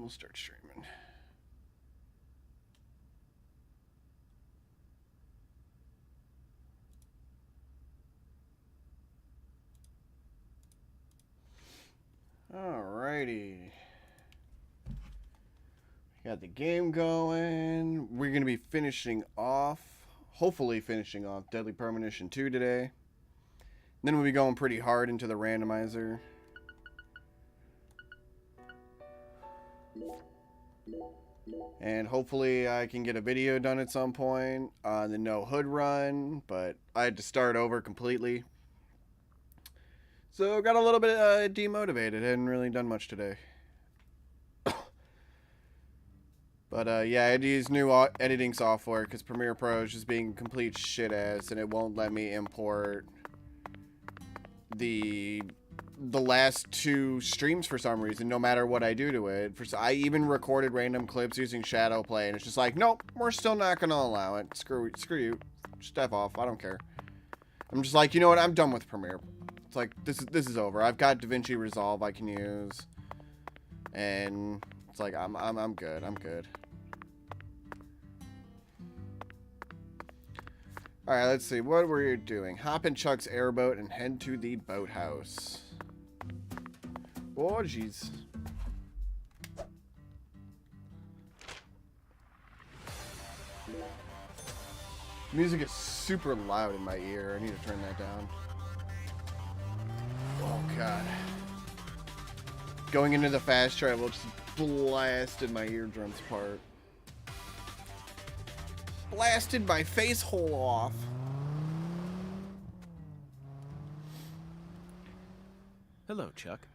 we'll start streaming. Alrighty. Got the game going. We're going to be finishing off, hopefully finishing off Deadly Premonition 2 today. Then we'll be going pretty hard into the randomizer. And hopefully I can get a video done at some point on the no hood run, but I had to start over completely. So got a little bit demotivated. Hadn't really done much today. But yeah, I had to use new editing software because Premiere Pro is just being complete shit ass, and it won't let me import the last two streams for some reason, no matter what I do to it. I even recorded random clips using Shadow Play, and it's just like, nope, we're still not gonna allow it. Screw you. Step off. I don't care. I'm just like, you know what? I'm done with Premiere. It's like this is over. I've got DaVinci Resolve I can use, and it's like I'm good. I'm good. All right, let's see. What were you doing? Hop in Chuck's airboat and head to the boathouse. Oh, jeez. Music is super loud in my ear. I need to turn that down. Oh, God. Going into the fast travel just blasted my eardrums apart. Blasted my face hole off. Hello, Chuck.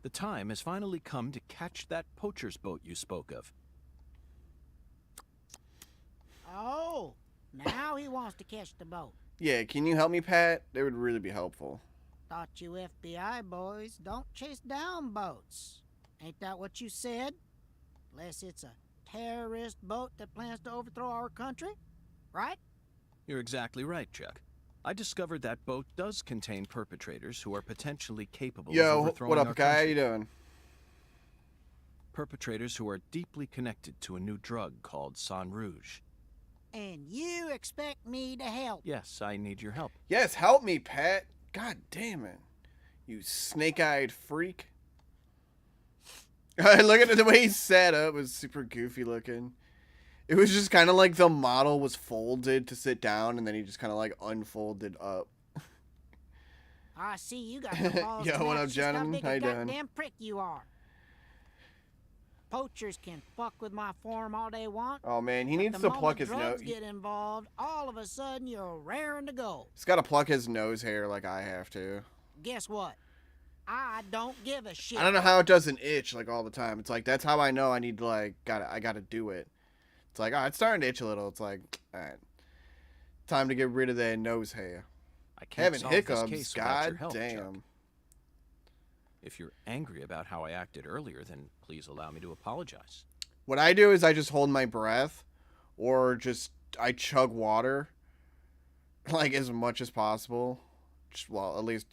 The time has finally come to catch that poacher's boat you spoke of. Oh, now he wants to catch the boat. Yeah, can you help me, Pat? That would really be helpful. Thought you FBI boys don't chase down boats. Ain't that what you said? Unless it's a terrorist boat that plans to overthrow our country, right? You're exactly right, Chuck. I discovered that boat does contain perpetrators who are potentially capable of overthrowing what up, our guy? country. How you doing? Perpetrators who are deeply connected to a new drug called Sang Rouge. And you expect me to help? Yes, I need your help. Yes, help me, Pat. God damn it. You snake-eyed freak. Look at the way he sat up. It was super goofy looking. It was just kind of like the model was folded to sit down, and then he just kind of like unfolded up. I see you got the balls. Yo, to what match up, just gentlemen? How How you big a doing? goddamn prick you are. Poachers can fuck with my farm all they want. Oh man, he but needs the to pluck moment his nose. drugs get involved, all of a sudden you're raring to go. He's got to pluck his nose hair like I have to. Guess what? I don't give a shit. I don't know how it doesn't itch like all the time. It's like that's how I know I need to I gotta do it. It's like, oh, it's starting to itch a little. It's like, all right, time to get rid of that nose hair. I can't Having solve this hiccups, case without your god help, damn. Chuck. If you're angry about how I acted earlier, then please allow me to apologize. What I do is I just hold my breath, or just I chug water, like as much as possible. Just, well, at least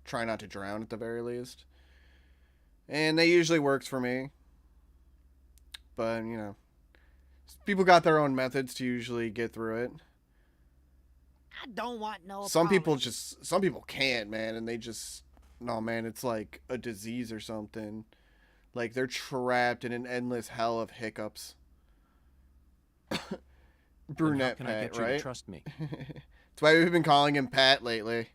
try not to drown at the very least. And that usually works for me. But people got their own methods to usually get through it. I don't want no Some people apology. can't, man, and they just, no, man, it's like a disease or something. Like they're trapped in an endless hell of hiccups. Brunette Then how can I Pat, get you right? to trust me? That's why we've been calling him Pat lately.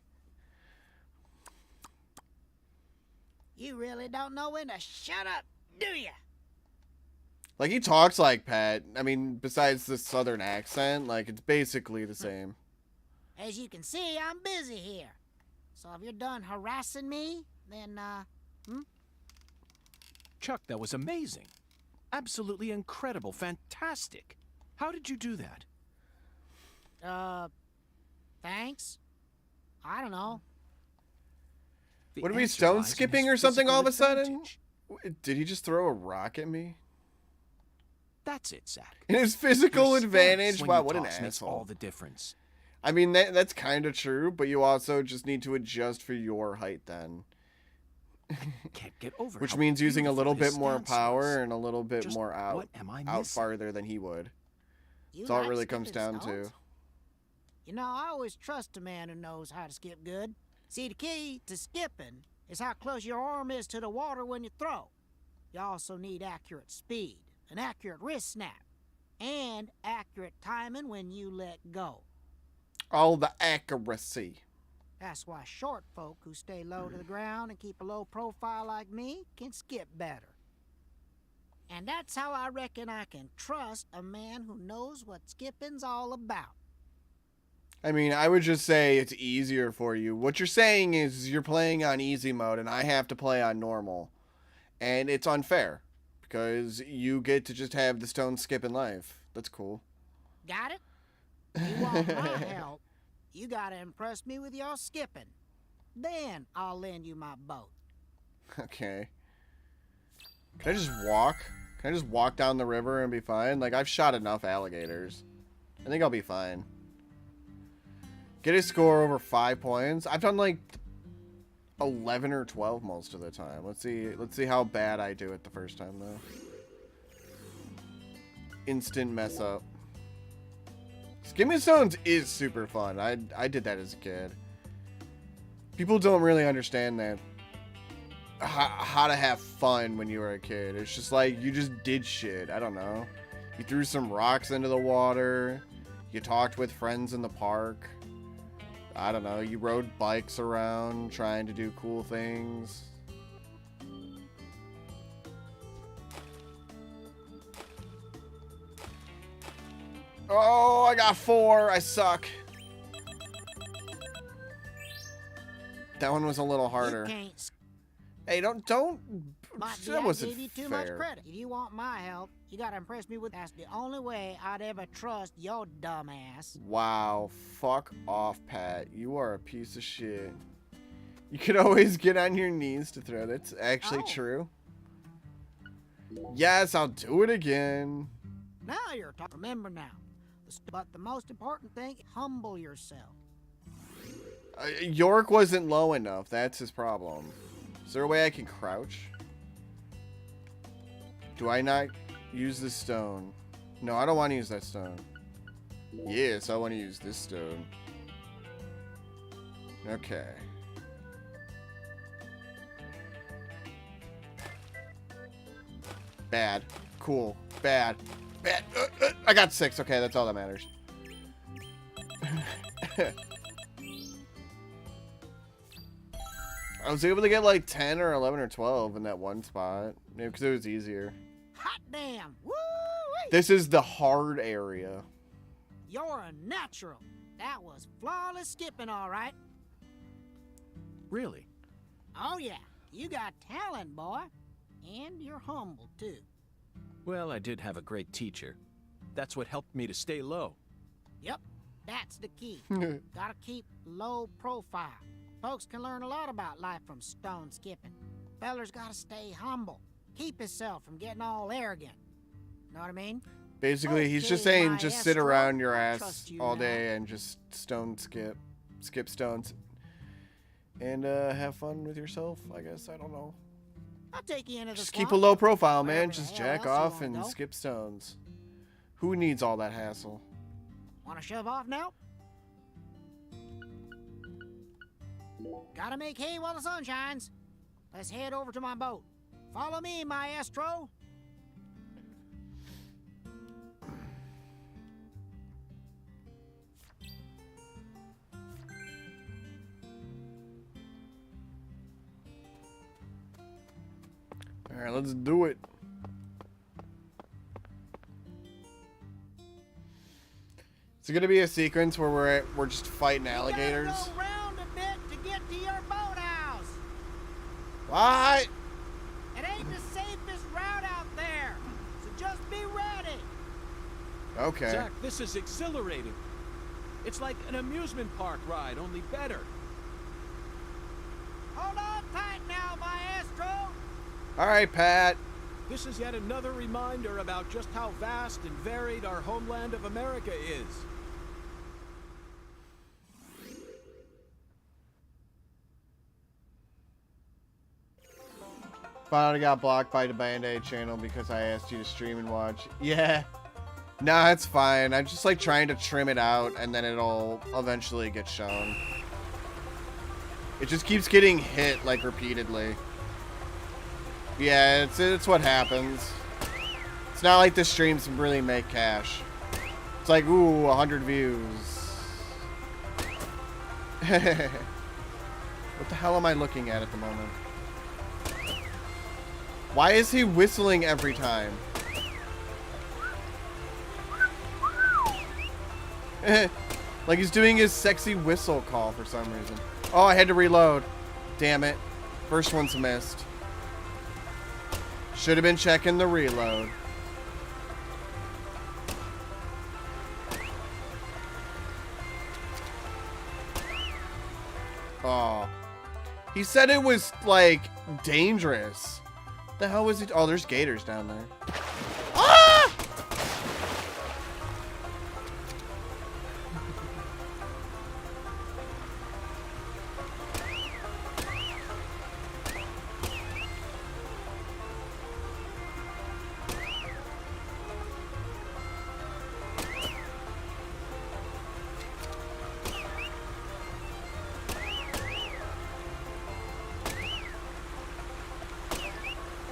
You really don't know when to shut up, do ya? Like, he talks like Pat. I mean, besides the southern accent, like, it's basically the same. As you can see, I'm busy here. So if you're done harassing me, then, Chuck, that was amazing. Absolutely incredible. Fantastic. How did you do that? thanks? I don't know. The What are we, answer stone lies in skipping his or something all of a physical sudden? advantage. Did he just throw a rock at me? That's it, Zach. In his physical Your advantage? stance when Wow, you what an toss makes all asshole. the difference. I mean, that's kind of true, but you also just need to adjust for your height then. Can't get over Which how means using a beautiful little his bit more stance power was. and a little bit Just more out what am I out missing? farther than he would. You That's all it like really comes skipping down stones? to. You know, I always trust a man who knows how to skip good. See, the key to skipping is how close your arm is to the water when you throw. You also need accurate speed, an accurate wrist snap, and accurate timing when you let go. All the accuracy. That's why short folk who stay low to the ground and keep a low profile like me can skip better. And that's how I reckon I can trust a man who knows what skipping's all about. I mean, I would just say it's easier for you. What you're saying is you're playing on easy mode and I have to play on normal. And it's unfair because you get to just have the stone skip in life. That's cool. Got it? You want my help, you gotta impress me with your skipping. Then I'll lend you my boat. Okay. Can I just walk? Can I just walk down the river and be fine? Like, I've shot enough alligators. I think I'll be fine. Get a score over 5 points. I've done like 11 or 12 most of the time. Let's see how bad I do it the first time though. Instant mess up. Skimming stones is super fun. I did that as a kid. People don't really understand that. How to have fun when you were a kid. It's just like you just did shit. I don't know. You threw some rocks into the water. You talked with friends in the park. I don't know. You rode bikes around trying to do cool things. Oh, I got 4. I suck. That one was a little harder. You can't Hey, don't. Might be That I wasn't gave you too much fair. credit. If you want my help, you gotta impress me with that's the only way I'd ever trust your dumb ass. Wow, fuck off, Pat. You are a piece of shit. You could always get on your knees to throw. That's actually Oh. true. Yes, I'll do it again. Now you're talking. Remember now. But the most important thing, humble yourself. York wasn't low enough. That's his problem. Is there a way I can crouch? Do I not use this stone? No, I don't want to use that stone. Yes, I want to use this stone. Okay. Bad. Cool. Bad. Bad. I got 6. Okay, that's all that matters. I was able to get like 10 or 11 or 12 in that one spot. Maybe because it was easier. Hot damn! Woo! This is the hard area. You're a natural. That was flawless skipping, all right. Really? Oh yeah, you got talent, boy, and you're humble too. Well, I did have a great teacher. That's what helped me to stay low. Yep, that's the key. Gotta keep low profile. Folks can learn a lot about life from stone skipping. Feller's gotta stay humble. Keep himself from getting all arrogant. Know what I mean? Basically, he's just Okay, saying just sit maestro, around your I ass trust you all now. day and just skip stones. And have fun with yourself, I guess. I don't know. I'll take you into the Just swamp. keep a low profile, man. Wherever the Just hell jack else you off wanna and go. skip stones. Who needs all that hassle? Wanna shove off now? Gotta make hay while the sun shines. Let's head over to my boat. Follow me, maestro. All right, let's do it. Is it gonna be a sequence where we're just fighting alligators? You gotta go round a bit to get to your boathouse. What? It ain't the safest route out there, so just be ready. Okay. Zach, this is exhilarating. It's like an amusement park ride, only better. Hold on tight now, maestro. All right, Pat. This is yet another reminder about just how vast and varied our homeland of America is. Finally got blocked by the Band-Aid channel because I asked you to stream and watch. Yeah. Nah, it's fine. I'm just like trying to trim it out and then it'll eventually get shown. It just keeps getting hit like repeatedly. Yeah, it's what happens. It's not like the streams really make cash. It's like, ooh, 100 views. What the hell am I looking at the moment? Why is he whistling every time? Like he's doing his sexy whistle call for some reason. Oh, I had to reload. Damn it. First one's missed. Should have been checking the reload. Oh. He said it was, like, dangerous. The hell was he? Oh, there's gators down there. Ah!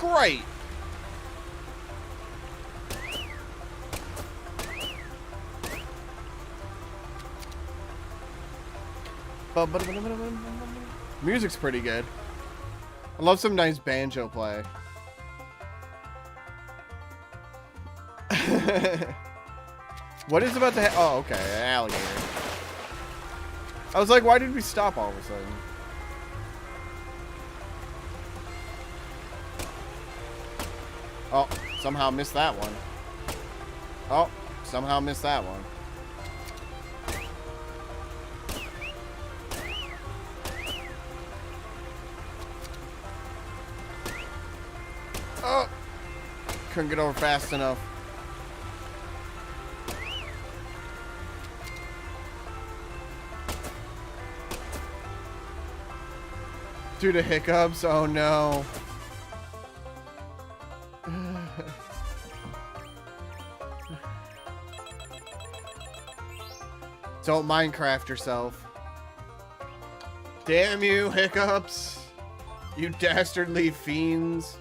Great. Music's pretty good. I love some nice banjo play. What is about to oh, okay, an alligator. I was like, why did we stop all of a sudden? Oh, somehow missed that one. Oh, somehow missed that one. Oh, couldn't get over fast enough. Due to hiccups, oh no. Don't Minecraft yourself. Damn you, hiccups. You dastardly fiends.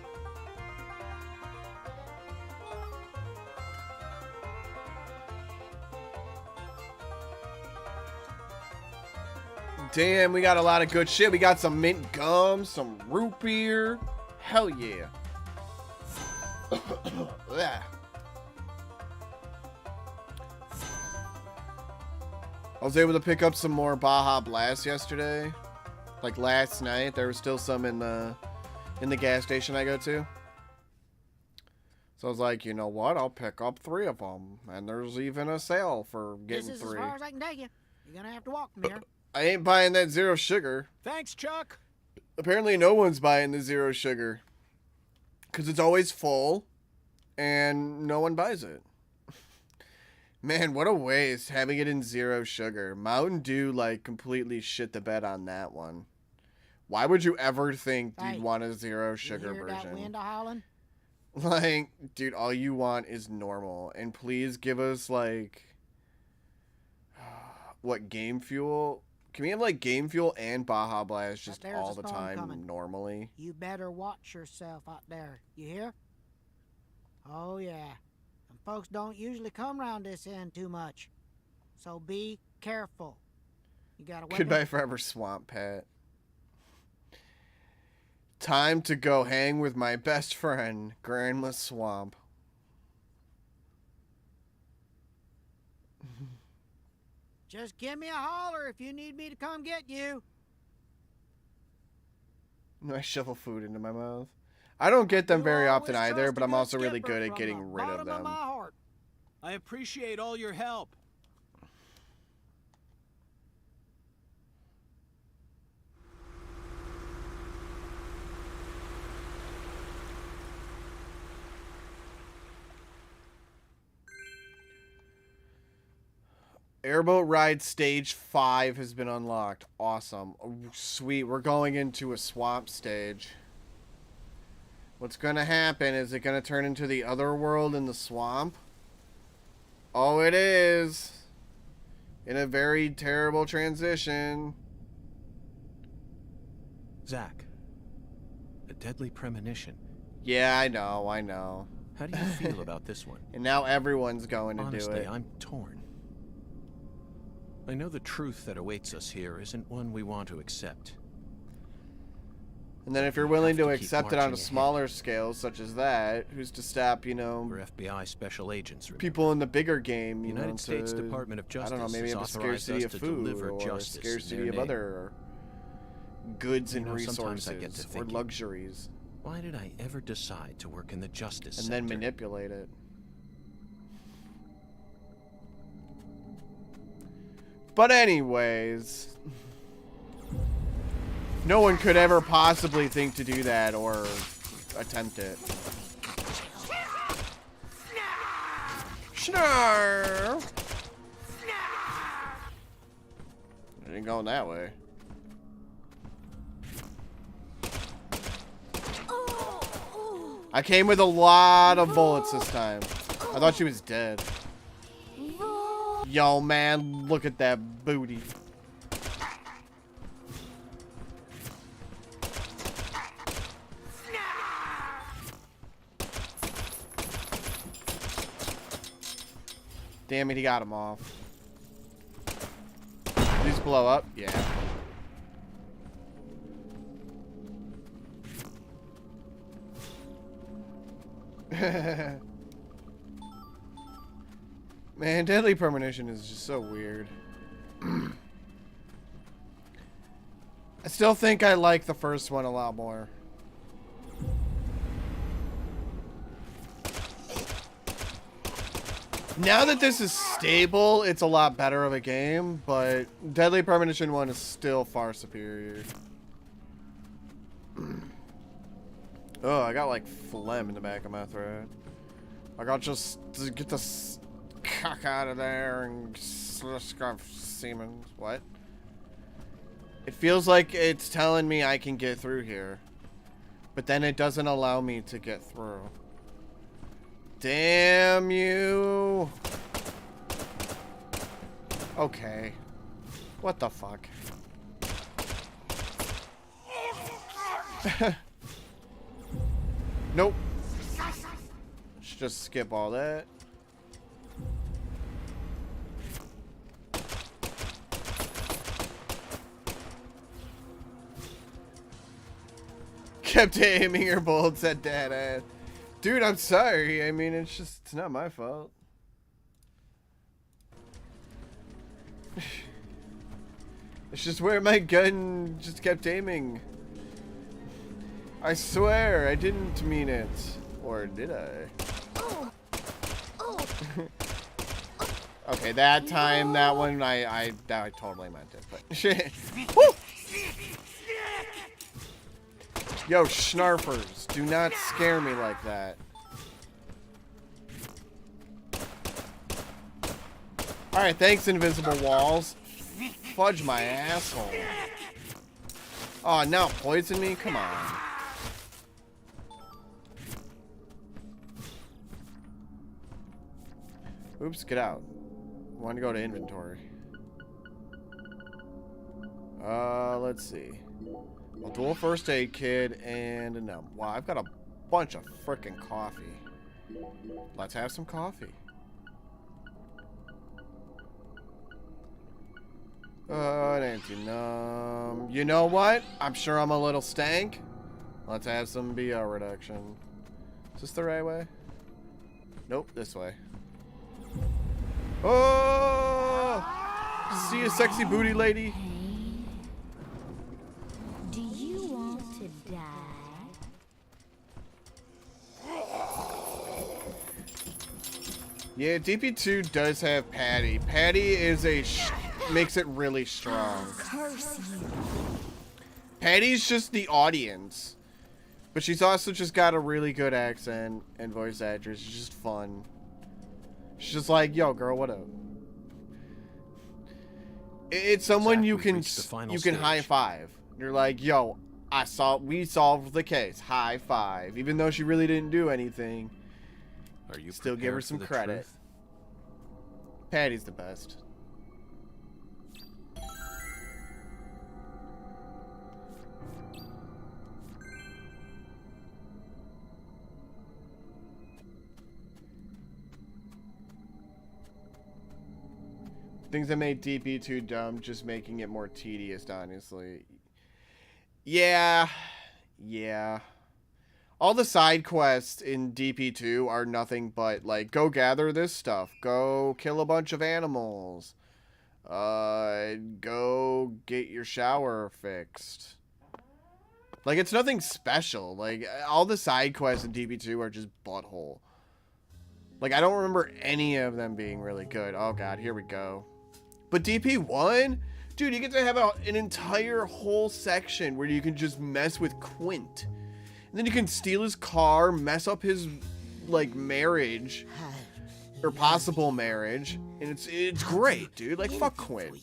Damn, we got a lot of good shit. We got some mint gum, some root beer. Hell yeah. I was able to pick up some more Baja Blast yesterday. Like last night, there was still some in the gas station I go to. So I was like, you know what? I'll pick up 3 of them. And there's even a sale for getting 3. This is as far as I can take you. You're gonna have to walk from here. I ain't buying that zero sugar. Thanks, Chuck. Apparently no one's buying the zero sugar. Because it's always full. And no one buys it. Man, what a waste having it in zero sugar. Mountain Dew, like, completely shit the bed on that one. Why would you ever think Hey, you'd want a zero sugar you hear that version? wind howling? Like, dude, all you want is normal. And please give us, like, what, Game Fuel? Can we have, like, Game Fuel and Baja Blast just there's all a the storm time coming. normally? You better watch yourself out there. You hear? Oh, yeah. And folks don't usually come around this end too much. So be careful. You got a weapon? Goodbye forever, Swamp Pat. Time to go hang with my best friend, Grandma Swamp. Just give me a holler if you need me to come get you. I shovel food into my mouth. I don't get them You very always often either, trust a but I'm good also really skipper good at from getting the rid of bottom them. my heart. I appreciate all your help. Airboat Ride Stage 5 has been unlocked. Awesome. Oh, sweet. We're going into a swamp stage. What's gonna happen? Is it gonna turn into the other world in the swamp? Oh, it is. In a very terrible transition. Zach, a deadly premonition. Yeah, I know. How do you feel about this one? And now everyone's going to Honestly, do it. I'm torn. I know the truth that awaits us here isn't one we want to accept. And then if you're willing to have to keep accept it on a marching smaller scale, such as that, who's to stop, you know, We're FBI special agents. Remember? people in the bigger game, The you know, United States to, Department of I Justice don't know, maybe has have a authorized scarcity us of to food deliver or a justice in scarcity their of name. other goods and Sometimes I get to resources or thinking, luxuries, why did I ever decide to work in the justice and sector? then manipulate it. But anyways, no one could ever possibly think to do that or attempt it. Snarl! It ain't going that way. I came with a lot of bullets this time. I thought she was dead. Yo, man, look at that booty. Damn it, he got him off. Did these blow up? Yeah. Man, Deadly Premonition is just so weird. I still think I like the first one a lot more. Now that this is stable, it's a lot better of a game, but Deadly Premonition 1 is still far superior. Oh, I got like phlegm in the back of my throat. Like, I'll just get this cock out of there and scarf semen. What? It feels like it's telling me I can get through here, but then it doesn't allow me to get through. Damn you. Okay. What the fuck? Nope. Should just skip all that. Kept aiming her bullets at dad ass. Dude, I'm sorry. I mean, it's not my fault. It's just where my gun just kept aiming. I swear, I didn't mean it. Or did I? Okay, that time, that one, I totally meant it, but shit. Woo! Yo, Schnarfers, do not scare me like that. Alright, thanks, invisible walls. Fudge my asshole. Oh, now poison me? Come on. Oops, get out. Want to go to inventory. Let's see. A dual first aid kit and no. Wow, I've got a bunch of frickin' coffee. Let's have some coffee. An anti-numb. You know what? I'm sure I'm a little stank. Let's have some BO reduction. Is this the right way? Nope, this way. Oh! See a sexy booty lady? Do you want to die? Yeah, DP2 does have Patty. Patty is makes it really strong. Curse you. Patty's just the audience. But she's also just got a really good accent and voice actress. She's just fun. She's just like, yo, girl, what up? It's someone Zach, you we've can reached the final high stage. five. You're like, yo, we solved the case. High five. Even though she really didn't do anything, Are you still give her prepared for some the credit. truth? Patty's the best. Things that made DP too dumb, just making it more tedious, honestly. Yeah. All the side quests in DP2 are nothing but, like, go gather this stuff. Go kill a bunch of animals. Go get your shower fixed. Like, it's nothing special. Like, all the side quests in DP2 are just butthole. Like, I don't remember any of them being really good. Oh, God, here we go. But DP1? Dude, you get to have an entire whole section where you can just mess with Quint. And then you can steal his car, mess up his, like, marriage. Or possible marriage. And it's great, dude. Like, fuck Quint.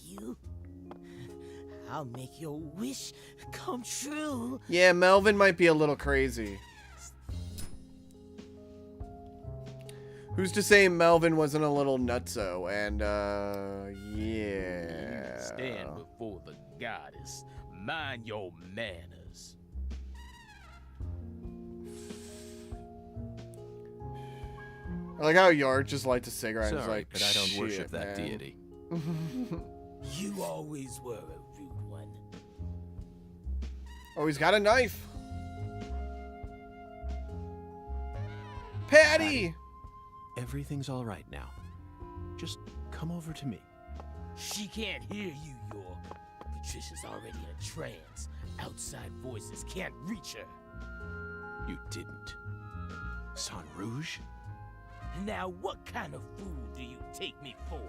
I'll make your wish come true. Yeah, Melvin might be a little crazy. Who's to say Melvin wasn't a little nutso? And, yeah. Stand before the goddess. Mind your manners. I like how York just lights a cigarette and is Sorry, like, but I don't "Shit, worship that man." deity. You always were a rude one. Oh, he's got a knife. Patty! Everything's all right now. Just come over to me. She can't hear you, York. Patricia's already in a trance. Outside voices can't reach her. You didn't. San Rouge? Now, what kind of fool do you take me for?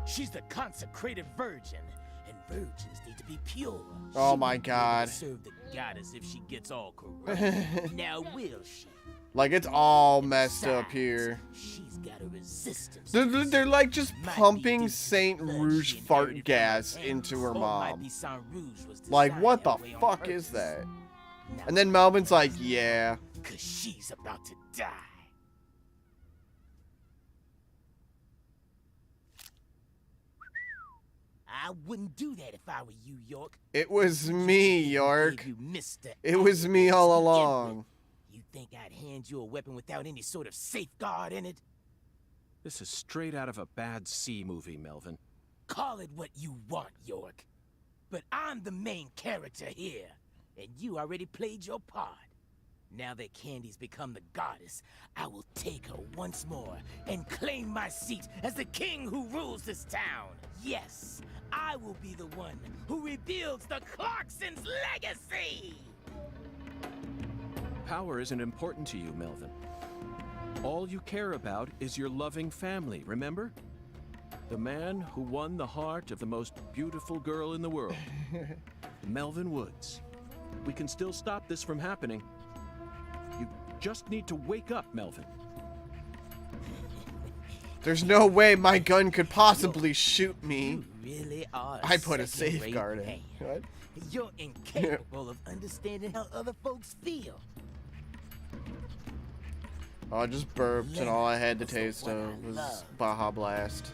She's the consecrated virgin, and virgins need to be pure. Oh She my won't be able to God. serve the goddess if she gets all corrupt. Now, will she? Like, it's all messed up here. She's got a resistance. They're like just Might be pumping due to St. blood Rouge she fart inherited from gas her into her parents. Or might mom. be Saint Rouge was Like, designed what the that way on fuck is purpose. that? Now, And then Melvin's like, yeah. 'cause she's about to die. I wouldn't do that if I were you, York. It was me, York. Gave you Mr. It was me all Accident. along. You think I'd hand you a weapon without any sort of safeguard in it? This is straight out of a bad C movie, Melvin. Call it what you want, York. But I'm the main character here, and you already played your part. Now that Candy's become the goddess, I will take her once more and claim my seat as the king who rules this town. Yes, I will be the one who rebuilds the Clarksons' legacy! Power isn't important to you, Melvin. All you care about is your loving family, remember? The man who won the heart of the most beautiful girl in the world. Melvin Woods. We can still stop this from happening. You just need to wake up, Melvin. There's no way my gun could possibly shoot me. You really are I put a second-rate safeguard in. man. What? You're incapable of understanding how other folks feel. Oh, I just burped and all I had to taste of was Baja Blast.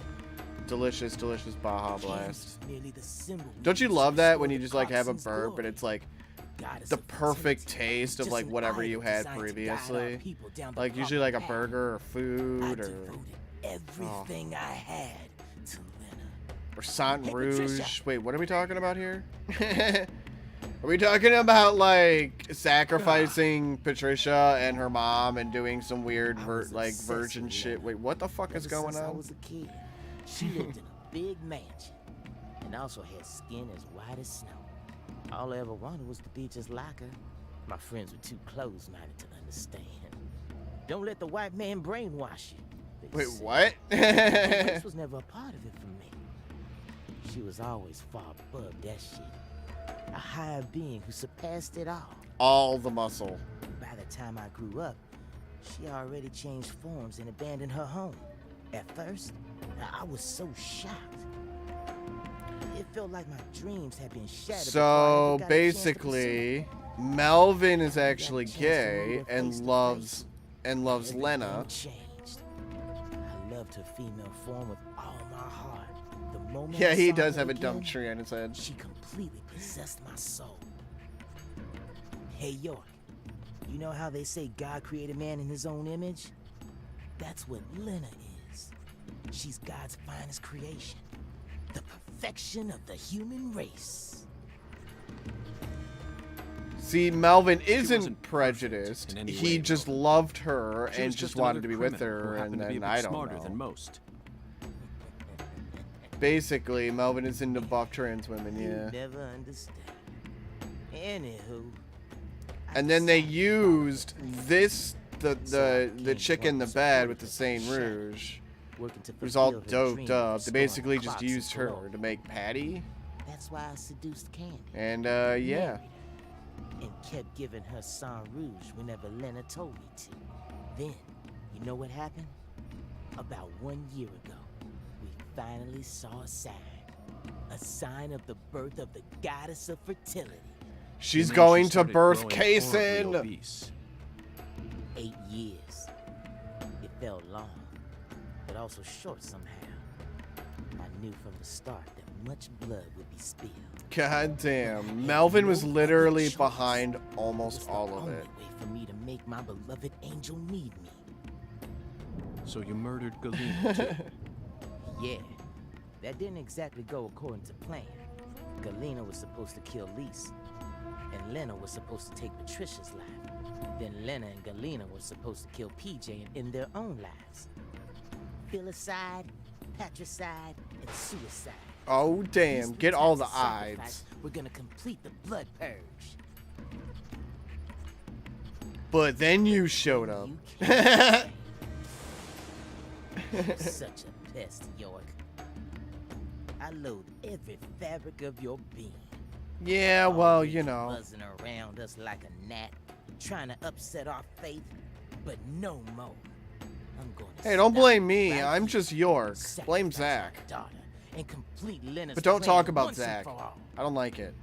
Delicious, delicious Baja Blast. Don't you love that when you just like have a burp and it's like the perfect taste of like whatever you had previously? Like usually like a burger or food or everything I had to Lena. or Saint Hey, Rouge. Patricia. Wait, what are we talking about here? Are we talking about like sacrificing Patricia and her mom and doing some weird like virgin shit? Wait, what the fuck is going Since I on? was a kid, she lived in a big mansion and also had skin as white as snow. All I ever wanted was to be just like her. My friends were too close-minded to understand. Don't let the white man brainwash you. they Wait, say. what? This was never a part of it for me. She was always far above that shit. A higher being who surpassed it all. All the muscle. By the time I grew up, she already changed forms and abandoned her home. At first, I was so shocked. It felt like my dreams had been shattered. before I So ever got a chance to pursue basically, them. Melvin is actually Got a chance to gay meet her and face to loves Everything Lena. changed. I loved her female form with all my heart. The moment Yeah, I he saw does her have a dumb again, tree on his head. she completely possessed my soul. Hey, York, you know how they say God created man in his own image? That's what Lena is. She's God's finest creation. The perfection of the human race. See, Melvin isn't wasn't perfect prejudiced. in any He way, just Melvin. loved her She and was just another wanted to be with criminal who her, happened and to be a then bit I don't smarter than know. most. Basically, Melvin is into buff trans women, You yeah. never understand. Anywho. I And then they decided used this, the became chick one in the of bed the with the supporters Saint of Shadow. Rouge. working to It was all fulfill her doped dream of up. They restoring basically just Clark's used her glow. to make Patty. That's why I seduced Candy. And, married yeah. her, and kept giving her Saint Rouge whenever Lena told me to. Then, you know what happened? About 1 year ago, we finally saw a sign of the birth of the goddess of fertility. She's And then going she to started birth growing horribly Kaysen. obese. 8 years. It felt long, but also short somehow. I knew from the start that much blood would be spilled. God But I damn. had Melvin no was other literally choice. behind It almost was the all of only it. way for me to make my beloved angel need me. So you murdered Galena too. Yeah, that didn't exactly go according to plan. Galena was supposed to kill Lise, and Lena was supposed to take Patricia's life. Then Lena and Galena were supposed to kill PJ and end their own lives. Filicide, patricide, and suicide. Oh, These damn. three Get all types the of sacrifice eyes. We're gonna complete the blood purge. But then you showed up. You can't You're such a pest, York. I loathe every fabric of your being. Yeah, well, Always you know. buzzing around us like a gnat, trying to upset our faith, but no more. I'm going to Hey, don't stop blame me. right I'm here, just York. sacrifice Blame my Zach. daughter, and complete Lena's But don't plan talk about once and Zach. for all. I don't like it.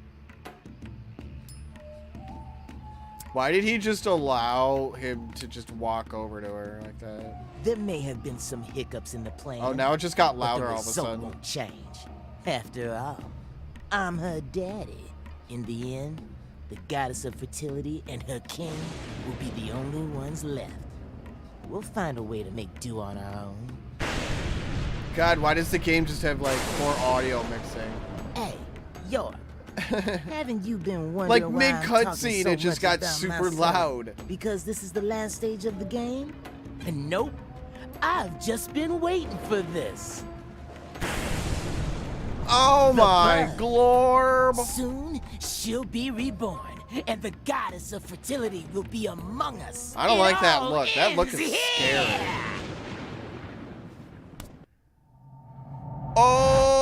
Why did he just allow him to just walk over to her like that? There may have been some hiccups in the plan. Oh, now it just got but louder the all of a result sudden. won't change. After all, I'm her daddy. In the end, the goddess of fertility and her king will be the only ones left. We'll find a way to make do on our own. God, why does the game just have like poor audio mixing? Hey, York, haven't you been wondering Like why mid I'm talking cutscene, so it just much got about super myself? loud. Because this is the last stage of the game? And nope, I've just been waiting for this. Oh The my blood. glorb! Soon, she'll be reborn, and the goddess of fertility will be among us. I don't It like that all look. That look is ends scary. here.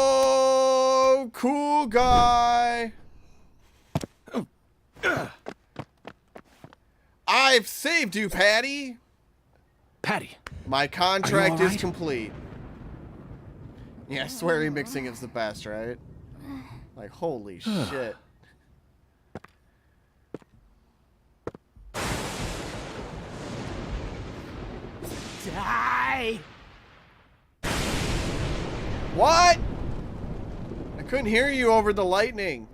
Oh, cool guy. I've saved you, Patty. Patty, My contract all is right? complete. Yeah, I swear remixing is the best, right? Like, holy shit. Die! What? I couldn't hear you over the lightning.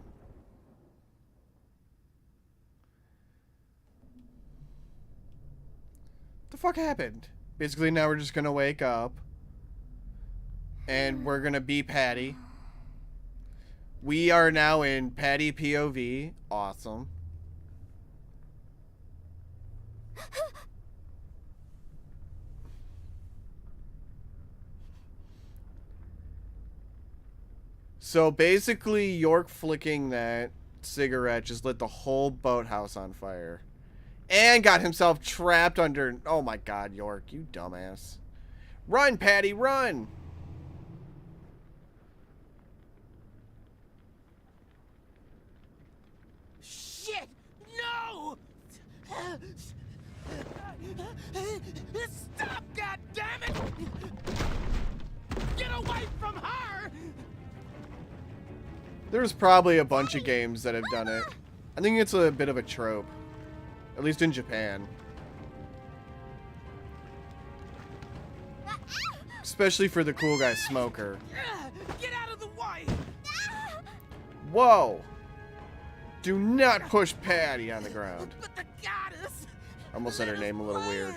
What the fuck happened? Basically, now we're just gonna wake up. And we're gonna be Patty. We are now in Patty POV. Awesome. So basically, York flicking that cigarette just lit the whole boathouse on fire. And got himself trapped under... Oh my god, York, you dumbass. Run, Patty, run! Shit! No! Stop, goddammit! Get away from her! There's probably a bunch of games that have done it. I think it's a bit of a trope. At least in Japan. Especially for the cool guy smoker. Get out of the way! Whoa! Do not push Patty on the ground. But the goddess! I almost said her name a little weird.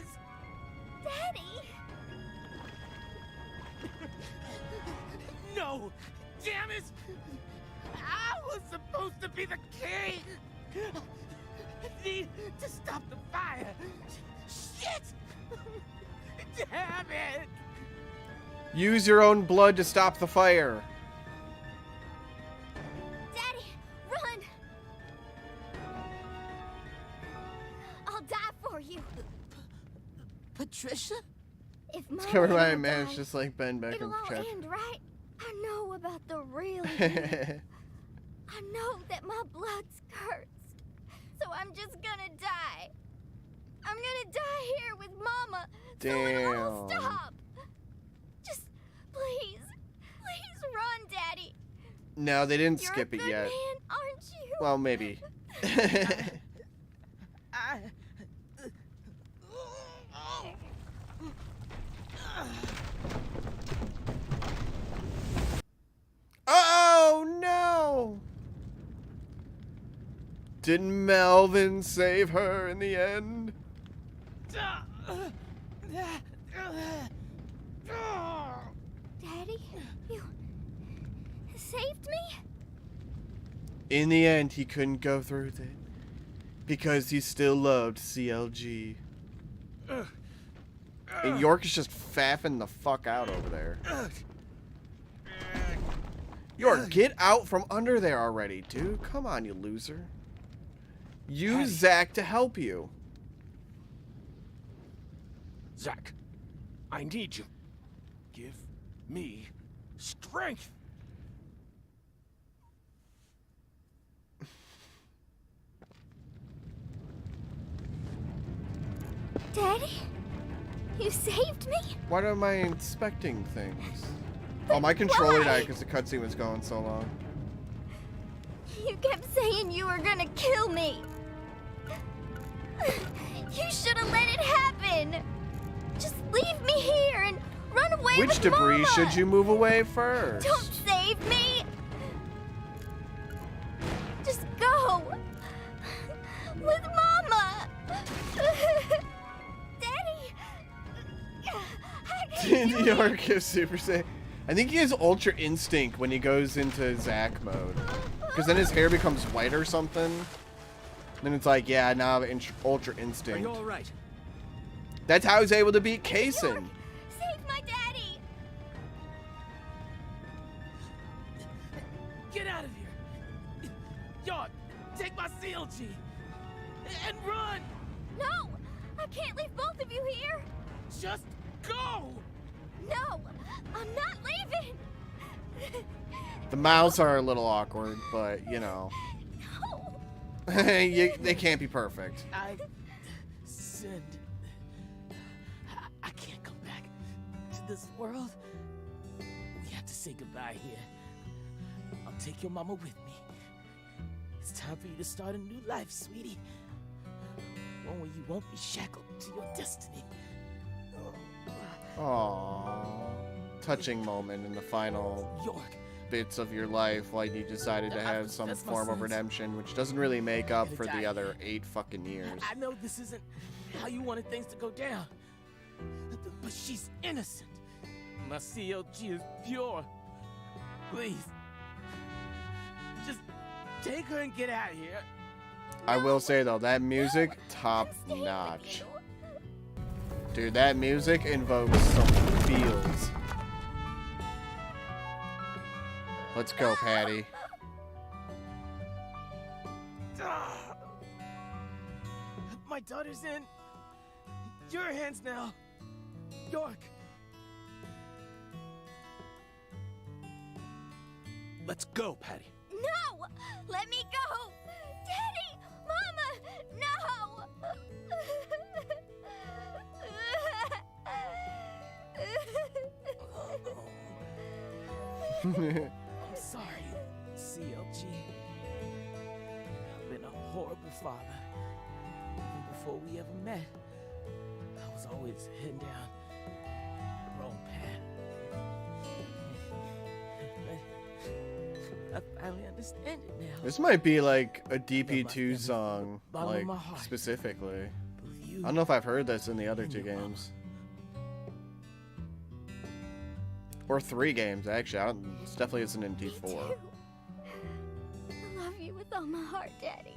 Daddy! No! Damn it! I was supposed to be the king! I need to stop the fire! Shit! Damn it! Use your own blood to stop the fire. Daddy, run! I'll die for you. Patricia? If It's Mama covered by a and I man, die, it's just like Ben it'll Beckham's all chest. end, right? I know about the real you. I know that my blood's cursed. So I'm just gonna die. I'm gonna die here with Mama. So it'll all Damn. stop. Just please, please run, Daddy. No, they didn't You're skip a it good yet. man, aren't you? Well, maybe. I... Oh no! Didn't Melvin save her in the end? Daddy, you saved me? In the end, he couldn't go through with it. Because he still loved CLG. And York is just faffing the fuck out over there. York, get out from under there already, dude. Come on, you loser. Use Zach to help you. Zach, I need you. Give me strength. Daddy? You saved me? Why am I inspecting things? Oh, my controller why? died because the cutscene was going so long. You kept saying you were gonna kill me. You should have let it happen. Just leave me here and run away Which with debris Mama. should you move away first? Don't save me. Just go. With Mama. Daddy. I can't do it. York is super safe. I think he has Ultra Instinct when he goes into Zack mode. Because then his hair becomes white or something. Then it's like, yeah, now I have Ultra Are Instinct. you all right? That's how he's able to beat York, Kaysen. save my daddy. Get out of here! York, take my CLG! And run! No, I can't leave both of you here. Just go! No, I'm not leaving. The mouths are a little awkward, but, you know. No. They can't be perfect. I sinned. I can't come back to this world. We have to say goodbye here. I'll take your mama with me. It's time for you to start a new life, sweetie. One where you won't be shackled to your destiny. Aww. Touching moment in the final York, bits of your life while you decided to have some That's my form of sons. redemption, which doesn't really make up for the Die. other 8 fucking years. I know this isn't how you wanted things to go down, but she's innocent. My CLG is pure. Please, just take her and get out of here. I will say though, that music, top I'm staying with notch. you. Dude, that music invokes some feels. Let's go, Patty. My daughter's in your hands now, York. Let's go, Patty. No! Let me go! Daddy! Mama! I'm sorry, CLG. I've been a father. Even before we ever met, I was always heading down the wrong path. But I finally understand it now. This might be like a DP2 song, Bottom of like my heart. specifically. Both you I don't know if I've heard this in the other two games. Or 3 games, actually. It's definitely isn't in Me D4. too. I love you with all my heart, Daddy.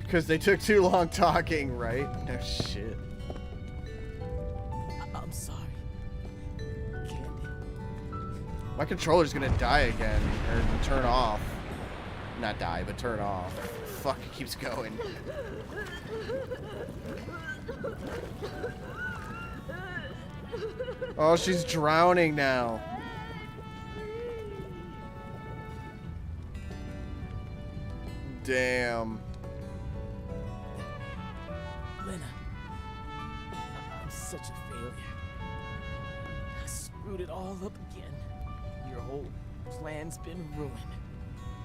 Because they took too long talking, right? No shit. I'm sorry, Candy. My controller's gonna die again, or turn off. Not die, but turn off. Fuck, it keeps going. Oh, she's drowning now. Damn. Lena, I'm such a failure. I screwed it all up again. Your whole plan's been ruined.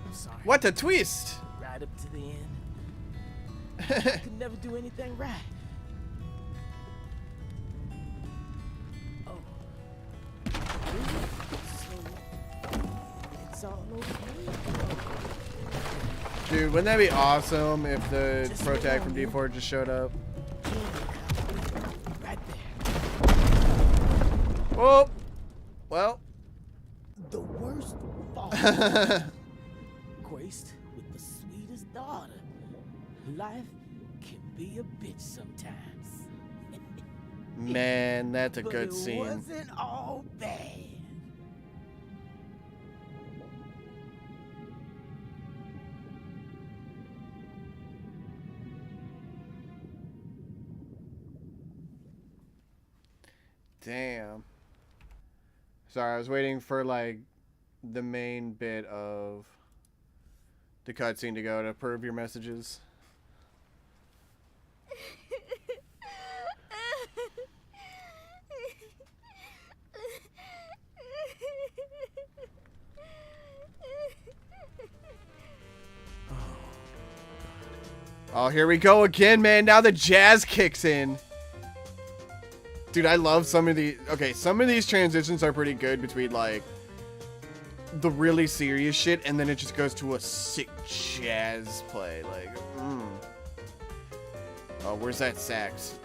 I'm sorry. What a twist! Right up to the end. I could never do anything right. Oh. So, it's all over me? Dude, wouldn't that be awesome if the pro tag from D4 just showed up? Right there. Oh! Well. The worst father. Graced with the sweetest daughter. Life can be a bitch sometimes. Man, that's a But good it scene. wasn't all bad. Damn. Sorry, I was waiting for like the main bit of the cutscene to go to approve your messages. Oh, here we go again, man. Now the jazz kicks in. Dude, I love some of the... Okay, some of these transitions are pretty good between, like, the really serious shit, and then it just goes to a sick jazz play. Like, Oh, where's that sax?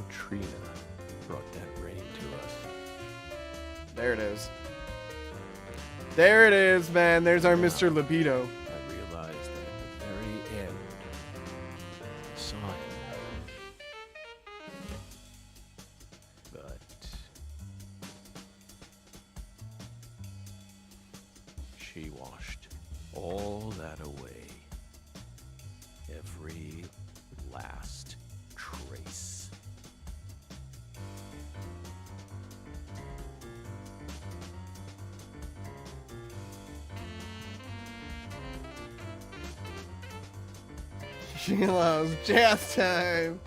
Katrina brought that rain to us. There it is. There it is, man. There's our Mr. Libido. I realized that at the very end, I saw him. But she washed all that away. Every last trace. She loves jazz time.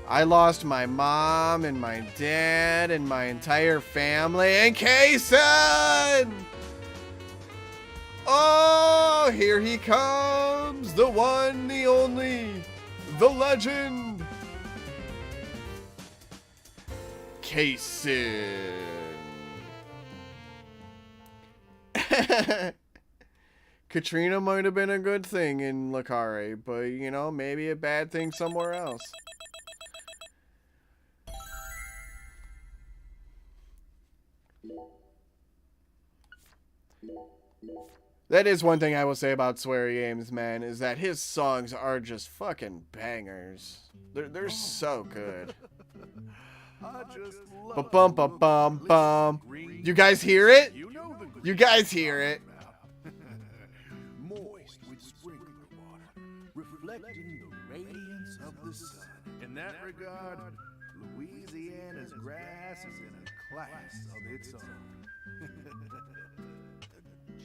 I lost my mom and my dad and my entire family and Kaysen! Oh, here he comes, the one, the only, the legend, Kaysen. Katrina might have been a good thing in Lakari, but, you know, maybe a bad thing somewhere else. That is one thing I will say about Swery Games, man, is that his songs are just fucking bangers. They're so good. Ba-bum, ba-bum, bum. You guys hear it? You guys hear it? Moist with sprinkler water, reflecting the radiance of the sun. In that regard, Louisiana's grass is in a class of its own.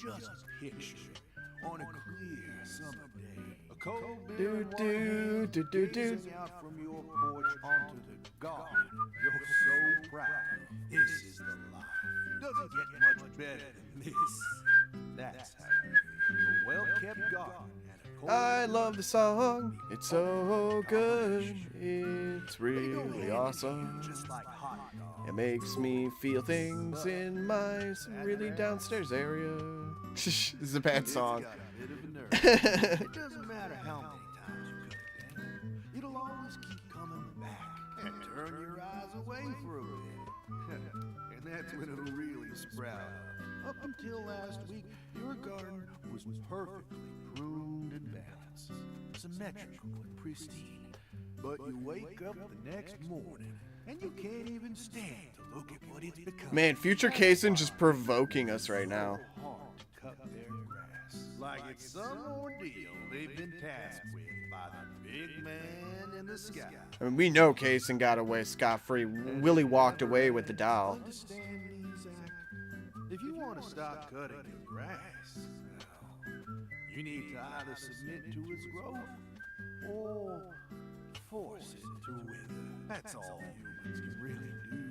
Just picture it on a clear summer day. cold Do, beer in one do, hand, do, do, do. gazing out from your porch onto the garden. You're so proud. This is the life. Doesn't get much better than this. That's how you feel. A well-kept garden and a cold I beer. love the song. It's so good. It's really awesome. Just like hot dogs. It makes me feel things in my really downstairs area. This is a bad It's song. got a bit of a nerve. It doesn't matter how many times you cut it down. It'll always keep coming back and turn your eyes away for a bit. And that's when it'll really sprout. Up until last week, your garden was perfectly pruned and balanced, symmetrical and pristine. But you wake up the next morning and you can't even stand to look at what it's become. Man, Future Kaysen just provoking us right now. So hard to cut their grass, like it's some ordeal they've been tasked with by the big man in the sky. I mean, we know Kaysen got away scot-free. Willie walked away with the doll. Understand me, Zach? If you want to stop cutting your grass, well, you need to either submit to its growth or force it to wither. That's all humans can really do.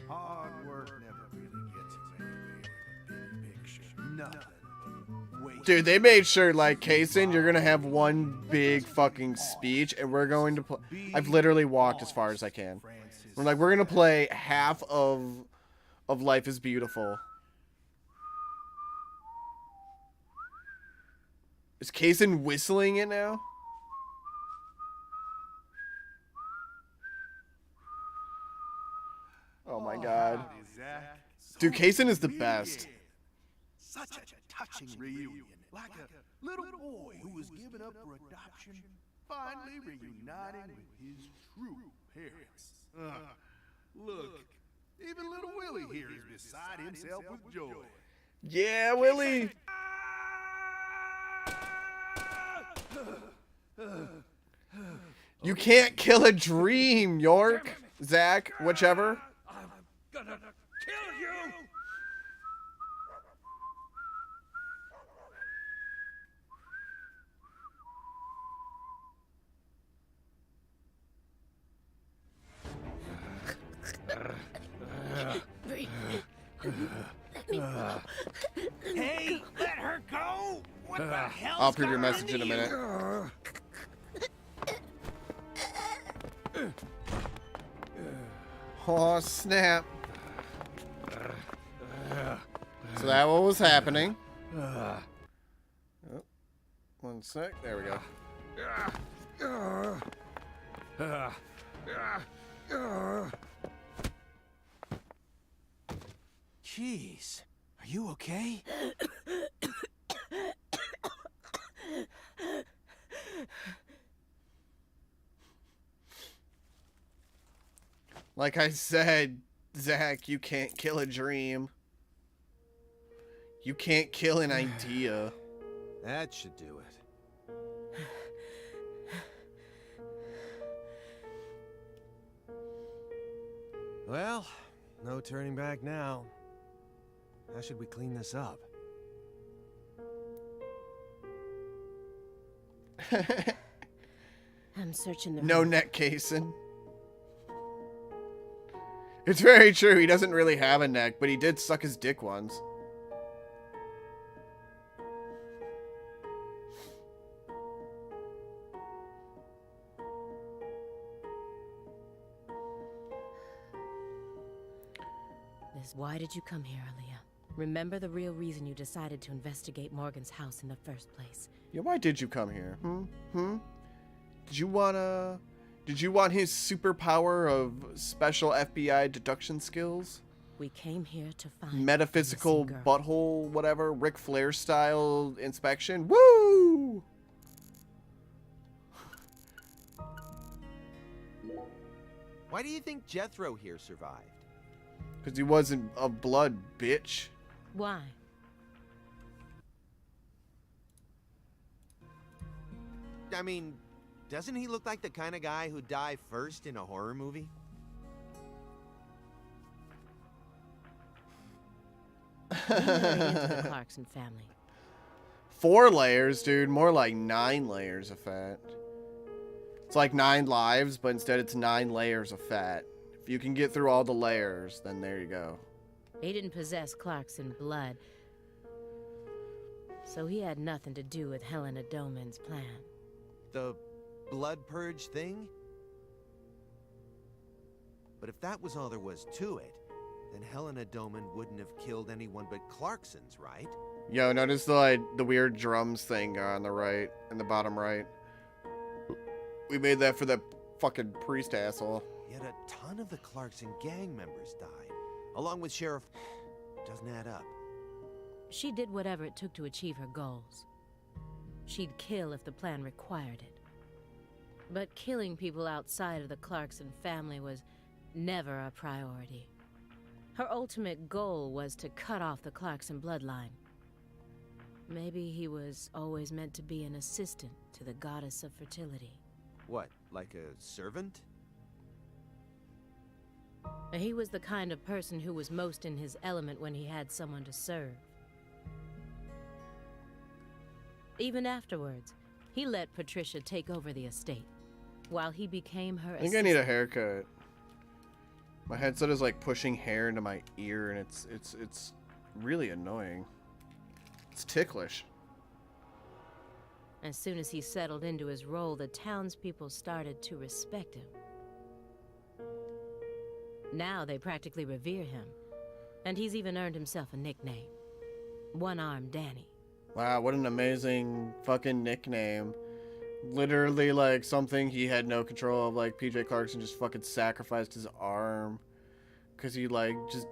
Hard work never really gets you anywhere in the big picture. Nothing but waste. Dude, they made sure, like, Kaysen, you're gonna have one big fucking speech, and we're going to play. I've literally walked as far as I can. We're like, we're gonna play half of Life is Beautiful. Is Kaysen whistling it now? Oh my god. Howdy, Zach. Dude, So Kaysen is the we best. again. Such a touching reunion. Like a little boy who was given up for adoption, finally reuniting with his true parents. Look, even little Willie here is beside himself with joy. Yeah, Willie. You can't kill a dream, York. Zach, whichever. I'm gonna kill you! Hey, let her go! What the hell? I'll prove your message in a minute. Oh, snap. So that what was happening. Oh, one sec. There we go. Jeez, are you okay? Like I said, Zach, you can't kill a dream. You can't kill an idea. That should do it. Well, no turning back now. How should we clean this up? I'm searching the No room. neck casing. It's very true. He doesn't really have a neck, but he did suck his dick once. Why did you come here, Aaliyah? Remember the real reason you decided to investigate Morgan's house in the first place. Yeah, why did you come here? Did you want his superpower of special FBI deduction skills? We came here to find Metaphysical the missing girl. butthole, whatever, Ric Flair style inspection. Woo! Why do you think Jethro here survived? Because he wasn't of blood, bitch. Why? I mean, doesn't he look like the kind of guy who'd die first in a horror movie? We married into the Clarkson family. 4 layers, dude. More like 9 layers of fat. It's like 9 lives, but instead it's 9 layers of fat. If you can get through all the layers, then there you go. He didn't possess Clarkson blood, so he had nothing to do with Helena Doman's plan. The blood purge thing? But if that was all there was to it, then Helena Doman wouldn't have killed anyone but Clarksons, right? Yo, notice the weird drums thing on the right, in the bottom right. We made that for the fucking priest asshole. Yet a ton of the Clarkson gang members died, along with Sheriff... Doesn't add up. She did whatever it took to achieve her goals. She'd kill if the plan required it. But killing people outside of the Clarkson family was never a priority. Her ultimate goal was to cut off the Clarkson bloodline. Maybe he was always meant to be an assistant to the goddess of fertility. What, like a servant? He was the kind of person who was most in his element when he had someone to serve. Even afterwards, he let Patricia take over the estate, while he became her I think I need a haircut. My headset is like pushing hair into my ear, and it's really annoying. It's ticklish. As soon as he settled into his role, the townspeople started to respect him. Now they practically revere him, and he's even earned himself a nickname. One-Armed Danny. Wow, what an amazing fucking nickname. Literally like something he had no control of, like PJ Clarkson just fucking sacrificed his arm because he like just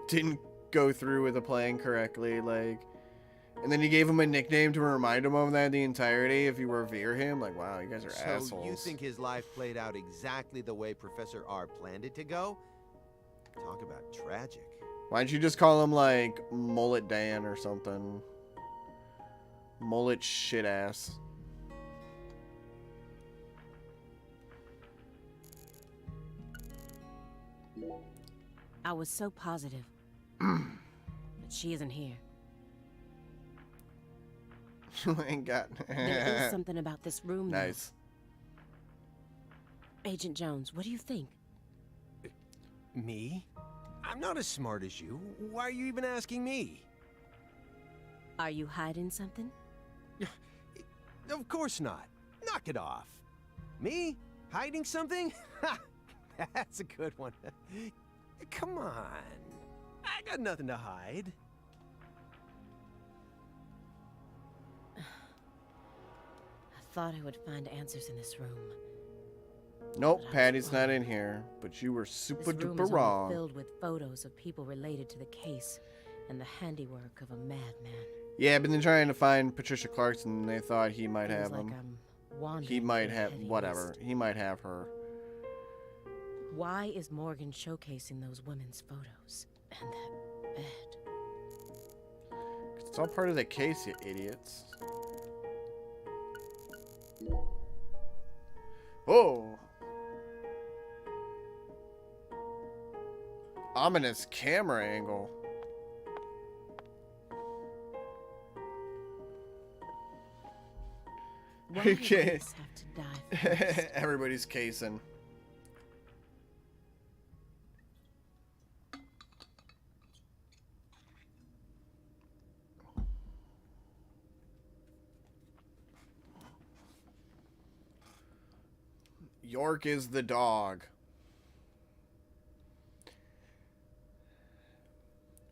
didn't go through with the plan correctly, like, and then he gave him a nickname to remind him of that the entirety if you revere him. Like, wow, you guys are assholes. So you think his life played out exactly the way Professor R planned it to go? Talk about tragic. Why don't you just call him like Mullet Dan or something? Mullet shit ass. I was so positive. But she isn't here. Ain't got. There is something about this room, though. Nice. Agent Jones, what do you think? Me? I'm not as smart as you. Why are you even asking me? Are you hiding something? Of course not. Knock it off. Me? Hiding something? Ha! That's a good one. Come on. I got nothing to hide. I thought I would find answers in this room. Nope, But I was Patty's wrong. not in here, but you were super This room duper is only wrong. filled with photos of people related to the case and the handiwork of a madman. Yeah, but then trying to find Patricia Clarkson, they thought he might Feels have like him. I'm wandering He might through a have heavy whatever. mist. He might have her. Why is Morgan showcasing those women's photos and that bed? It's all part of the case, you idiots. Oh. Ominous camera angle. Why You do can't- boys have to die first? Everybody's casing. York is the dog.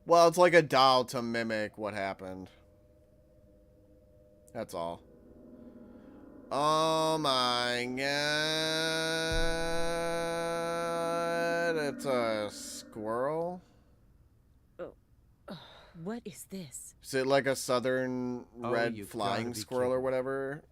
Well, it's like a doll to mimic what happened. That's all. Oh my god. It's a squirrel? What is this? Is it like a southern Oh, red you gotta flying be squirrel or kidding. whatever?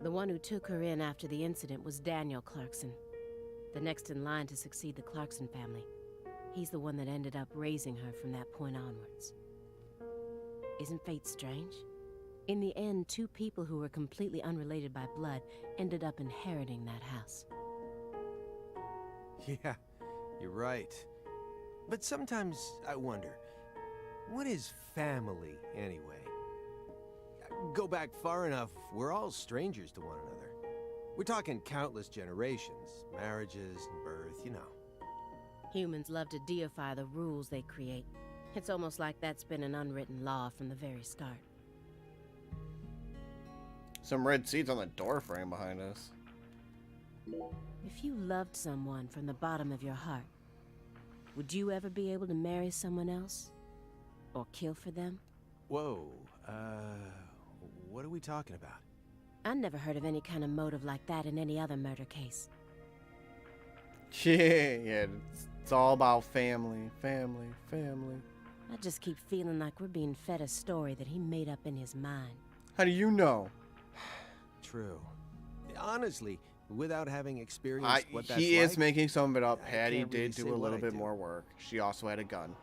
The one who took her in after the incident was Daniel Clarkson, the next in line to succeed the Clarkson family. He's the one that ended up raising her from that point onwards. Isn't fate strange? In the end, two people who were completely unrelated by blood ended up inheriting that house. Yeah, you're right. But sometimes I wonder, what is family anyway? Go back far enough, we're all strangers to one another. We're talking countless generations, marriages, and birth, you know. Humans love to deify the rules they create. It's almost like that's been an unwritten law from the very start. Some red seeds on the door frame behind us. If you loved someone from the bottom of your heart, would you ever be able to marry someone else? Or kill for them? Whoa, what are we talking about? I never heard of any kind of motive like that in any other murder case. Yeah, it's all about family, family, family. I just keep feeling like we're being fed a story that he made up in his mind. How do you know? True. Honestly, without having experienced what that's he is like, making some of it up. I Patty can't really did say do a what little I bit do. more work. She also had a gun.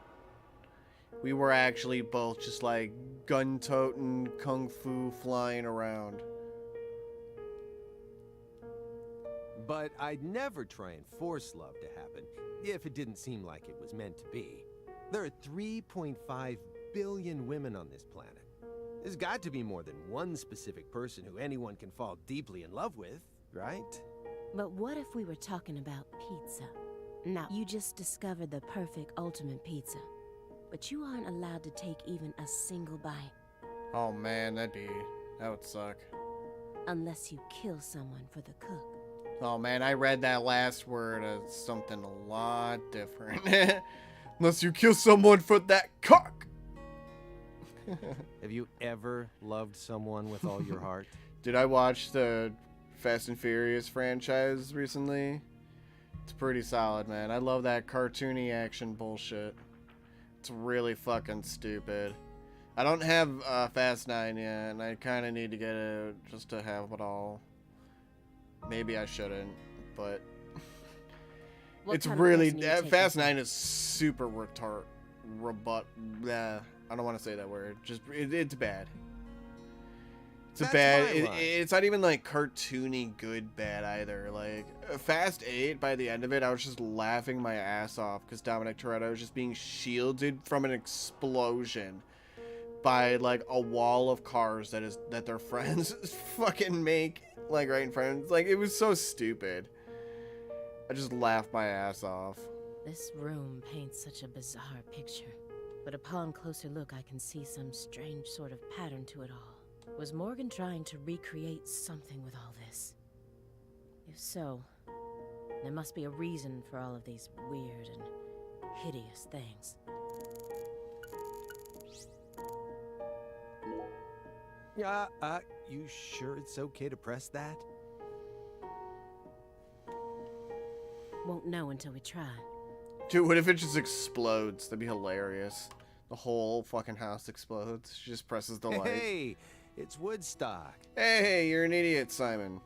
We were actually both just like gun-toting, kung fu flying around. But I'd never try and force love to happen, if it didn't seem like it was meant to be. There are 3.5 billion women on this planet. There's got to be more than one specific person who anyone can fall deeply in love with, right? But what if we were talking about pizza? Now, you just discovered the perfect ultimate pizza, but you aren't allowed to take even a single bite. Oh man, that would suck. Unless you kill someone for the cook. Oh man, I read that last word as something a lot different. Unless you kill someone for that cock. Have you ever loved someone with all your heart? Did I watch the Fast and Furious franchise recently? It's pretty solid, man. I love that cartoony action bullshit. It's really fucking stupid. I don't have Fast 9 yet, and I kind of need to get it just to have it all. Maybe I shouldn't, but it's really Fast 9 is super I don't want to say that word. Just it's bad. It's That's a bad. my line. It's not even like cartoony good bad either. Like Fast 8, by the end of it, I was just laughing my ass off because Dominic Toretto was just being shielded from an explosion by like a wall of cars that their friends fucking make like right in front. Like it was so stupid. I just laughed my ass off. This room paints such a bizarre picture. But upon closer look, I can see some strange sort of pattern to it all. Was Morgan trying to recreate something with all this? If so, there must be a reason for all of these weird and hideous things. Yeah, you sure it's okay to press that? Won't know until we try. Dude, what if it just explodes? That'd be hilarious. The whole fucking house explodes. She just presses the light. Hey, it's Woodstock. Hey, you're an idiot, Simon.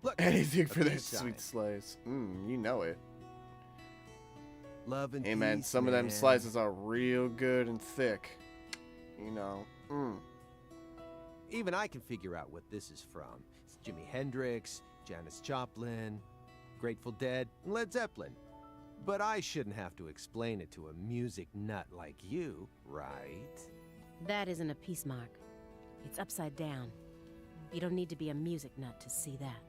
Look, Anything a for that peace sign. sweet slice. You know it. Love and Hey, man, peace, some of them man. slices are real good and thick. You know. Even I can figure out what this is from. It's Jimi Hendrix, Janis Joplin, Grateful Dead, and Led Zeppelin. But I shouldn't have to explain it to a music nut like you, right? That isn't a peace mark. It's upside down. You don't need to be a music nut to see that.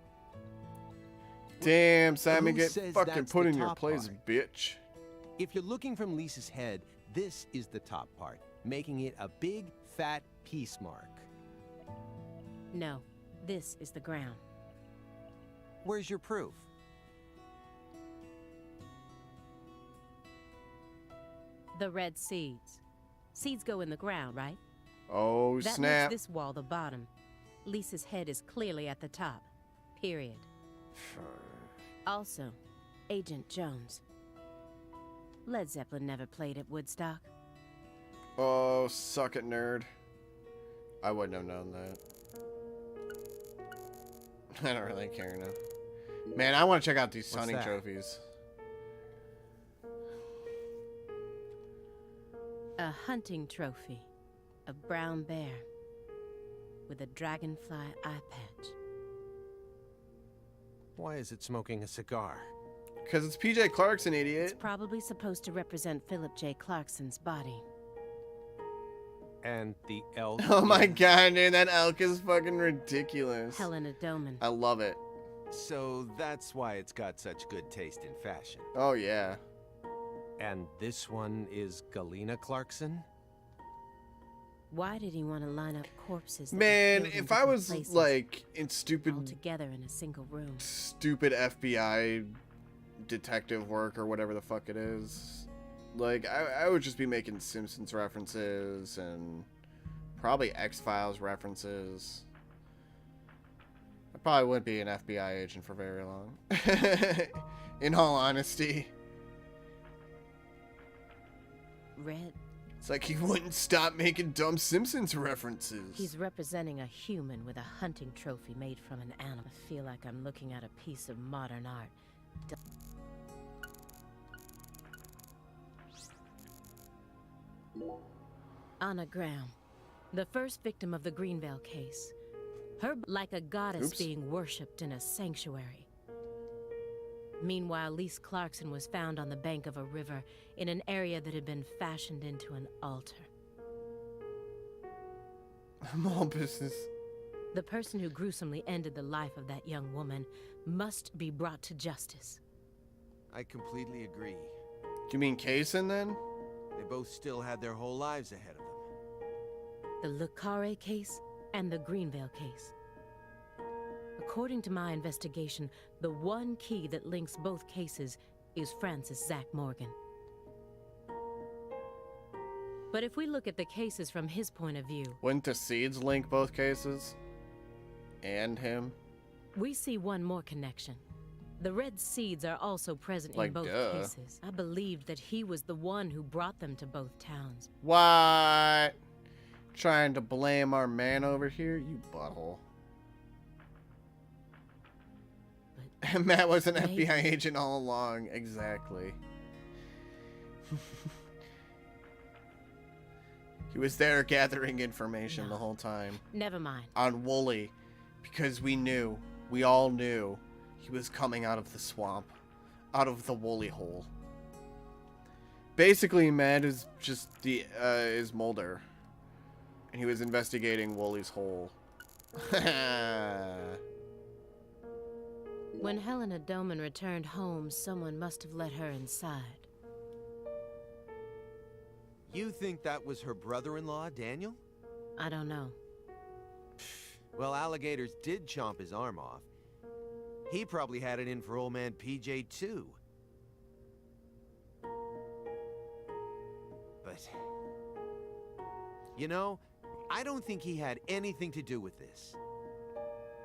Damn, Simon, Who get says fucking that's put the in your top place, part? bitch. If you're looking from Lisa's head, this is the top part, making it a big, fat peace mark. No, this is the ground. Where's your proof? The red seeds. Seeds go in the ground, right? Oh, That snap. makes this wall the bottom. Lisa's head is clearly at the top. Period. Also, Agent Jones. Led Zeppelin never played at Woodstock. Oh, suck it, nerd. I wouldn't have known that. I don't really care now. Man, I want to check out these What's hunting that? trophies. A hunting trophy. A brown bear with a dragonfly eye patch. Why is it smoking a cigar? Because it's PJ Clarkson, It's idiot. probably supposed to represent Philip J. Clarkson's body. And the elk. Oh my is- god, dude, that elk is fucking ridiculous. Helena Doman. I love it. So that's why it's got such good taste in fashion. Oh yeah. And this one is Galena Clarkson? Why did he want to line up corpses? That were Man, killed in if I different was places, like in all stupid together in a single room? FBI detective work or whatever the fuck it is, like I would just be making Simpsons references and probably X-Files references. I probably wouldn't be an FBI agent for very long. In all honesty. Red. It's like he wouldn't stop making dumb Simpsons references. He's representing a human with a hunting trophy made from an animal. I feel like I'm looking at a piece of modern art. Anna Graham, the first victim of the Greenvale case. Her like a goddess Oops. being worshipped in a sanctuary. Meanwhile, Lise Clarkson was found on the bank of a river in an area that had been fashioned into an altar. I'm all business. The person who gruesomely ended the life of that young woman must be brought to justice. I completely agree. Do you mean Kaysen then? They both still had their whole lives ahead of them. The Le Carre case and the Greenvale case. According to my investigation, the one key that links both cases is Francis Zach Morgan. But if we look at the cases from his point of view, Wouldn't the seeds link both cases? And him? we see one more connection. The red seeds are also present Like, in both duh. cases. I believed that he was the one who brought them to both towns. What? Trying to blame our man over here? You butthole. But Matt was an Maybe. FBI agent all along. Exactly. He was there gathering information the whole time. never mind. On Wooly. Because we knew. We all knew. He was coming out of the swamp. Out of the Wooly hole. Basically, Matt is just the, is Mulder. And he was investigating Wooly's hole. When Helena Doman returned home, someone must have let her inside. You think that was her brother-in-law, Daniel? I don't know. Well, alligators did chomp his arm off. He probably had it in for old man PJ, too. But... you know, I don't think he had anything to do with this.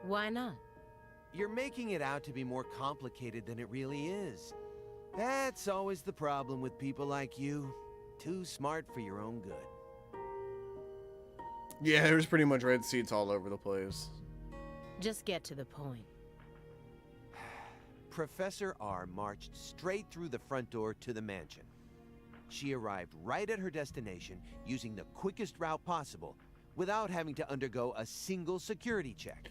Why not? You're making it out to be more complicated than it really is. That's always the problem with people like you. Too smart for your own good. Yeah, there was pretty much red seeds all over the place. Just get to the point. Professor R marched straight through the front door to the mansion. She arrived right at her destination using the quickest route possible without having to undergo a single security check.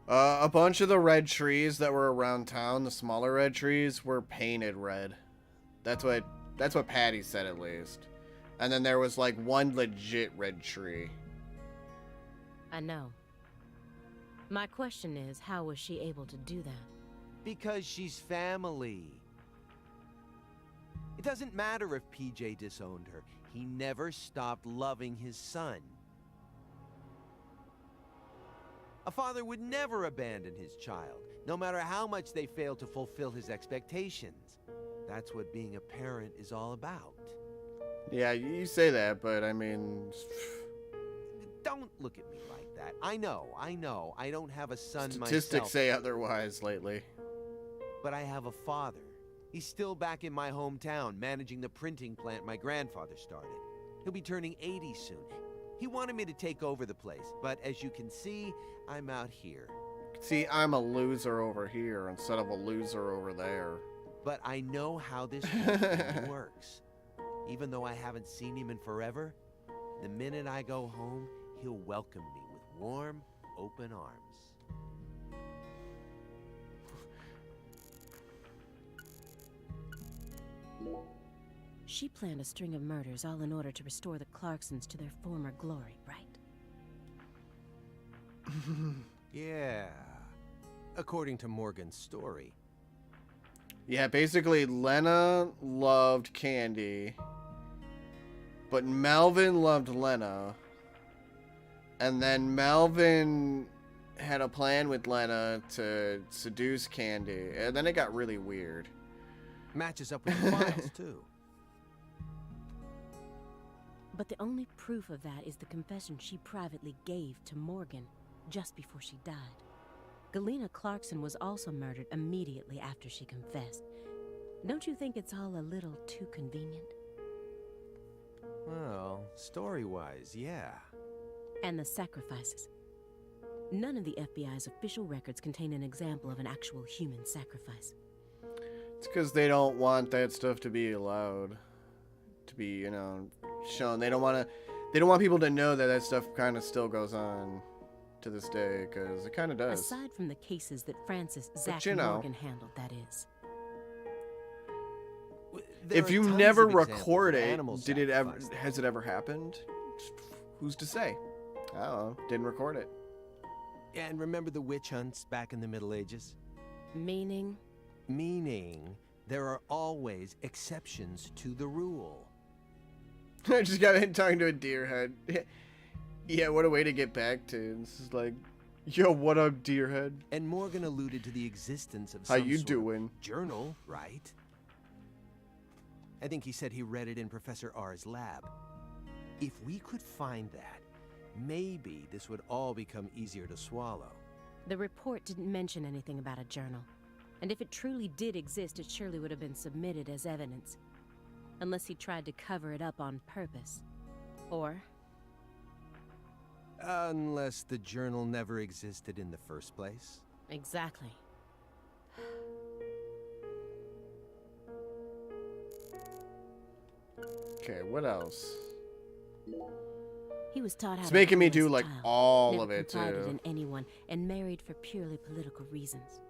A bunch of the red trees that were around town, the smaller red trees, were painted red. That's what Patty said, at least. And then there was like one legit red tree. I know. My question is, how was she able to do that? Because she's family. It doesn't matter if PJ disowned her. He never stopped loving his son. A father would never abandon his child, no matter how much they failed to fulfill his expectations. That's what being a parent is all about. Yeah, you say that, but I mean... Don't look at me like that. I know. I don't have a son Statistics myself. say otherwise lately. But I have a father. He's still back in my hometown, managing the printing plant my grandfather started. He'll be turning 80 soon. He wanted me to take over the place, but as you can see, I'm out here. See, I'm a loser over here instead of a loser over there. But I know how this whole thing works. Even though I haven't seen him in forever, The minute I go home, he'll welcome me with warm, open arms. She planned a string of murders all in order to restore the Clarksons to their former glory, right? Yeah. According to Morgan's story. Yeah, basically, Lena loved Candy, but Melvin loved Lena. And then Melvin had a plan with Lena to seduce Candy, and then it got really weird. Matches up with the files, too. But the only proof of that is the confession she privately gave to Morgan just before she died. Galena Clarkson was also murdered immediately after she confessed. Don't you think it's all a little too convenient? Well, story-wise, yeah. And the sacrifices. None of the FBI's official records contain an example of an actual human sacrifice. It's because they don't want that stuff to be allowed, to be, you know, shown. They don't want people to know that that stuff kind of still goes on to this day, because it kind of does. Aside from the cases that Francis Zach you know, Morgan handled, that is. If you never record it, has it ever happened? Who's to say? I don't know. Didn't record it. And remember the witch hunts back in the Middle Ages? Meaning? Meaning, there are always exceptions to the rule. I just got in talking to a deer head. Yeah, what a way to get back to. This is like, yo, what up, deer head? And Morgan alluded to the existence of How some you sort doing? of journal, right? I think he said he read it in Professor R's lab. If we could find that, maybe this would all become easier to swallow. The report didn't mention anything about a journal. And if it truly did exist, it surely would have been submitted as evidence. Unless he tried to cover it up on purpose. Or... Unless the journal never existed in the first place. Exactly. Okay, what else? He was taught how It's to making me rule do as a like child, all never of it confided too. in anyone, and married for purely political reasons.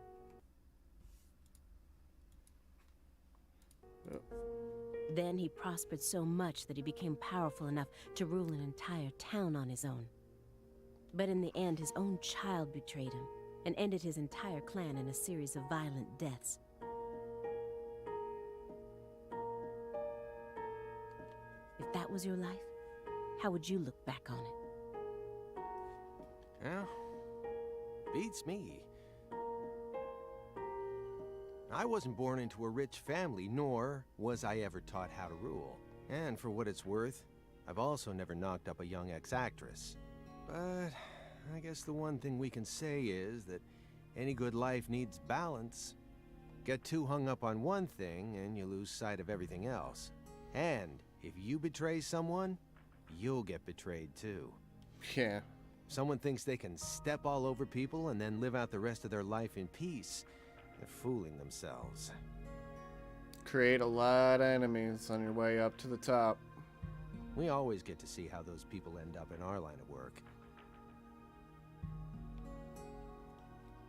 Then he prospered so much that he became powerful enough to rule an entire town on his own. But in the end, his own child betrayed him and ended his entire clan in a series of violent deaths. If that was your life, how would you look back on it? Yeah, beats me. I wasn't born into a rich family, nor was I ever taught how to rule. And for what it's worth, I've also never knocked up a young ex-actress. But I guess the one thing we can say is that any good life needs balance. Get too hung up on one thing and you lose sight of everything else. And if you betray someone, you'll get betrayed too. Yeah. Someone thinks they can step all over people and then live out the rest of their life in peace. They're fooling themselves. Create a lot of enemies on your way up to the top. We always get to see how those people end up in our line of work.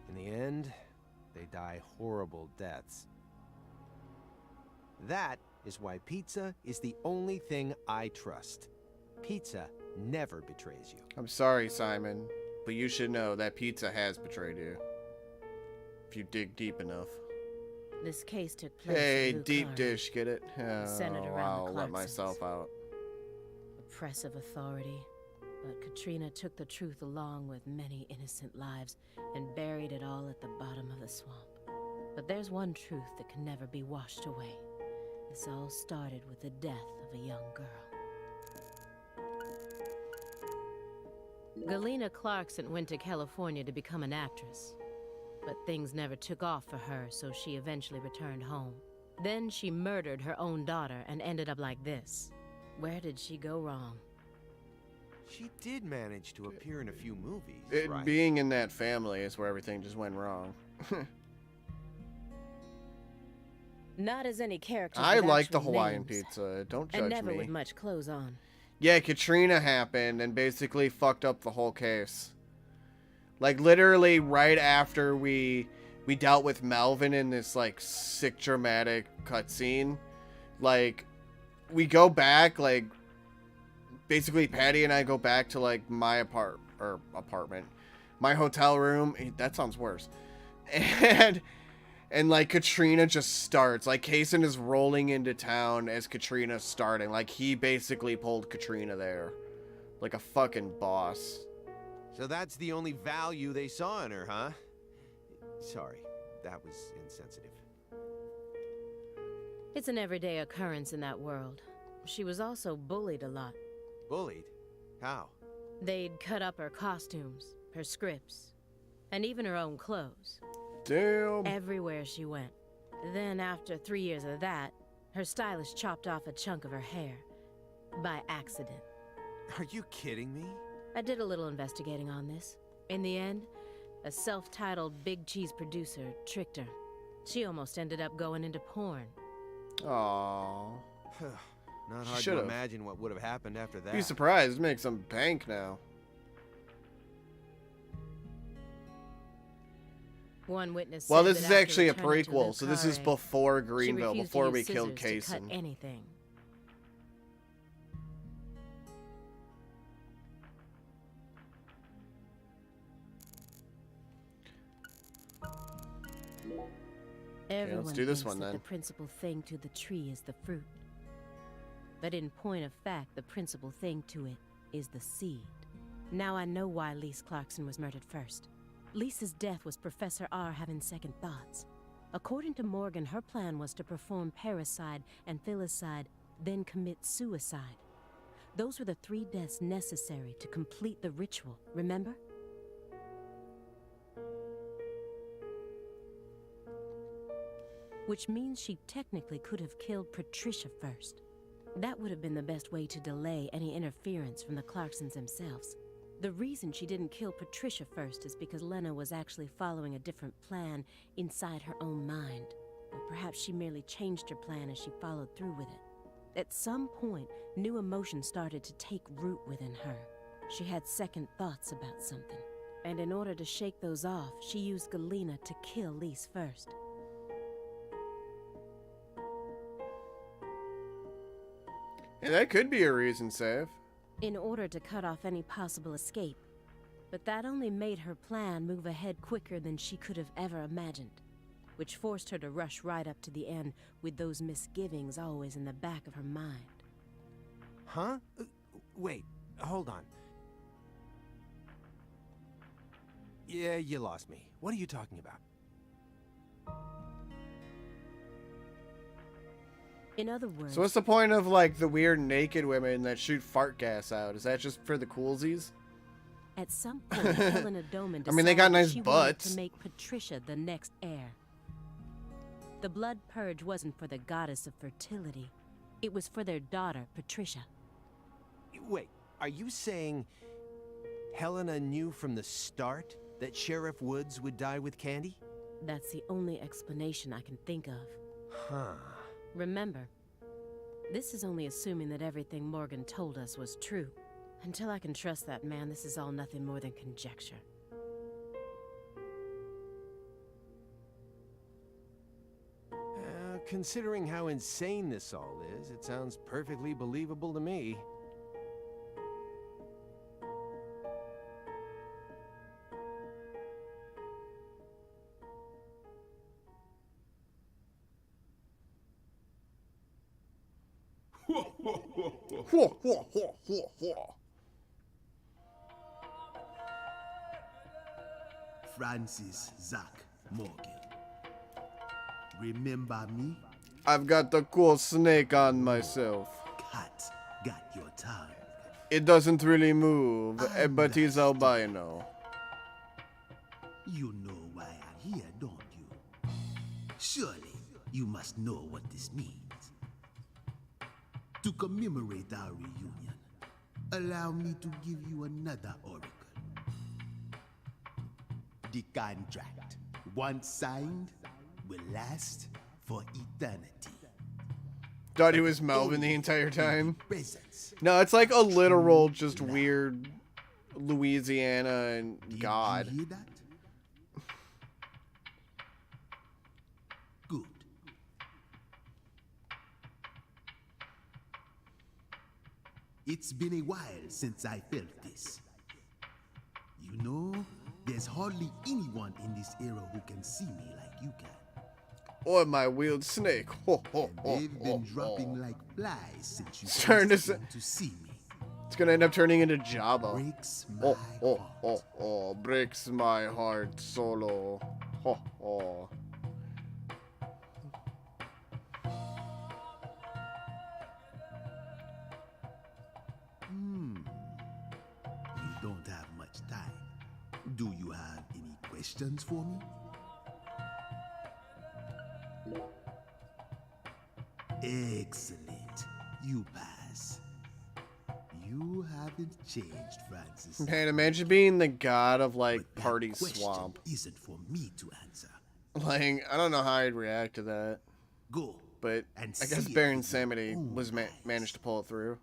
In the end, they die horrible deaths. That is why pizza is the only thing I trust. Pizza never betrays you. I'm sorry, Simon, but you should know that pizza has betrayed you. If you dig deep enough. This case took place Hey, in Blue deep Clark. dish, get it? Oh, centered around the I'll let Clarksons. myself out. Oppressive authority. But Katrina took the truth along with many innocent lives and buried it all at the bottom of the swamp. But there's one truth that can never be washed away. This all started with the death of a young girl. Galena Clarkson went to California to become an actress. But things never took off for her, so she eventually returned home. Then she murdered her own daughter and ended up like this. Where did she go wrong? She did manage to appear in a few movies, It right? being in that family is where everything just went wrong. Not as any character. I with like the actual Hawaiian names, pizza. Don't and judge never me. with much clothes on. Yeah, Katrina happened and basically fucked up the whole case. Like, literally right after we dealt with Melvin in this, like, sick dramatic cutscene, like, we go back, like, basically Patty and I go back to, like, my apartment, my hotel room. That sounds worse. And like, Katrina just starts. Like, Kaysen is rolling into town as Katrina's starting. Like, he basically pulled Katrina there. Like a fucking boss. So that's the only value they saw in her, huh? Sorry, that was insensitive. It's an everyday occurrence in that world. She was also bullied a lot. Bullied? How? They'd cut up her costumes, her scripts, and even her own clothes. Damn. Everywhere she went. Then, after 3 years of that, her stylist chopped off a chunk of her hair. By accident. Are you kidding me? I did a little investigating on this. In the end, a self-titled Big Cheese producer tricked her. She almost ended up going into porn. Aww. Not hard Should've. to imagine what would have happened after that. Be surprised. Make some bank now. One witness Well, said this that is after actually a returning to prequel, so this is Lucare, before she Greenville, refused to before use we killed scissors to cut Kaysen. anything. Everyone do this thinks one that then. the principal thing to the tree is the fruit. But in point of fact, the principal thing to it is the seed. Now I know why Lise Clarkson was murdered first. Lisa's death was Professor R having second thoughts. According to Morgan, her plan was to perform parricide and filicide, then commit suicide. Those were the 3 deaths necessary to complete the ritual, remember? Which means she technically could have killed Patricia first. That would have been the best way to delay any interference from the Clarksons themselves. The reason she didn't kill Patricia first is because Lena was actually following a different plan inside her own mind. Or perhaps she merely changed her plan as she followed through with it. At some point, new emotions started to take root within her. She had second thoughts about something. And in order to shake those off, she used Galena to kill Lise first. Yeah, that could be a reason, Save. In order to cut off any possible escape. But that only made her plan move ahead quicker than she could have ever imagined, which forced her to rush right up to the end with those misgivings always in the back of her mind. Huh? Wait, hold on. Yeah, you lost me. What are you talking about? In other words, So what's the point of, like, the weird naked women that shoot fart gas out? Is that just for the coolsies? at some point, Helena Doman I mean, they got decided nice she butts. wanted to make Patricia the next heir. The blood purge wasn't for the goddess of fertility. It was for their daughter, Patricia. Wait, are you saying Helena knew from the start that Sheriff Woods would die with Candy? That's the only explanation I can think of. Huh. Remember, this is only assuming that everything Morgan told us was true. Until I can trust that man, this is all nothing more than conjecture. Considering how insane this all is, it sounds perfectly believable to me. Whoa, whoa, whoa, whoa, whoa. Francis Zach Morgan. Remember me? I've got the cool snake on myself. Cat got your tongue. It doesn't really move, I'm but he's that albino. You know why I'm here, don't you? Surely you must know what this means. To commemorate our reunion, allow me to give you another oracle. The contract, once signed, will last for eternity. Thought he was Melvin the entire time. Presence. No, it's like a literal, just weird Louisiana and Did God. you hear that? Good. It's been a while since I felt this. You know, there's hardly anyone in this era who can see me like you can. Or my wheeled snake. Ho, ho, And ho, they've ho, been dropping ho. like flies since you Starting first to began to see me. It's gonna end up turning into Jabba. Breaks my Oh, oh, heart. oh, oh, breaks my heart solo. Ho, ho. You don't have much time. Do you have any questions for me? Excellent. You pass. You haven't changed, Francis. Man, imagine being the god of like But that Party question Swamp. isn't for me to answer. Like, I don't know how I'd react to that, Go. but And I guess see it Baron with your Samedi own was eyes. managed to pull it through.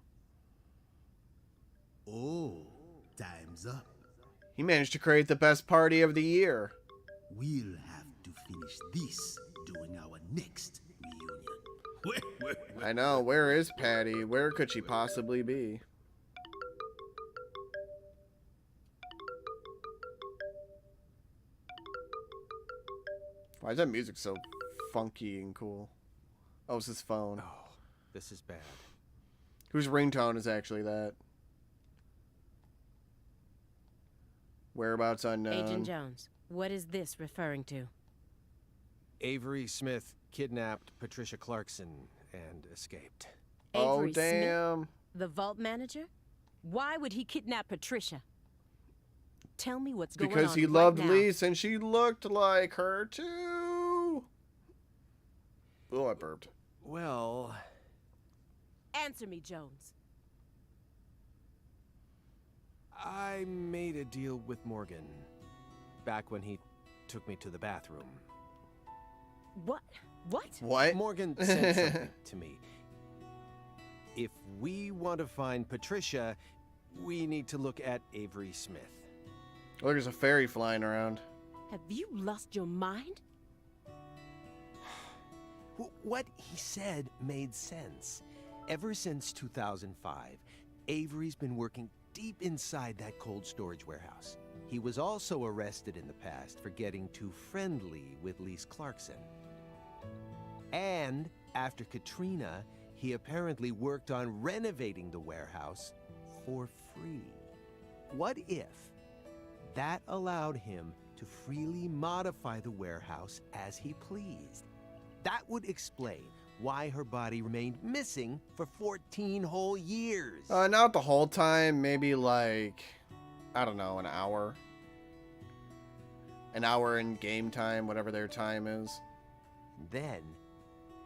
Oh, time's up. He managed to create the best party of the year. We'll have to finish this during our next reunion. I know. Where is Patty? Where could she possibly be? Why is that music so funky and cool? Oh, it's his phone. Oh, this is bad. Whose ringtone is actually that? Whereabouts unknown. Agent Jones, what is this referring to? Avery Smith kidnapped Patricia Clarkson and escaped. Oh, Avery Smith, damn. the vault manager? Why would he kidnap Patricia? Tell me what's going on Because he right loved now. Lise and she looked like her too. Oh, I burped. Well, Answer me, Jones. I made a deal with Morgan back when he took me to the bathroom. What? What? What? Morgan said something to me. If we want to find Patricia, we need to look at Avery Smith. Look, there's a fairy flying around. Have you lost your mind? What he said made sense. Ever since 2005, Avery's been working deep inside that cold storage warehouse. He was also arrested in the past for getting too friendly with Lise Clarkson. And after Katrina, he apparently worked on renovating the warehouse for free. What if that allowed him to freely modify the warehouse as he pleased? That would explain why her body remained missing for 14 whole years. Not the whole time. Maybe like, I don't know, an hour. An hour in game time, whatever their time is. Then,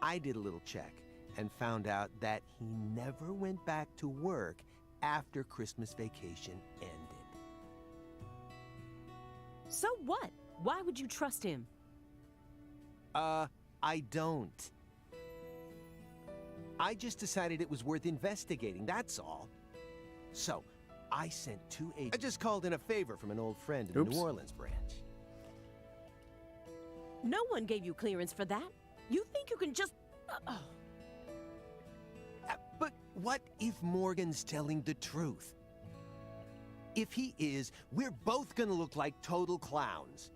I did a little check and found out that he never went back to work after Christmas vacation ended. So what? Why would you trust him? I don't. I just decided it was worth investigating, that's all. So, I sent 2 agents. I just called in a favor from an old friend in the Oops. New Orleans branch. No one gave you clearance for that. You think you can just... But what if Morgan's telling the truth? If he is, we're both gonna look like total clowns.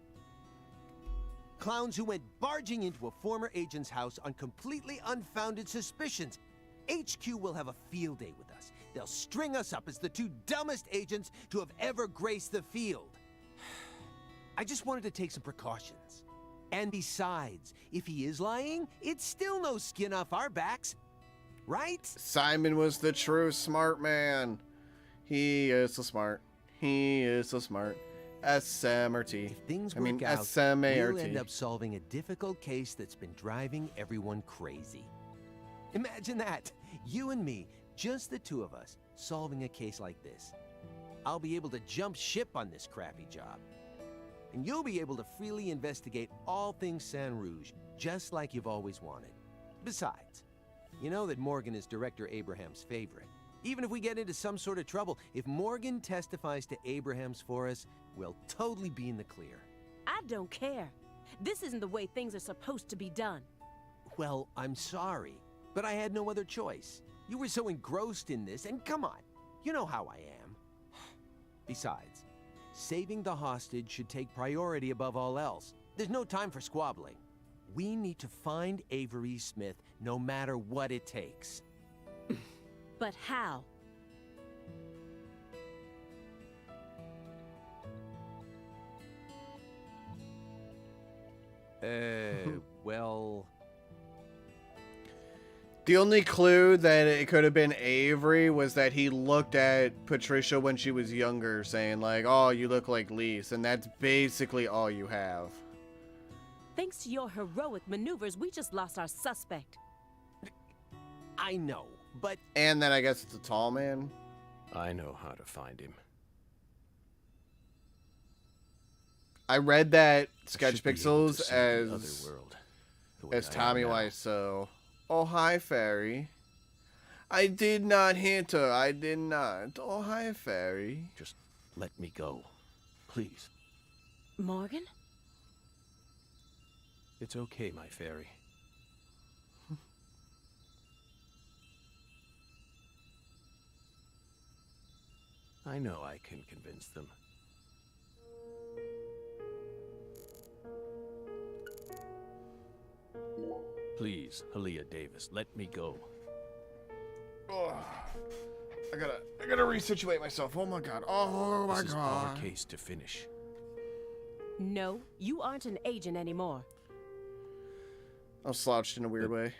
Clowns who went barging into a former agent's house on completely unfounded suspicions. HQ will have a field day with us. They'll string us up as the 2 dumbest agents to have ever graced the field. I just wanted to take some precautions. And besides, if he is lying, it's still no skin off our backs. Right? Simon was the true smart man. He is so smart. He is so smart. SMRT. If things I work mean, out, SMART. we'll end up solving a difficult case that's been driving everyone crazy. Imagine that. You and me, just the 2 of us, solving a case like this. I'll be able to jump ship on this crappy job. And you'll be able to freely investigate all things San Rouge, just like you've always wanted. Besides, You know that Morgan is Director Abraham's favorite. Even if we get into some sort of trouble, if Morgan testifies to Abrahams for us, we'll totally be in the clear. I don't care. This isn't the way things are supposed to be done. Well, I'm sorry, but I had no other choice. You were so engrossed in this, and come on, you know how I am. Besides, saving the hostage should take priority above all else. There's no time for squabbling. We need to find Avery Smith no matter what it takes. But how? Well... The only clue that it could have been Avery was that he looked at Patricia when she was younger, saying like, "Oh, you look like Lise," and that's basically all you have. Thanks to your heroic maneuvers, we just lost our suspect. I know, but... And then I guess it's a tall man. I know how to find him. I read that Sketch Should be able to Pixels see the as other world, the way as I am Tommy now. Wiseau. Oh, hi, Fairy. I did not hit her. I did not. Oh, hi, Fairy. Just let me go, please. Morgan? It's okay, my fairy. I know I can convince them. Please, Aaliyah Davis, let me go. Oh, I gotta resituate myself. Oh my god. Oh my This is our god. case to finish. No, you aren't an agent anymore. I'm slouched in a weird way.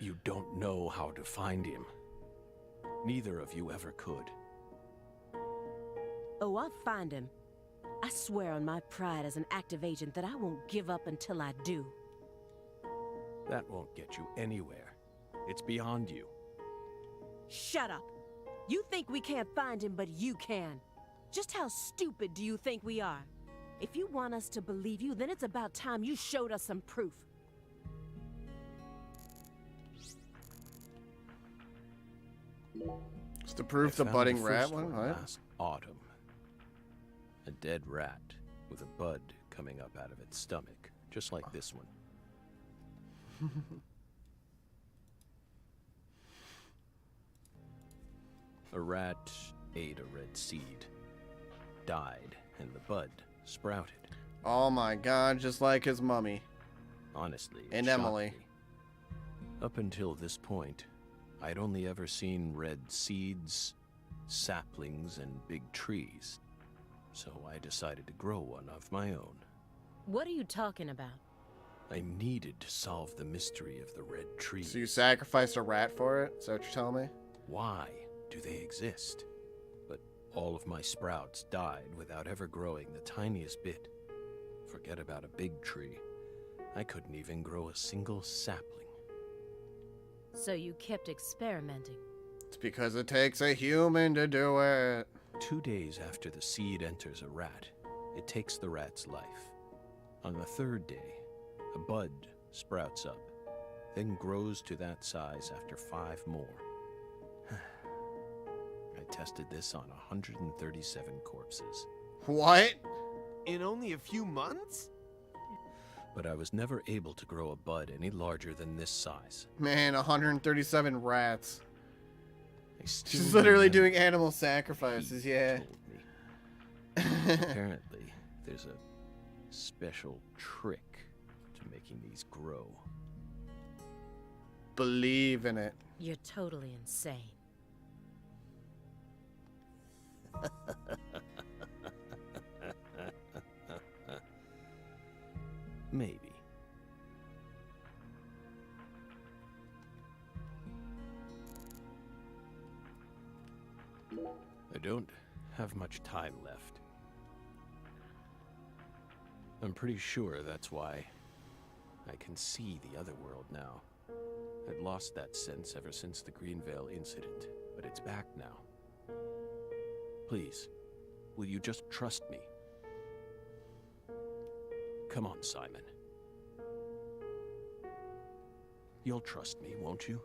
You don't know how to find him. Neither of you ever could. Oh, I'll find him. I swear on my pride as an active agent that I won't give up until I do. That won't get you anywhere. It's beyond you. Shut up. You think we can't find him, but you can. Just how stupid do you think we are? If you want us to believe you, then it's about time you showed us some proof. It's to prove I the found budding first rat one. one What? last autumn. A dead rat with a bud coming up out of its stomach, just like this one. A rat ate a red seed, died, and the bud sprouted. Oh my god, just like his mummy. Honestly, it And shocked Emily. me. Up until this point, I'd only ever seen red seeds, saplings, and big trees. So I decided to grow one of my own. What are you talking about? I needed to solve the mystery of the red trees. So you sacrificed a rat for it? Is that what you're telling me? Why do they exist? But all of my sprouts died without ever growing the tiniest bit. Forget about a big tree. I couldn't even grow a single sapling. So you kept experimenting. It's because it takes a human to do it. 2 days after the seed enters a rat, it takes the rat's life. On the third day, a bud sprouts up, then grows to that size after 5 more. I tested this on 137 corpses, What? In only a few months? but I was never able to grow a bud any larger than this size. Man, 137 rats. I still She's literally remember doing animal sacrifices, Pete yeah. told me. Apparently, there's a special trick to making these grow. Believe in it. You're totally insane. Maybe. I don't have much time left. I'm pretty sure that's why I can see the other world now. I'd lost that sense ever since the Greenvale incident, but it's back now. Please, will you just trust me? Come on, Simon. You'll trust me, won't you?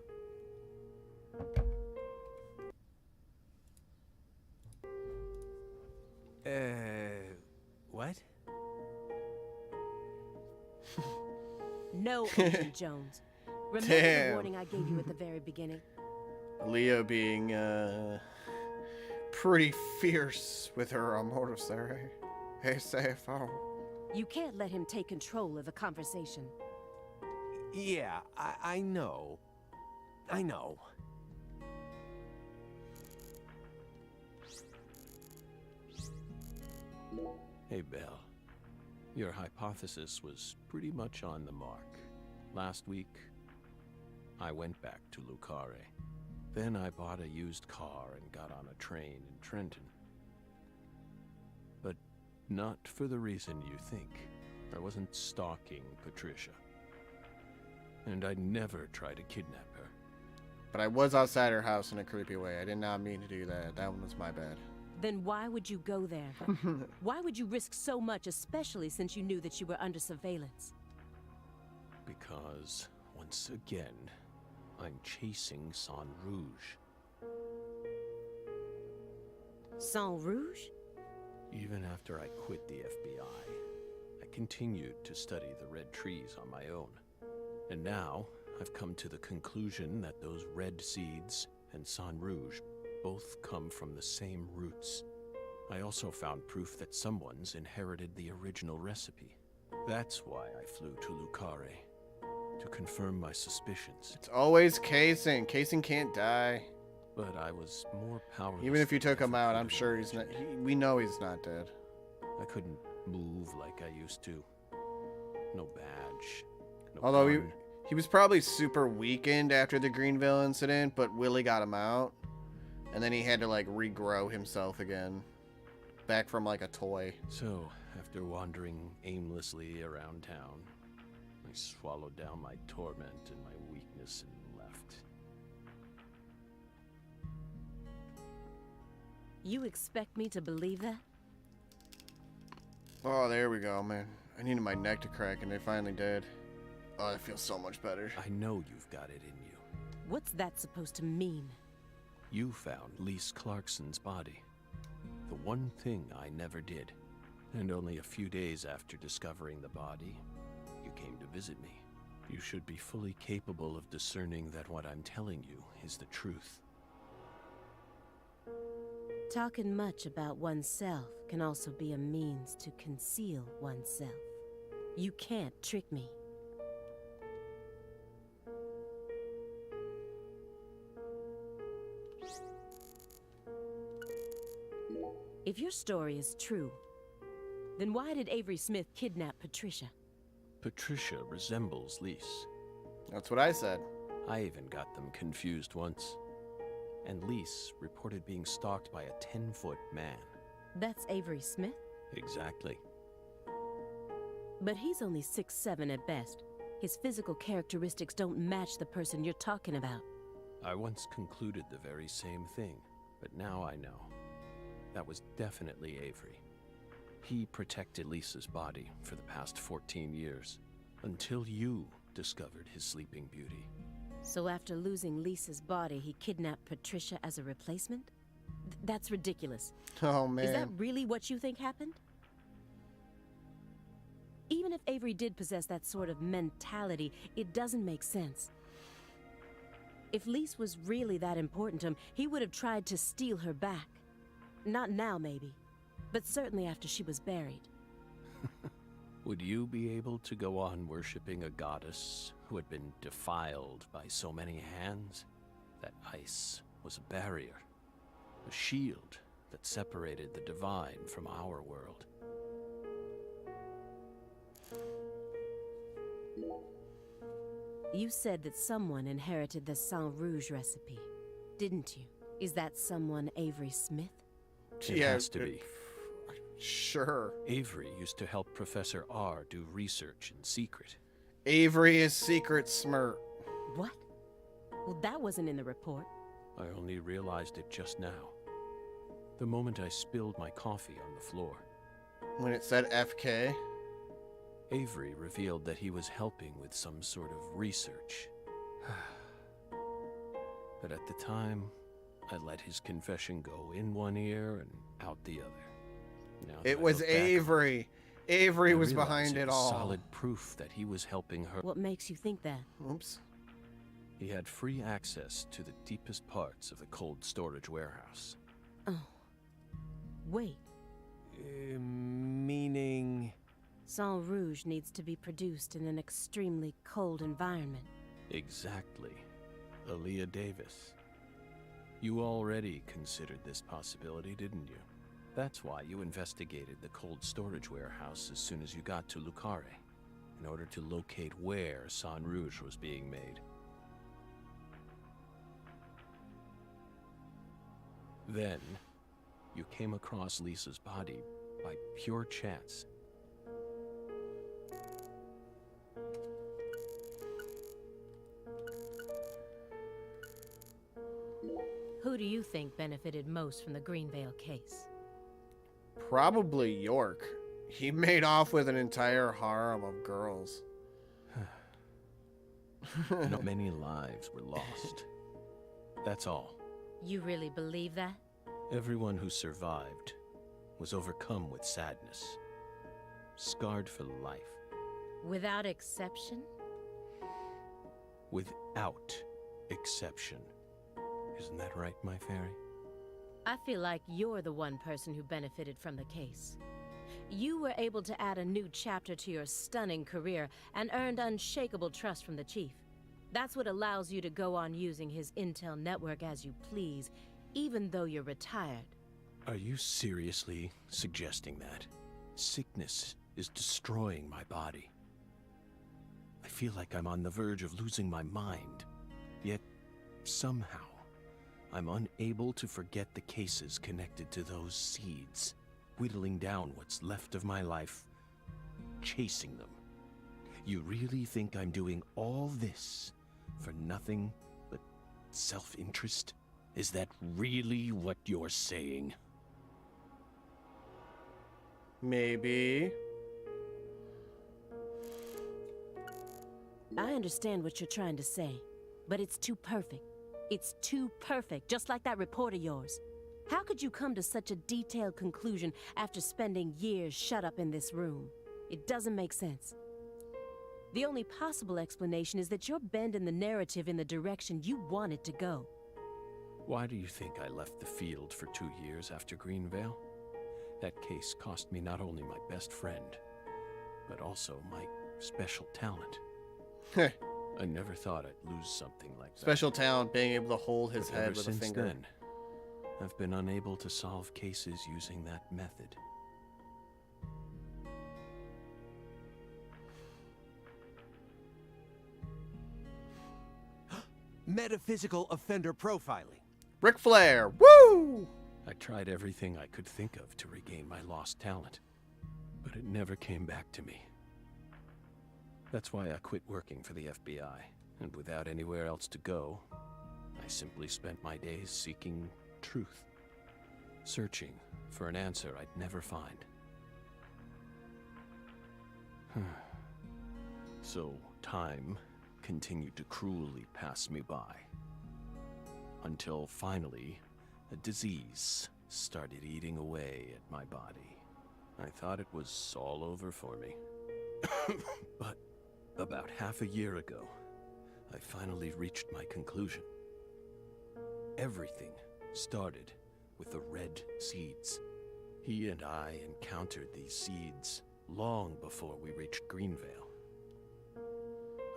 No, Agent Jones. Remember Damn. the warning I gave you at the very beginning? Leo being pretty fierce with her motives there. Hey, CFO. You can't let him take control of the conversation. Yeah, I know. I know. Hey, Belle. Your hypothesis was pretty much on the mark. Last week, I went back to Lucare. Then I bought a used car and got on a train in Trenton. But not for the reason you think. I wasn't stalking Patricia. And I'd never try to kidnap her. But I was outside her house in a creepy way. I did not mean to do that. That one was my bad. Then why would you go there? Why would you risk so much, especially since you knew that you were under surveillance? Because, once again, I'm chasing Sang Rouge. Sang Rouge? Even after I quit the FBI, I continued to study the red trees on my own. And now, I've come to the conclusion that those red seeds and Sang Rouge both come from the same roots. I also found proof that someone's inherited the original recipe. That's why I flew to Lucare, to confirm my suspicions. It's always Casing. Casing can't die. But I was more powerless. Even if you took him than I out, could I'm have sure he's not. imagined. We know he's not dead. I couldn't move like I used to. No badge. No Although gun. he was probably super weakened after the Greenville incident, but Willie got him out. And then he had to, like, regrow himself again. Back from, like, a toy. So, after wandering aimlessly around town, I swallowed down my torment and my weakness and left. You expect me to believe that? Oh, there we go, man. I needed my neck to crack, and it finally did. Oh, it feels so much better. I know you've got it in you. What's that supposed to mean? You found Lise Clarkson's body. The one thing I never did. And only a few days after discovering the body, you came to visit me. You should be fully capable of discerning that what I'm telling you is the truth. Talking much about oneself can also be a means to conceal oneself. You can't trick me. If your story is true, then why did Avery Smith kidnap Patricia? Patricia resembles Lise. That's what I said. I even got them confused once. And Lise reported being stalked by a 10-foot man. That's Avery Smith? Exactly. But he's only 6'7" at best. His physical characteristics don't match the person you're talking about. I once concluded the very same thing, but now I know. That was definitely Avery. He protected Lisa's body for the past 14 years, until you discovered his sleeping beauty. So after losing Lisa's body, he kidnapped Patricia as a replacement? That's ridiculous. Oh, man. Is that really what you think happened? Even if Avery did possess that sort of mentality, it doesn't make sense. If Lise was really that important to him, he would have tried to steal her back. Not now, maybe, but certainly after she was buried. Would you be able to go on worshipping a goddess who had been defiled by so many hands? That ice was a barrier, a shield that separated the divine from our world. You said that someone inherited the Sang Rouge recipe, didn't you? Is that someone Avery Smith? It has to be. Sure. Avery used to help Professor R do research in secret. Avery is secret smirk. What? Well, that wasn't in the report. I only realized it just now. The moment I spilled my coffee on the floor. When it said FK. Avery revealed that he was helping with some sort of research. But at the time, I let his confession go in one ear and out the other. Now that It I was look back, Avery. Avery I was realized behind it was all. Solid proof that he was helping her. What makes you think that? Oops. He had free access to the deepest parts of the cold storage warehouse. Oh. Wait. Meaning... Sang Rouge needs to be produced in an extremely cold environment. Exactly. Aaliyah Davis. You already considered this possibility, didn't you? That's why you investigated the cold storage warehouse as soon as you got to Lucare, in order to locate where Sang Rouge was being made. Then, you came across Lisa's body by pure chance. Who do you think benefited most from the Greenvale case? Probably York. He made off with an entire harem of girls. Not many lives were lost. That's all. You really believe that? Everyone who survived was overcome with sadness, scarred for life. Without exception? Without exception. Isn't that right, my fairy? I feel like you're the one person who benefited from the case. You were able to add a new chapter to your stunning career and earned unshakable trust from the Chief. That's what allows you to go on using his intel network as you please, even though you're retired. Are you seriously suggesting that? Sickness is destroying my body. I feel like I'm on the verge of losing my mind. Yet, somehow, I'm unable to forget the cases connected to those seeds, whittling down what's left of my life, chasing them. You really think I'm doing all this for nothing but self-interest? Is that really what you're saying? Maybe. I understand what you're trying to say, but it's too perfect. It's too perfect, just like that report of yours. How could you come to such a detailed conclusion after spending years shut up in this room? It doesn't make sense. The only possible explanation is that you're bending the narrative in the direction you want it to go. Why do you think I left the field for 2 years after Greenvale? That case cost me not only my best friend, but also my special talent. I never thought I'd lose something like that. Special talent, being able to hold his But head ever with a since finger. then, I've been unable to solve cases using that method. Metaphysical offender profiling. Ric Flair, woo! I tried everything I could think of to regain my lost talent, but it never came back to me. That's why I quit working for the FBI, and without anywhere else to go, I simply spent my days seeking truth, searching for an answer I'd never find. So time continued to cruelly pass me by, until finally, a disease started eating away at my body. I thought it was all over for me. But about half a year ago, I finally reached my conclusion. Everything started with the red seeds. He and I encountered these seeds long before we reached Greenvale.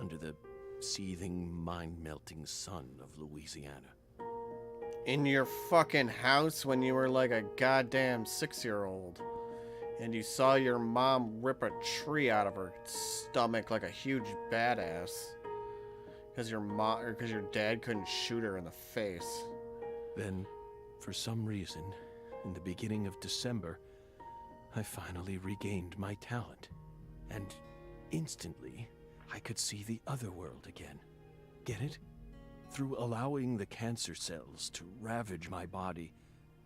Under the seething, mind-melting sun of Louisiana. In your fucking house when you were like a goddamn 6-year-old. And you saw your mom rip a tree out of her stomach like a huge badass. Because your dad couldn't shoot her in the face. Then, for some reason, in the beginning of December, I finally regained my talent. And instantly, I could see the other world again. Get it? Through allowing the cancer cells to ravage my body,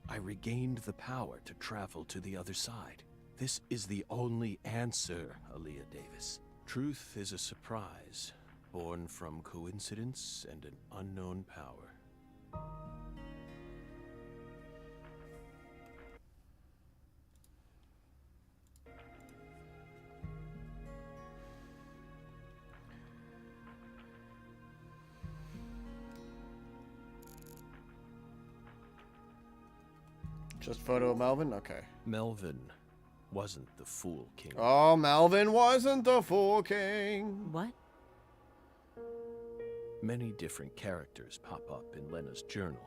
I regained the power to travel to the other side. This is the only answer, Aaliyah Davis. Truth is a surprise, born from coincidence and an unknown power. Just photo of Melvin? Okay. Melvin wasn't the Fool King. Oh, Melvin wasn't the Fool King. What? Many different characters pop up in Lena's journal,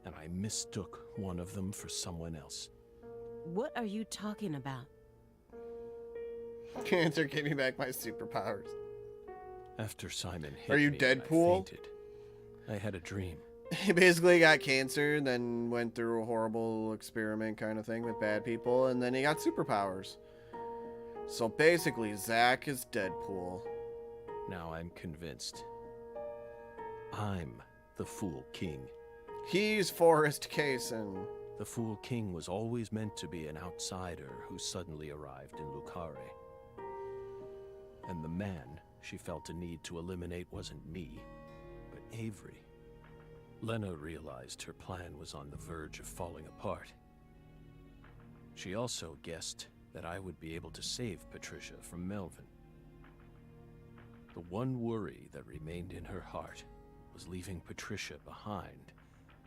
and I mistook one of them for someone else. What are you talking about? Cancer gave me back my superpowers. After Simon hit Are you me and Deadpool? I fainted, I had a dream. He basically got cancer, then went through a horrible experiment kind of thing with bad people, and then he got superpowers. So basically, Zach is Deadpool. Now I'm convinced. I'm the Fool King. He's Forrest Kaysen. The Fool King was always meant to be an outsider who suddenly arrived in Lucare. And the man she felt a need to eliminate wasn't me, but Avery. Lena realized her plan was on the verge of falling apart. She also guessed that I would be able to save Patricia from Melvin. The one worry that remained in her heart was leaving Patricia behind,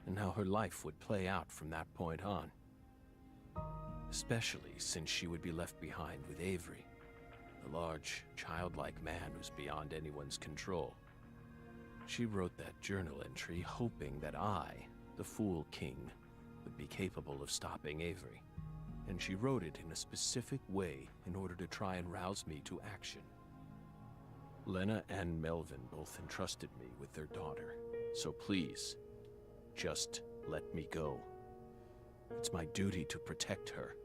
and how her life would play out from that point on. Especially since she would be left behind with Avery, the large, childlike man who's beyond anyone's control. She wrote that journal entry hoping that I, the Fool King, would be capable of stopping Avery. And she wrote it in a specific way in order to try and rouse me to action. Lena and Melvin both entrusted me with their daughter, so please, just let me go. It's my duty to protect her.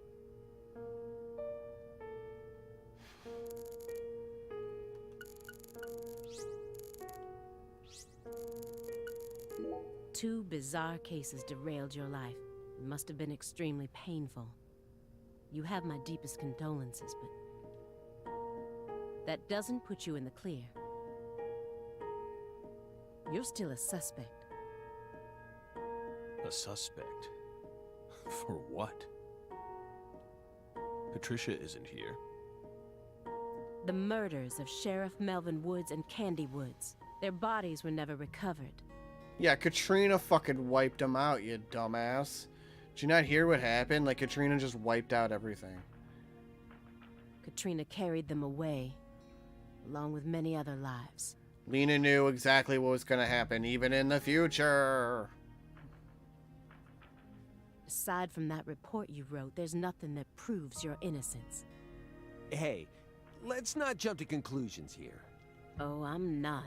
Two bizarre cases derailed your life. It must have been extremely painful. You have my deepest condolences, but that doesn't put you in the clear. You're still a suspect. A suspect? For what? Patricia isn't here. The murders of Sheriff Melvin Woods and Candy Woods. Their bodies were never recovered. Yeah, Katrina fucking wiped him out, you dumbass. Did you not hear what happened? Like, Katrina just wiped out everything. Katrina carried them away, along with many other lives. Lena knew exactly what was gonna happen, even in the future. Aside from that report you wrote, there's nothing that proves your innocence. Hey, let's not jump to conclusions here. Oh, I'm not.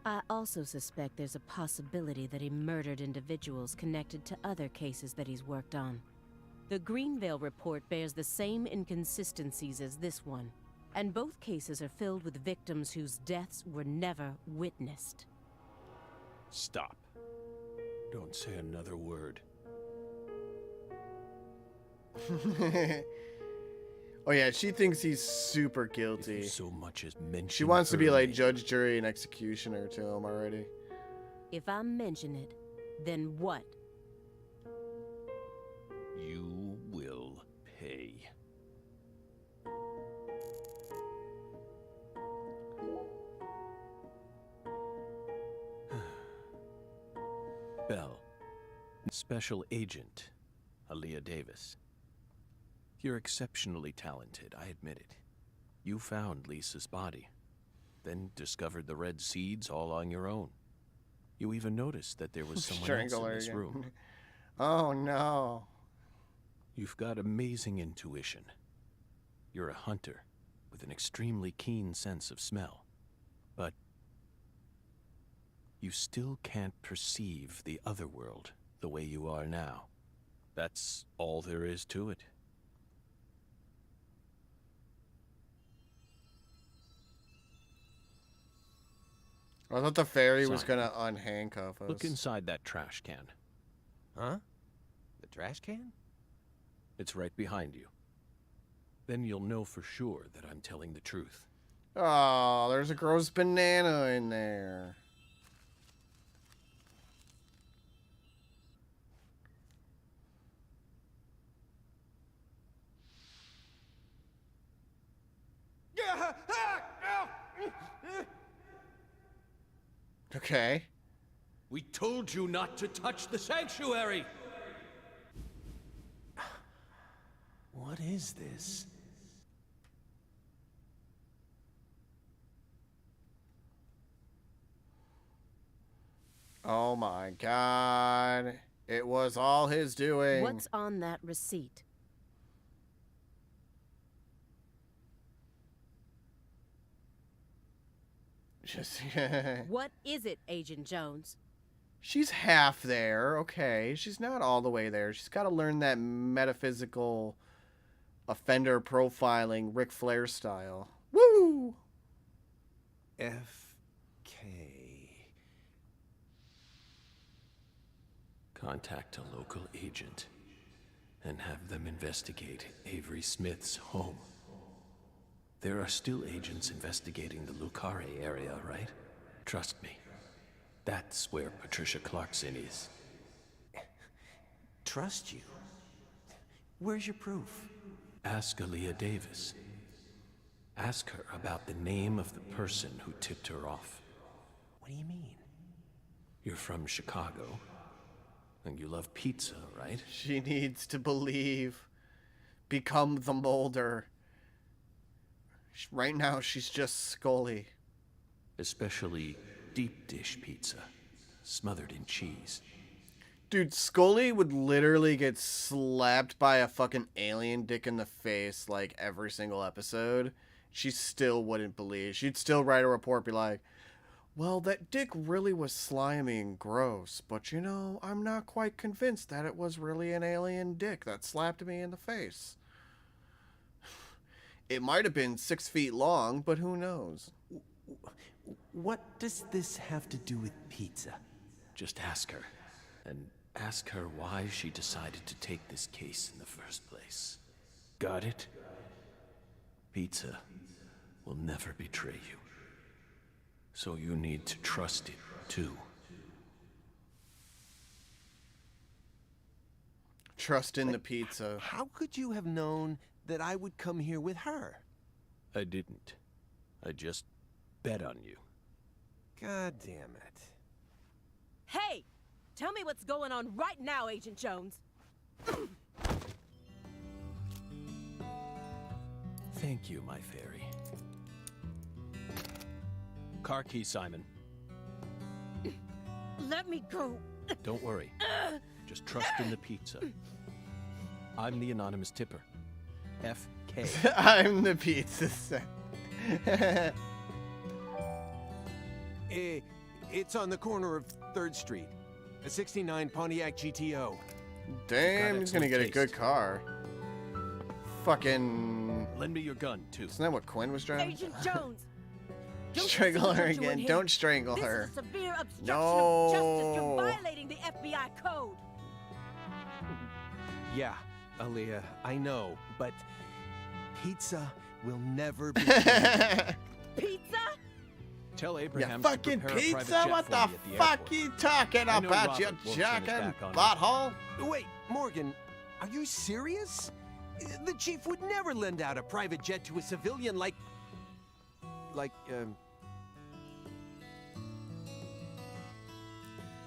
I also suspect there's a possibility that he murdered individuals connected to other cases that he's worked on. The Greenvale report bears the same inconsistencies as this one, and both cases are filled with victims whose deaths were never witnessed. Stop. Don't say another word. Oh yeah, she thinks he's super If guilty. you so much as mention She wants to be her like name, judge, jury, and executioner to him already. If I mention it, then what? You will pay. Bell, Special Agent Aaliyah Davis. You're exceptionally talented, I admit it. You found Lisa's body, then discovered the red seeds all on your own. You even noticed that there was someone else in Strangle her this again. room. Oh no. You've got amazing intuition. You're a hunter with an extremely keen sense of smell. But you still can't perceive the other world the way you are now. That's all there is to it. I thought the fairy was Simon, gonna unhandcuff us. Look inside that trash can. Huh? The trash can? It's right behind you. Then you'll know for sure that I'm telling the truth. Oh, there's a gross banana in there. Okay. We told you not to touch the sanctuary! What is this? Oh my god. It was all his doing. What's on that receipt? Just What is it, Agent Jones? She's half there, okay. She's not all the way there. She's got to learn that metaphysical offender profiling Ric Flair style. Woo! F.K. Contact a local agent and have them investigate Avery Smith's home. There are still agents investigating the Lucare area, right? Trust me. That's where Patricia Clarkson is. Trust you? Where's your proof? Ask Aaliyah Davis. Ask her about the name of the person who tipped her off. What do you mean? You're from Chicago, and you love pizza, right? She needs to believe. Become the Mulder. Right now, she's just Scully. Especially deep dish pizza, smothered in cheese. Dude, Scully would literally get slapped by a fucking alien dick in the face like every single episode. She still wouldn't believe. She'd still write a report, be like, well, that dick really was slimy and gross, but you know, I'm not quite convinced that it was really an alien dick that slapped me in the face. It might have been 6 feet long, but who knows? What does this have to do with pizza? Just ask her, and ask her why she decided to take this case in the first place. Got it? Pizza will never betray you. So you need to trust it, too. Trust in the pizza. How could you have known that I would come here with her? I didn't. I just bet on you. God damn it. Hey! Tell me what's going on right now, Agent Jones. Thank you, my fairy. Car key, Simon. Let me go. Don't worry. Just trust in the pizza. I'm the anonymous tipper. F.K. I'm the pizza set. It's on the corner of 3rd Street. A 69 Pontiac GTO. Damn, he's gonna get a taste. good car. Fucking... Lend me your gun, too. Isn't that what Quinn was driving? Agent Jones! Don't you Strangle see her what you're again. doing Don't here? strangle This her. is a severe obstruction No. of justice. You're violating the FBI code. Yeah, Aaliyah, I know, but pizza will never be. Pizza? Tell You Abraham to fucking prepare a private pizza? jet What for the me at the fuck airport. you talking I know about, you Robert won't turn his jacking back on me. butthole? Wait, Morgan, are you serious? The chief would never lend out a private jet to a civilian like,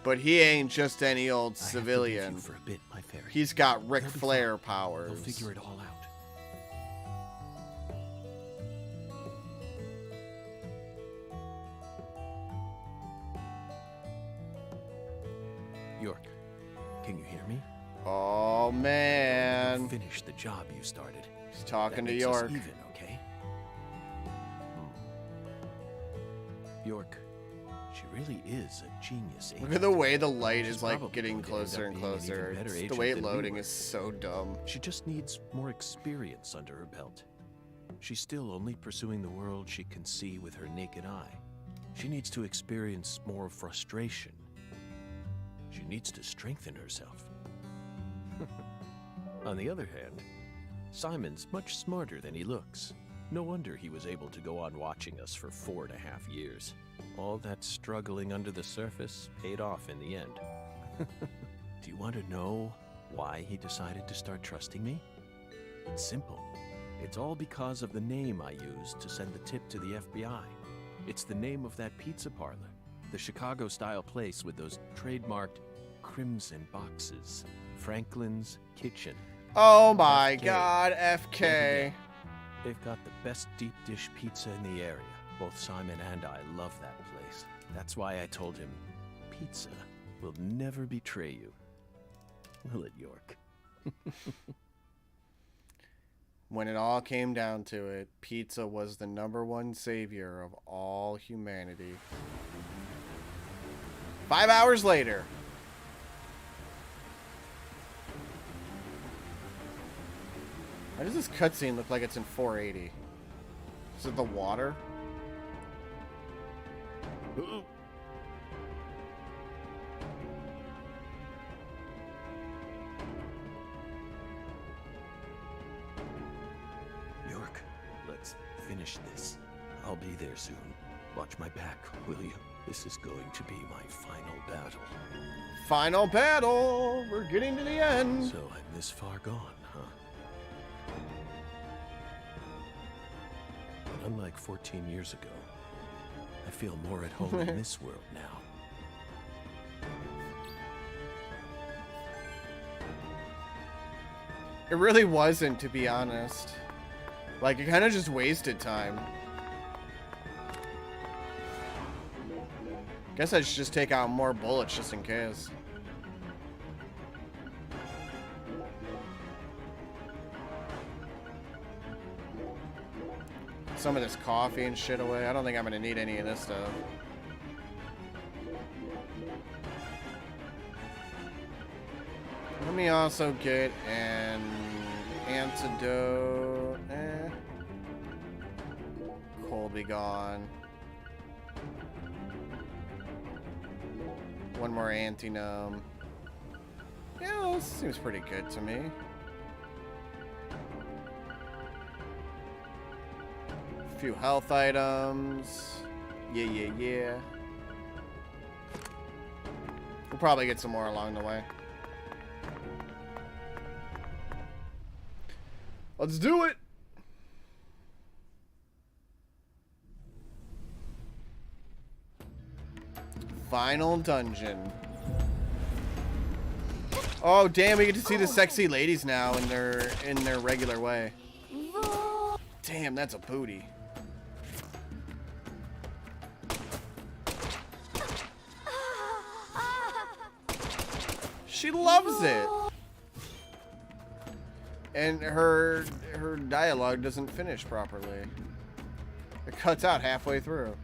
But he ain't just any old I have to leave civilian. you for a bit, my fairy. He's got Ric They'll be Flair fine. powers. They'll figure it all out. York, can you hear me? Oh, man. Finish the job you started. He's talking That to makes us York. even, okay? York, she really is a genius agent. Look at the way the light She's is like probably getting going to end closer up and being an closer. even better The agent way than we loading were. is so dumb. She just needs more experience under her belt. She's still only pursuing the world she can see with her naked eye. She needs to experience more frustration. She needs to strengthen herself. On the other hand, Simon's much smarter than he looks. No wonder he was able to go on watching us for 4.5 years. All that struggling under the surface paid off in the end. Do you want to know why he decided to start trusting me? It's simple. It's all because of the name I used to send the tip to the FBI. It's the name of that pizza parlor, the Chicago-style place with those trademarked crimson boxes, Franklin's Kitchen. Oh my FK. god, Yet FK. again, they've got the best deep dish pizza in the area. Both Simon and I love that place. That's why I told him, pizza will never betray you. Will it, York? When it all came down to it, pizza was the #1 savior of all humanity. 5 hours later. Why does this cutscene look like it's in 480? Is it the water? York, let's finish this. I'll be there soon. Watch my back, will you? This is going to be my final battle. Final battle! We're getting to the end. So I'm this far gone, huh? But unlike 14 years ago, I feel more at home in this world now. It really wasn't, to be honest. Like, it kind of just wasted time. Guess I should just take out more bullets just in case. Some of this coffee and shit away. I don't think I'm gonna need any of this stuff. Let me also get an antidote. Cold be gone. One more anti-numb. Yeah, this seems pretty good to me. A few health items. Yeah. We'll probably get some more along the way. Let's do it! Final dungeon. Oh damn, we get to see the sexy ladies now in their regular way. Damn, that's a booty. She loves it. And her dialogue doesn't finish properly. It cuts out halfway through.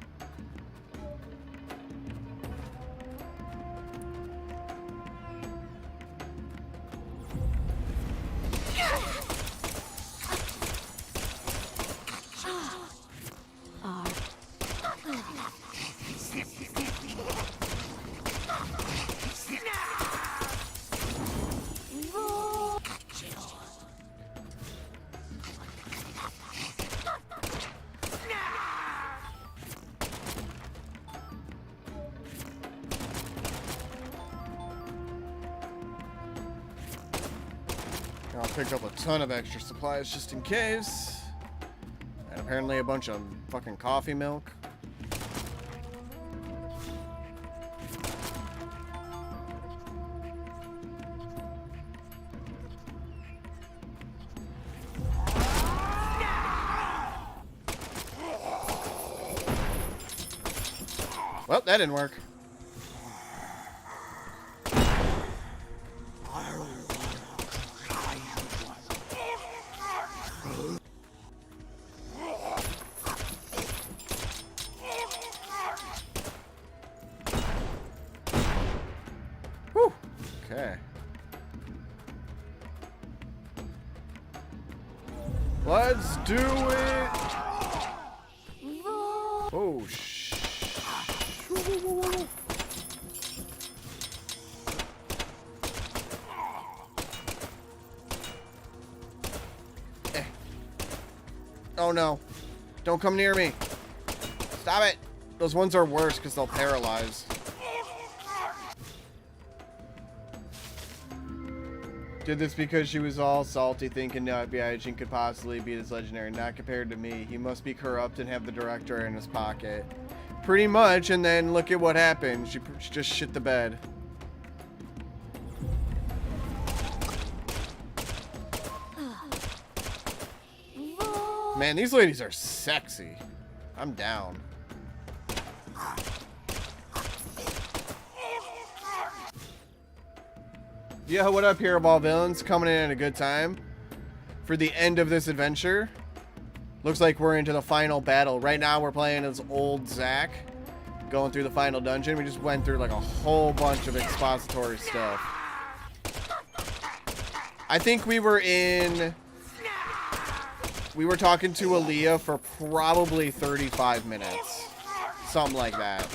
I'll pick up a ton of extra supplies just in case. And apparently a bunch of fucking coffee milk. Well, that didn't work. Whew. Okay. Let's do it. Oh, Oh no. Don't come near me. Stop it. Those ones are worse because they'll paralyze. Did this because she was all salty thinking no FBI agent could possibly be this legendary. Not compared to me. He must be corrupt and have the director in his pocket. Pretty much, and then look at what happened. She just shit the bed. Man, these ladies are sexy. I'm down. Yo, what up, Hero Ball villains? Coming in at a good time for the end of this adventure. Looks like we're into the final battle. Right now, we're playing as old Zack, going through the final dungeon. We just went through like a whole bunch of expository stuff. I think we were talking to Aaliyah for probably 35 minutes. Something like that.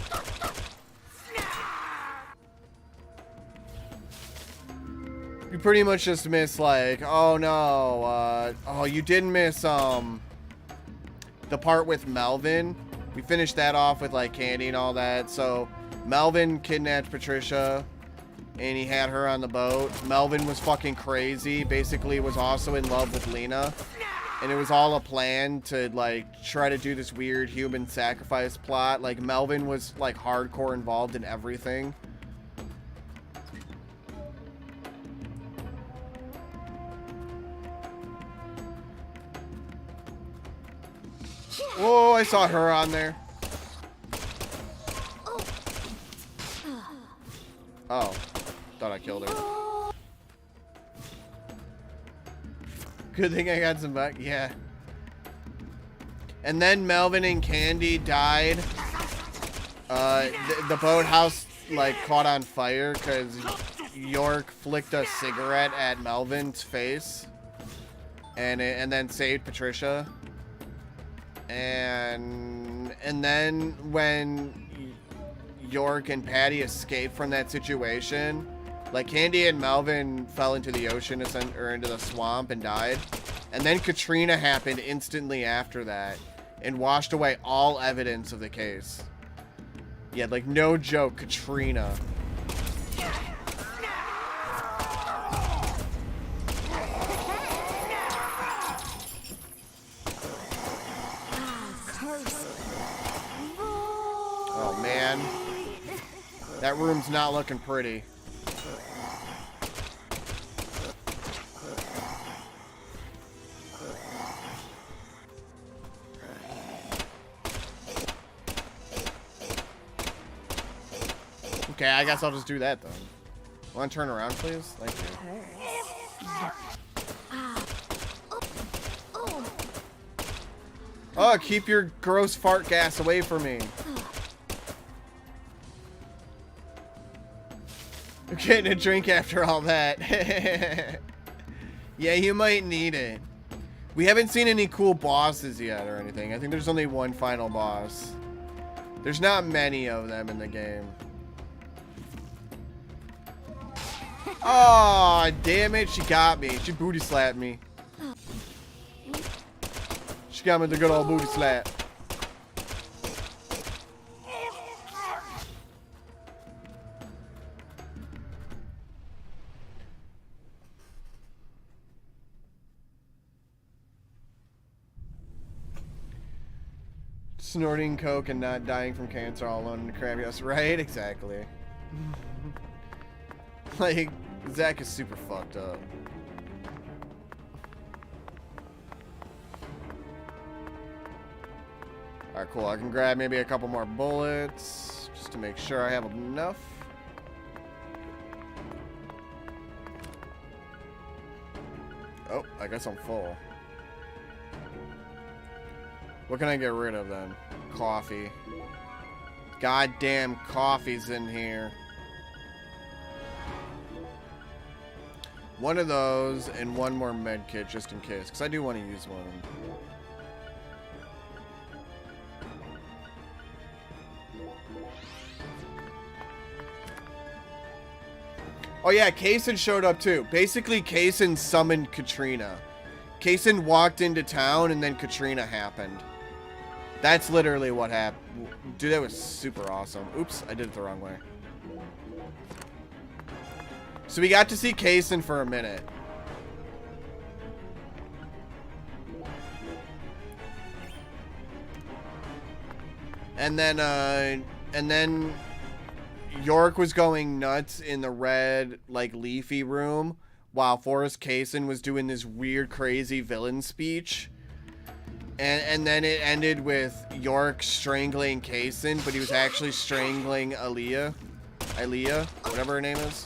You pretty much just missed like, oh no, oh, you didn't miss, the part with Melvin. We finished that off with like Candy and all that. So Melvin kidnapped Patricia and he had her on the boat. Melvin was fucking crazy. Basically was also in love with Lena. And it was all a plan to like try to do this weird human sacrifice plot. Like Melvin was like hardcore involved in everything. Whoa, I saw her on there. Oh, thought I killed her. Good thing I got some back. Yeah. And then Melvin and Candy died. The boathouse like caught on fire because York flicked a cigarette at Melvin's face, and then saved Patricia. And then when York and Patty escaped from that situation, like Candy and Melvin fell into the ocean or into the swamp and died. And then Katrina happened instantly after that and washed away all evidence of the case. Yeah, like no joke, Katrina. Oh man, that room's not looking pretty. Okay, I guess I'll just do that then. Want to turn around, please? Thank you. Oh, keep your gross fart gas away from me. I'm getting a drink after all that. Yeah, you might need it. We haven't seen any cool bosses yet or anything. I think there's only one final boss. There's not many of them in the game. Oh, damn it. She got me. She booty slapped me. She got me the good old booty slap. Snorting coke and not dying from cancer all alone in the crab house. Right? Exactly. Like, Zack is super fucked up. Alright, cool. I can grab maybe a couple more bullets just to make sure I have enough. Oh, I guess I'm full. What can I get rid of then? Coffee. Goddamn coffee's in here. One of those and one more med kit just in case, because I do want to use one. Oh yeah, Kaysen showed up too. Basically, Kaysen summoned Katrina. Kaysen walked into town and then Katrina happened. That's literally what happened. Dude, that was super awesome. Oops, I did it the wrong way. So we got to see Kaysen for a minute. And then York was going nuts in the red, like, leafy room while Forrest Kaysen was doing this weird, crazy villain speech. And then it ended with York strangling Kaysen, but he was actually strangling Aaliyah, whatever her name is.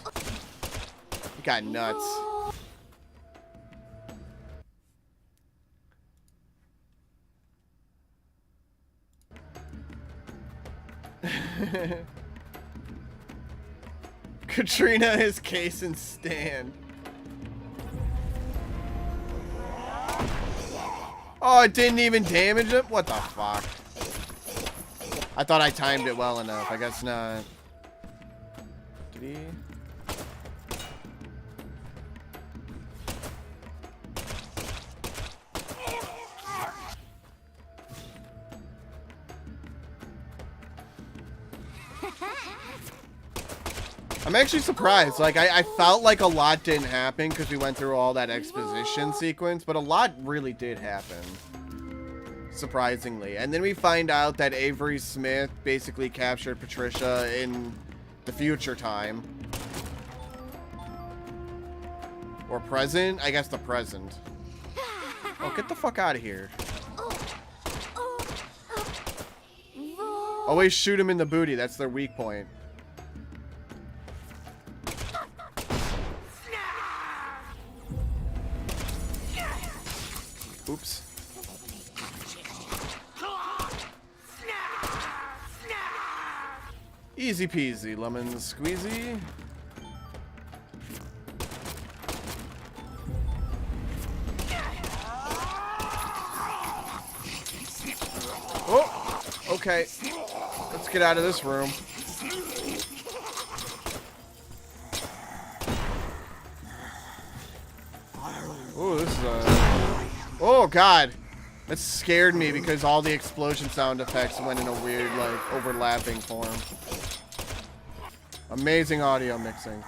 He got nuts. Katrina is Kaysen's stand. Oh, it didn't even damage him? What the fuck? I thought I timed it well enough. I guess not. Did he? I'm actually surprised. Like, I felt like a lot didn't happen because we went through all that exposition sequence, but a lot really did happen. Surprisingly. And then we find out that Avery Smith basically captured Patricia in the future time. Or present? I guess the present. Oh, get the fuck out of here. Always shoot him in the booty. That's their weak point. Oops. Easy peasy, lemon squeezy. Oh, okay. Let's get out of this room. Oh, this is oh, God. That scared me because all the explosion sound effects went in a weird, like, overlapping form. Amazing audio mixing.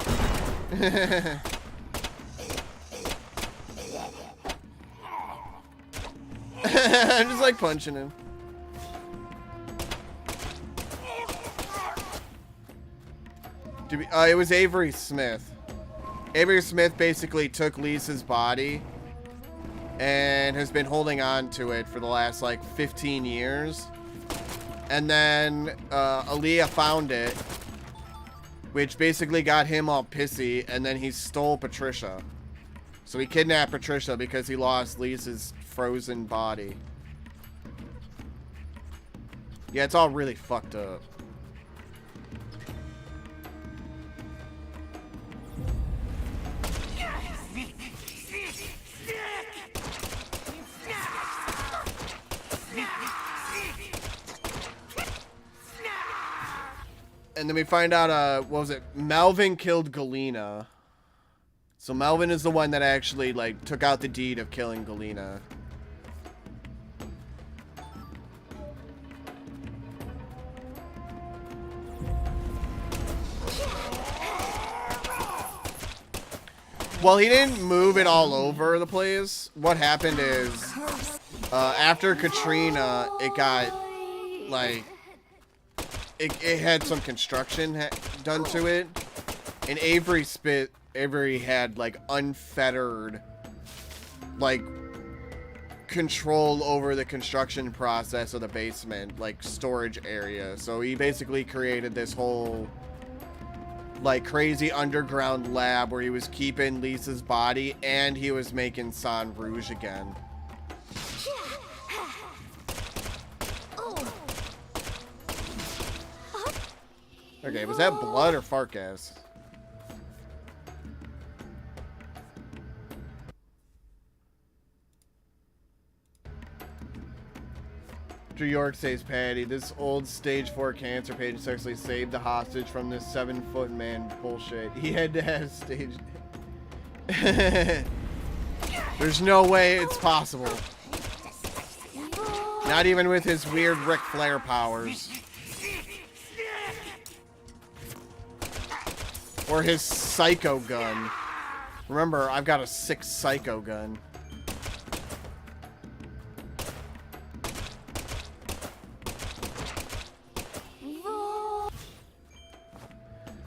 I'm just, like, punching him. It was Avery Smith. Avery Smith basically took Lisa's body and has been holding on to it for the last like 15 years. And then Aaliyah found it, which basically got him all pissy, and then he stole Patricia. So he kidnapped Patricia because he lost Lisa's frozen body. Yeah, it's all really fucked up. And then we find out, what was it? Melvin killed Galena. So Melvin is the one that actually, like, took out the deed of killing Galena. Well, he didn't move it all over the place. What happened is, after Katrina, it got, like... It had some construction done to it, and Avery had like unfettered, like, control over the construction process of the basement, like storage area. So he basically created this whole like crazy underground lab where he was keeping Lisa's body and he was making San Rouge again. Okay, was that blood or fart gas? Drew York says, Patty, this old stage 4 cancer patient successfully saved the hostage from this 7-foot man bullshit. He had to have stage... There's no way it's possible. Not even with his weird Ric Flair powers. Or his psycho gun. Remember, I've got a 6 psycho gun.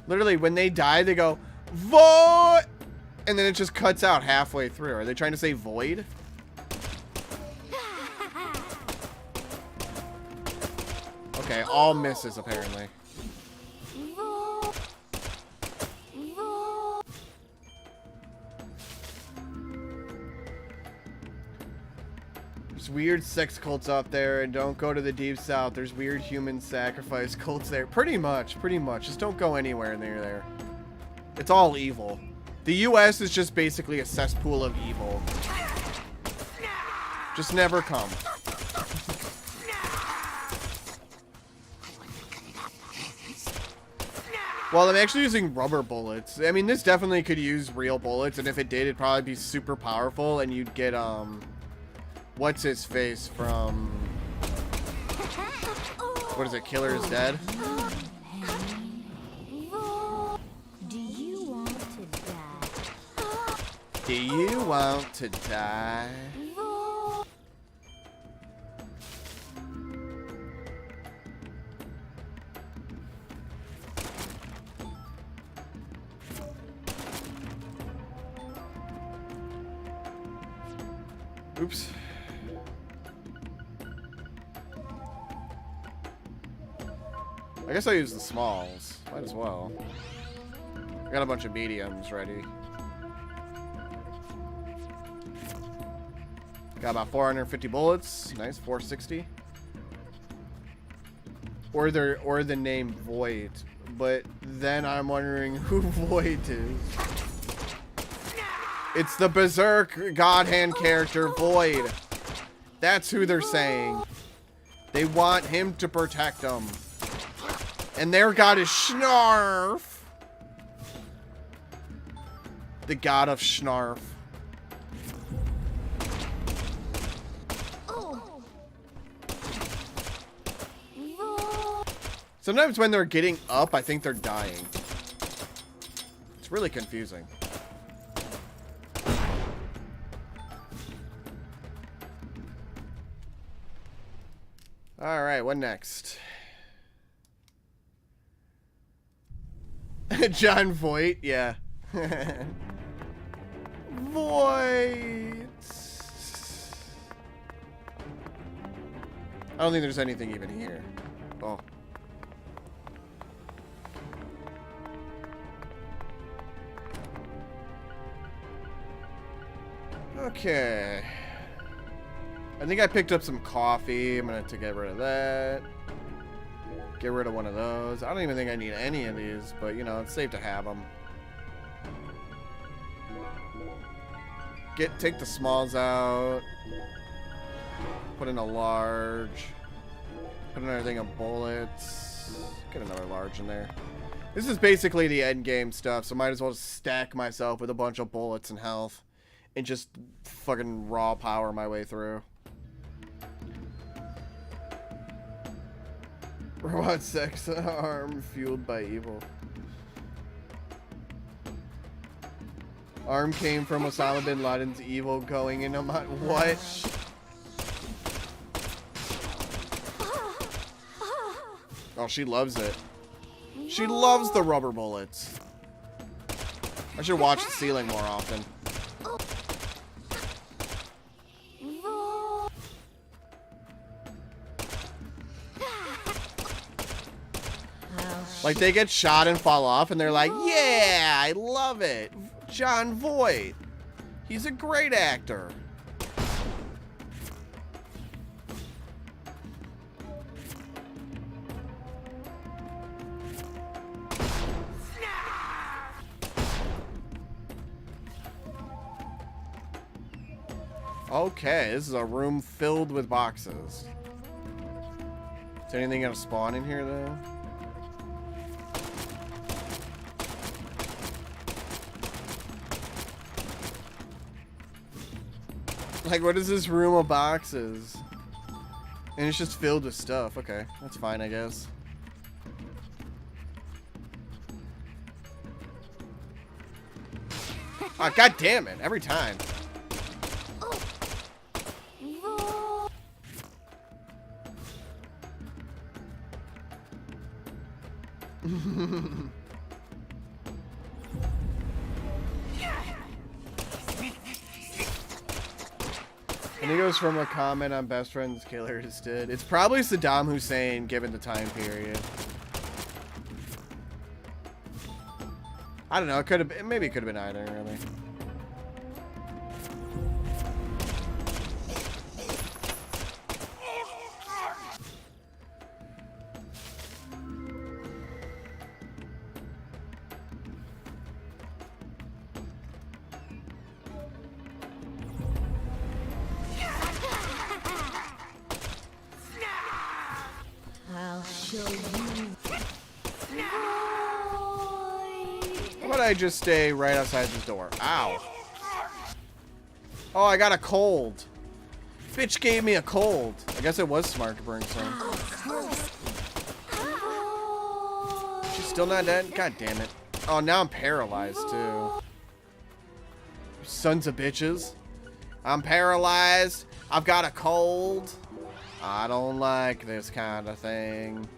Literally, when they die, they go, void! And then it just cuts out halfway through. Are they trying to say void? Okay, all misses apparently. There's weird sex cults out there, and don't go to the deep south. There's weird human sacrifice cults there. Pretty much. Just don't go anywhere near there. It's all evil. The US is just basically a cesspool of evil. Just never come. Well, I'm actually using rubber bullets. I mean, this definitely could use real bullets, and if it did, it'd probably be super powerful, and you'd get, what's his face from, what is it, Killer is Dead? Do you want to die? Do you want to die? Oops. I guess I'll use the smalls. Might as well. I got a bunch of mediums ready. Got about 450 bullets. Nice, 460. Or the name Void. But then I'm wondering who Void is. It's the Berserk God Hand character, Void. That's who they're saying. They want him to protect them. And their god is Schnarf. The god of Schnarf. Sometimes when they're getting up, I think they're dying. It's really confusing. All right, what next? John Voight, yeah. Voight. I don't think there's anything even here. Oh. Okay. I think I picked up some coffee. I'm gonna have to get rid of that. Get rid of one of those. I don't even think I need any of these, but you know, it's safe to have them. Take the smalls out. Put in a large. Put another thing of bullets. Get another large in there. This is basically the end game stuff, so might as well just stack myself with a bunch of bullets and health. And just fucking raw power my way through. Robot sex arm fueled by evil. Arm came from Osama bin Laden's evil going into my... What? Oh, she loves it. She loves the rubber bullets. I should watch the ceiling more often. Like, they get shot and fall off, and they're like, yeah, I love it. John Voight. He's a great actor. Okay, this is a room filled with boxes. Is anything gonna spawn in here, though? Like, what is this room of boxes? And it's just filled with stuff. Okay, that's fine, I guess. Ah, god damn it, every time. And he goes from a comment on best friends killers did. It's probably Saddam Hussein given the time period. I don't know. It could have. Maybe it could have been either. Really. I'll show you. How about I just stay right outside this door? Ow. Oh, I got a cold. Bitch gave me a cold. I guess it was smart to bring some. She's still not dead? God damn it. Oh, now I'm paralyzed too. You sons of bitches. I'm paralyzed. I've got a cold. I don't like this kind of thing.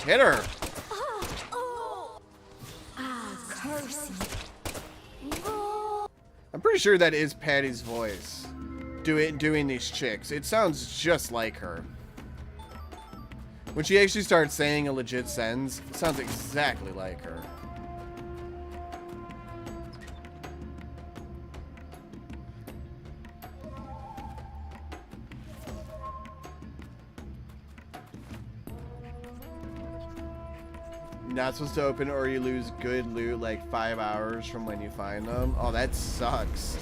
Hit her. Curse I'm pretty sure that is Patty's voice doing these chicks. It sounds just like her. When she actually starts saying a legit sentence, it sounds exactly like her. Not supposed to open or you lose good loot like 5 hours from when you find them. Oh, that sucks.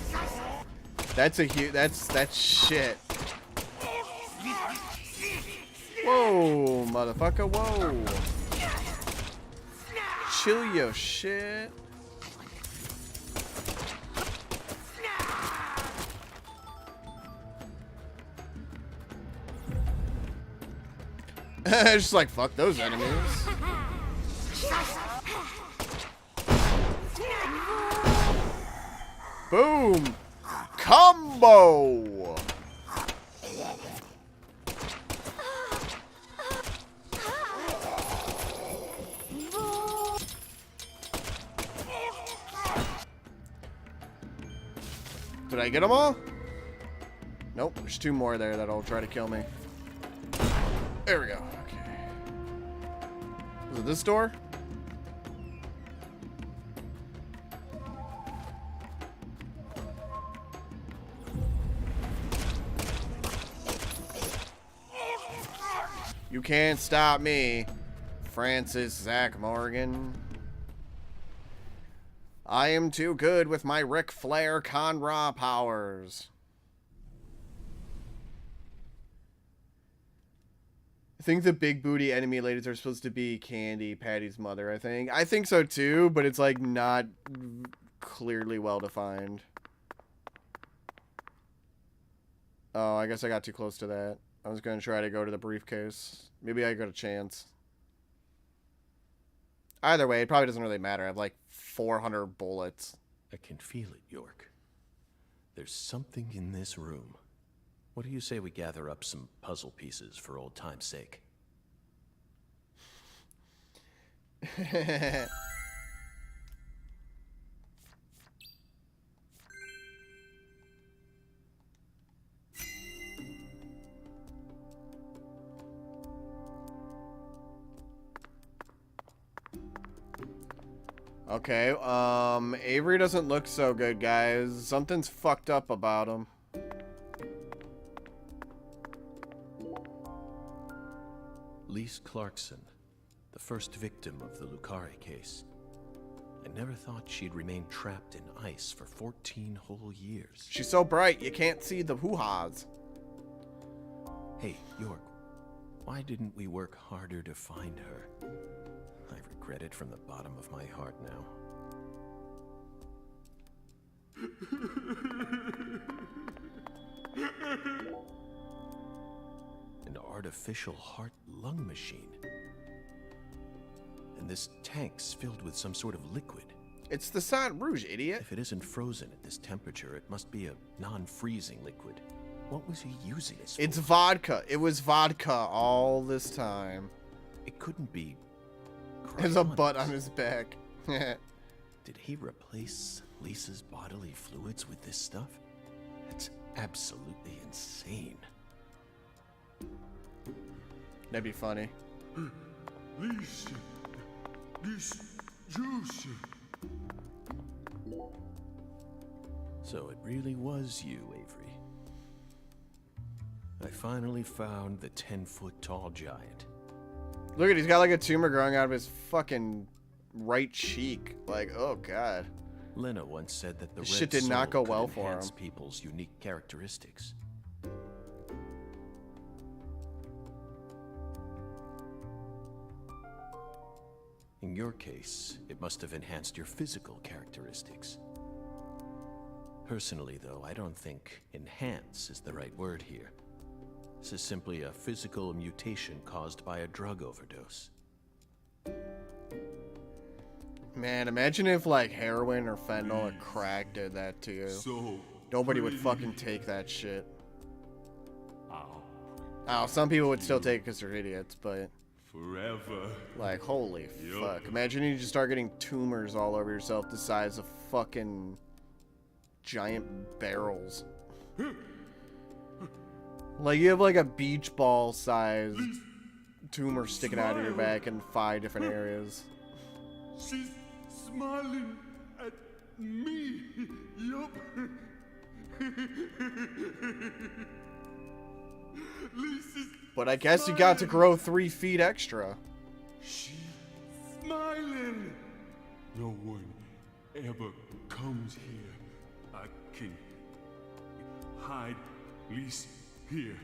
That's a huge. That's shit. Whoa, motherfucker! Whoa. Chill your shit. Just like fuck those enemies. Boom! Combo! Did I get them all? Nope, there's 2 more there that'll try to kill me. There we go. Okay. Is it this door? You can't stop me, Francis Zach Morgan. I am too good with my Ric Flair Conra powers. I think the big booty enemy ladies are supposed to be Candy, Patty's mother, I think. I think so too, but it's like not clearly well defined. Oh, I guess I got too close to that. I was going to try to go to the briefcase. Maybe I got a chance. Either way, it probably doesn't really matter. I have like 400 bullets. I can feel it, York. There's something in this room. What do you say we gather up some puzzle pieces for old time's sake? Okay, Avery doesn't look so good, guys. Something's fucked up about him. Lise Clarkson, the first victim of the Lucari case. I never thought she'd remain trapped in ice for 14 whole years. She's so bright, you can't see the hoo-has. Hey, York, why didn't we work harder to find her? I regret it from the bottom of my heart now. An artificial heart-lung machine. And this tank's filled with some sort of liquid. It's the Saint Rouge, idiot. If it isn't frozen at this temperature, it must be a non-freezing liquid. What was he using this for? It's vodka. It was vodka all this time. It couldn't be There's a butt on his back. Did he replace Lisa's bodily fluids with this stuff? That's absolutely insane. That'd be funny. Lisa, this juicy. So it really was you, Avery. I finally found the 10-foot-tall giant. Look at, he's got like a tumor growing out of his fucking right cheek. Like, oh god. Lena once said that the This red shit did not soul go well could for enhance him. people's unique characteristics. In your case, it must have enhanced your physical characteristics. Personally, though, I don't think enhance is the right word here. This is simply a physical mutation caused by a drug overdose. Man, imagine if like heroin or fentanyl or crack did that to you. So Nobody would pretty. fucking take that shit. I'll Oh, some people would still take it because they're idiots, but forever. like, holy Yup. fuck. Imagine you just start getting tumors all over yourself the size of fucking giant barrels. Like, you have like a beach ball sized tumor sticking out of your back in 5 different areas. She's smiling at me. Yup. Lisa's But I guess you got to grow 3 feet extra. She's smiling. No one ever comes here. I can hide Lisa here.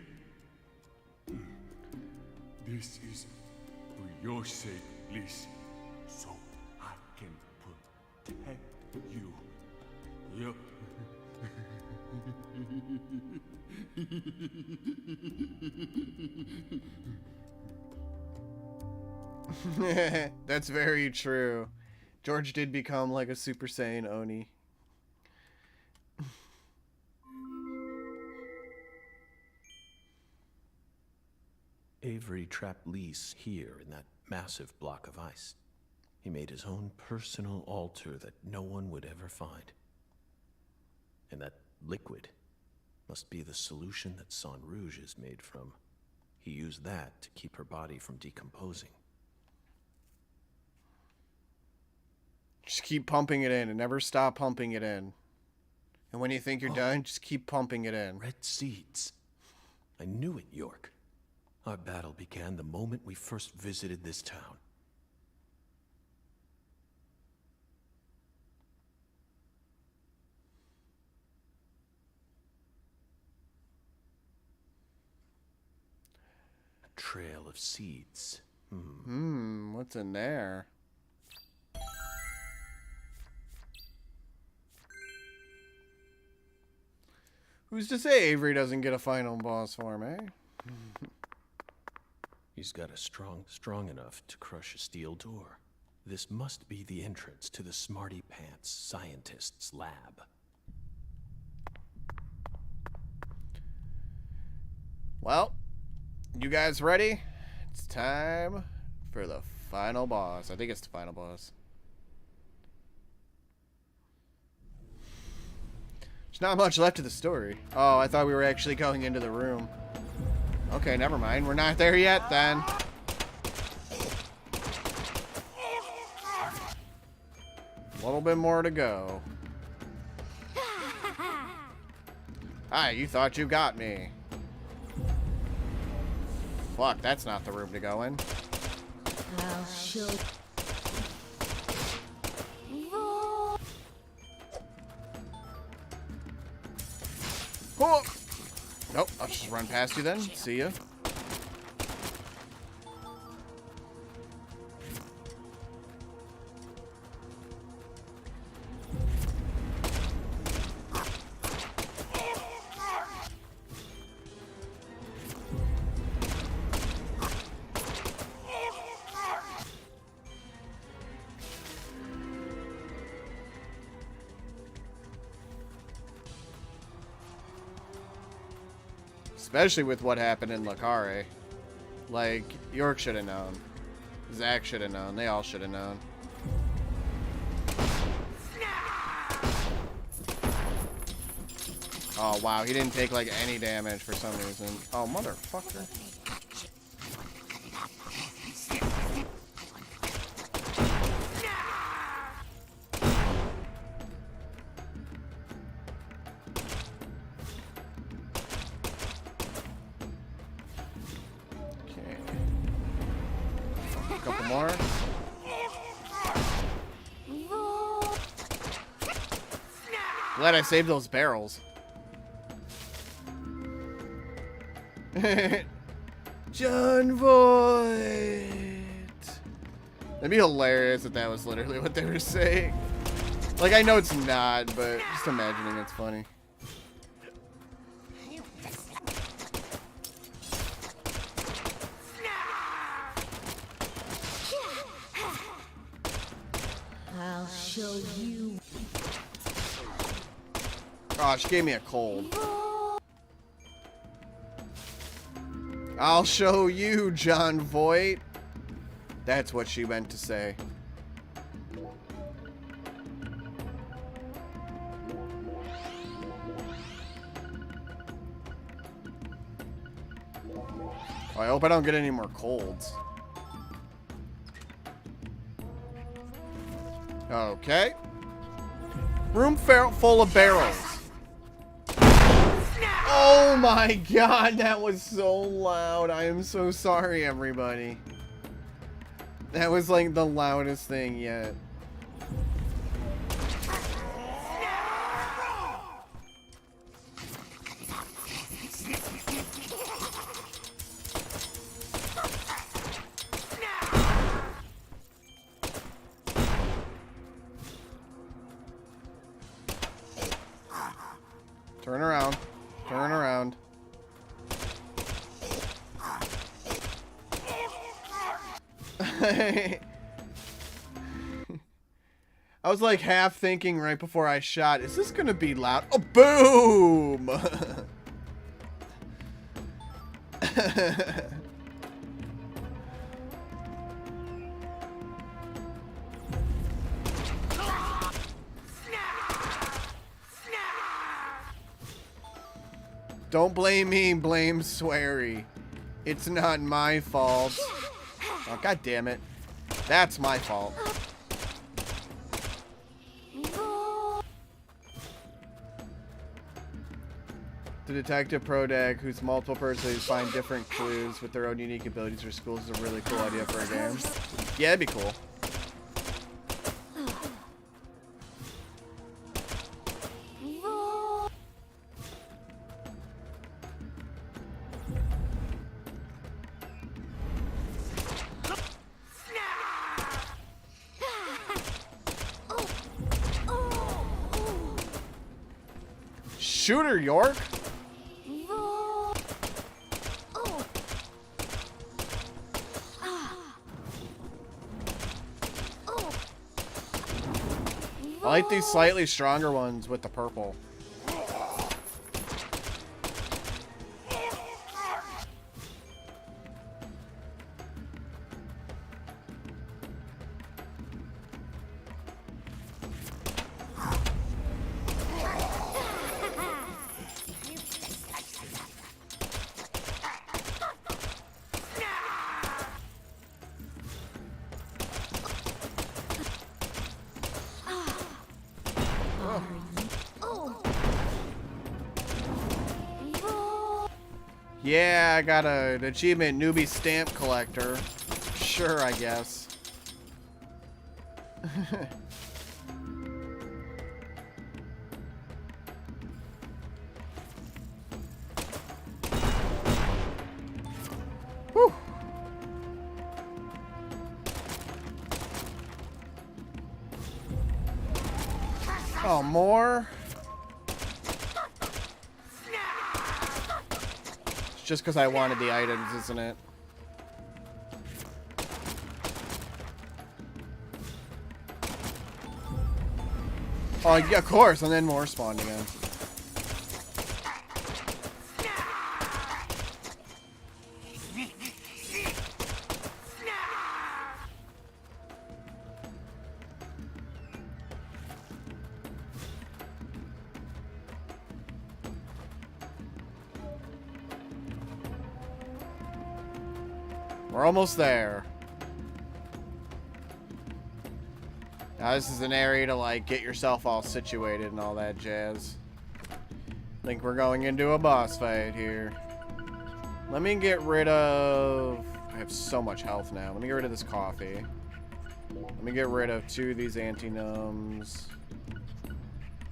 This is for your sake, Lisa. So I can protect you. Yep. That's very true. George did become like a Super Saiyan Oni. Avery trapped Lise here in that massive block of ice. He made his own personal altar that no one would ever find. And that liquid must be the solution that Sang Rouge is made from. He used that to keep her body from decomposing. Just keep pumping it in and never stop pumping it in. And when you think you're done, just keep pumping it in. Red seeds. I knew it, York. Our battle began the moment we first visited this town. A trail of seeds. What's in there? Who's to say Avery doesn't get a final boss form, eh? He's got a strong enough to crush a steel door. This must be the entrance to the Smarty Pants scientist's lab. Well, you guys ready? It's time for the final boss. I think it's the final boss. There's not much left of the story. Oh, I thought we were actually going into the room. Okay, never mind. We're not there yet, then. A little bit more to go. Hi, you thought you got me. Fuck, that's not the room to go in. I'll show. Oh! Nope, I'll just run past you then. See ya. Especially with what happened in Lacare. Like, York should have known. Zach should have known. They all should have known. Oh, wow. He didn't take, like, any damage for some reason. Oh, motherfucker. Okay. A couple more. Glad I saved those barrels. John Voight. That'd be hilarious if that was literally what they were saying. Like, I know it's not, but just imagining it's funny. I'll show you. Oh, she gave me a cold. I'll show you, John Voight. That's what she meant to say. Oh, I hope I don't get any more colds. Okay. Room full of barrels. Oh my god, that was so loud. I am so sorry, everybody. That was like the loudest thing yet. Turn around. Turn around. I was like half thinking right before I shot, is this gonna be loud? Oh, boom! Don't blame me, blame Sweary. It's not my fault. Oh, god damn it. That's my fault. The Detective Prodag, whose multiple personalities find different clues with their own unique abilities for schools, is a really cool idea for a game. Yeah, it'd be cool. Shooter, York. I like these slightly stronger ones with the purple. Yeah, I got an achievement, newbie stamp collector. Sure, I guess. Whew. Oh, more? Just because I wanted the items, isn't it? Oh, yeah, of course, and then more spawned again. We're almost there. Now this is an area to like get yourself all situated and all that jazz. Think we're going into a boss fight here. Let me get rid of... I have so much health now. Let me get rid of this coffee. Let me get rid of 2 of these anti-numbs.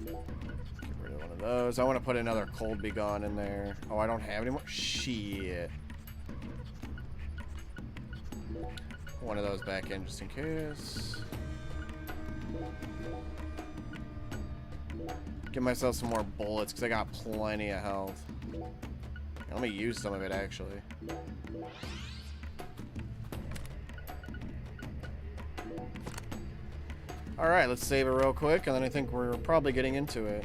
Get rid of one of those. I want to put another cold be gone in there. Oh, I don't have any more? Shit. One of those back in just in case. Give myself some more bullets because I got plenty of health. Let me use some of it actually. Alright, let's save it real quick and then I think we're probably getting into it.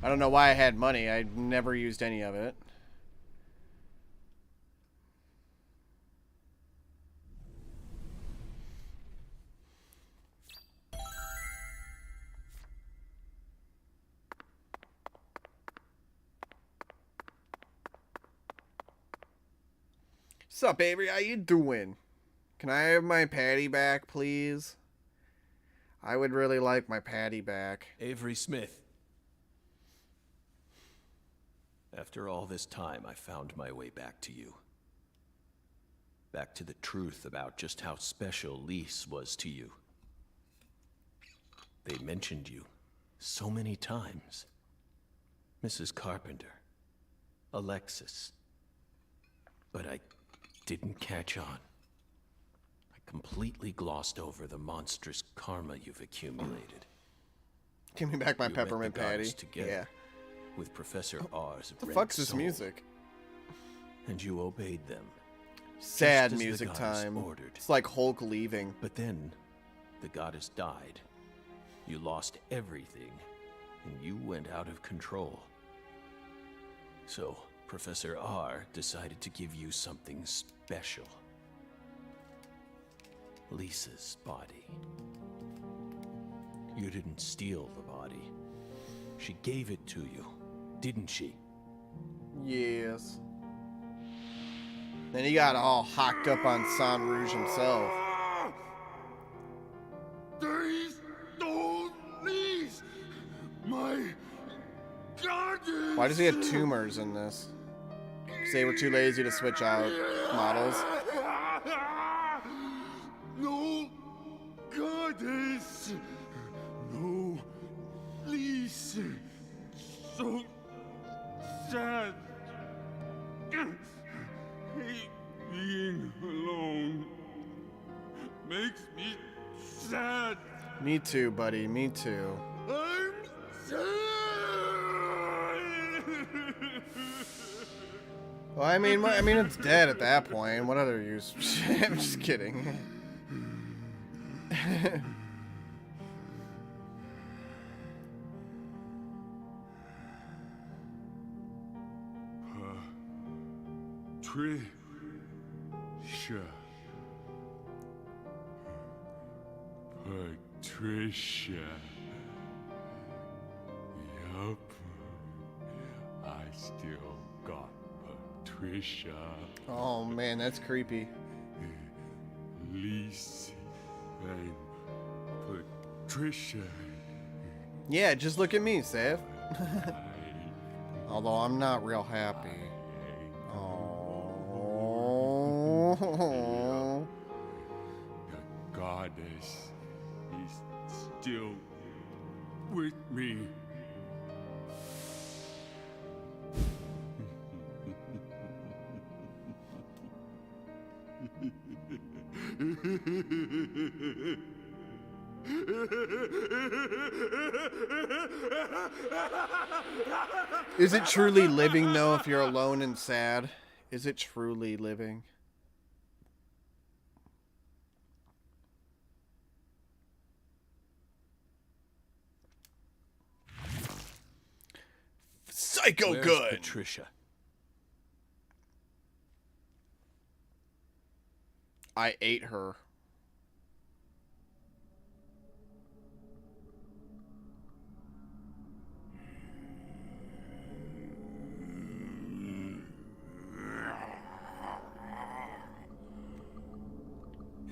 I don't know why I had money. I never used any of it. Sup, Avery? How you doing? Can I have my patty back, please? I would really like my patty back. Avery Smith. After all this time, I found my way back to you. Back to the truth about just how special Lise was to you. They mentioned you so many times. Mrs. Carpenter. Alexis. But I didn't catch on. I completely glossed over the monstrous karma you've accumulated. Give me back my You met peppermint the goddess patty. together Yeah. With Professor R's What the red fuck's this soul, music? and you obeyed them. Sad just as the music goddess time. ordered. It's like Hulk leaving. But then, the goddess died. You lost everything, and you went out of control. So, Professor R decided to give you something special. Lisa's body. You didn't steal the body. She gave it to you, didn't she? Yes. Then he got all hocked up on San Rouge himself. They stole Lise, my goddess. Why does he have tumors in this? 'Cause they were too lazy to switch out models. No goddess. No Lise. So sad. Hate being alone. Makes me sad. Me too, buddy. Me too. I'm sad. Well, I mean, it's dead at that point. What other use? I'm just kidding. Patricia. Patricia. Yup. I still got Patricia. Oh man, that's creepy. Lise and Patricia. Yeah, just look at me, Seth. Although I'm not real happy. Oh. The goddess is still with me. Is it truly living though if you're alone and sad? Is it truly living? Psycho Where's good. Patricia? I ate her.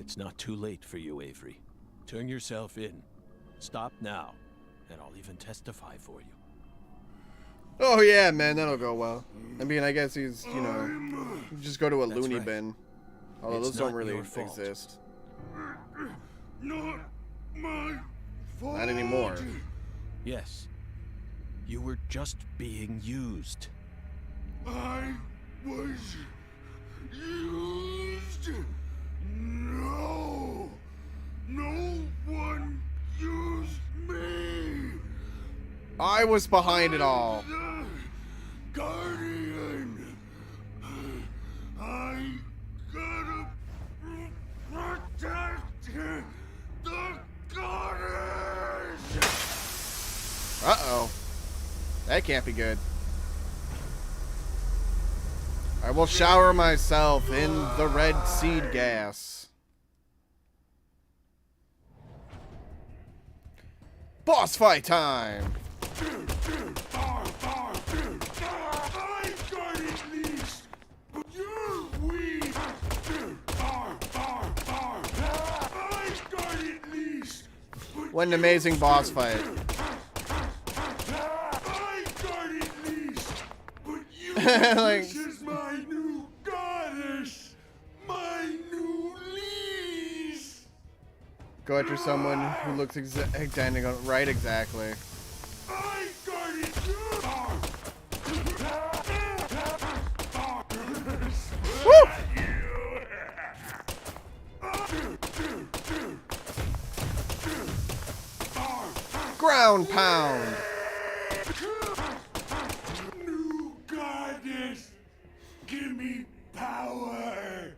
It's not too late for you, Avery. Turn yourself in. Stop now, and I'll even testify for you. Oh yeah, man, that'll go well. I mean, I guess he's, you know, just go to a That's loony right. bin. Although It's those don't not really your fault. exist. Not my fault. Not anymore. Yes. You were just being used. I was used. No. No one used me. I was behind it all. The Guardian. I gotta protect the goddess. Uh-oh. That can't be good. I will shower myself in the red seed gas. Boss fight time! I got it least, but you're weak. I got it least, but What an amazing boss fight. I got it least, but you. Like- This is my new goddess, my new lease. Go after someone who looks identical. Right, exactly. I got it. Woo! Ground pound! New goddess, give me power.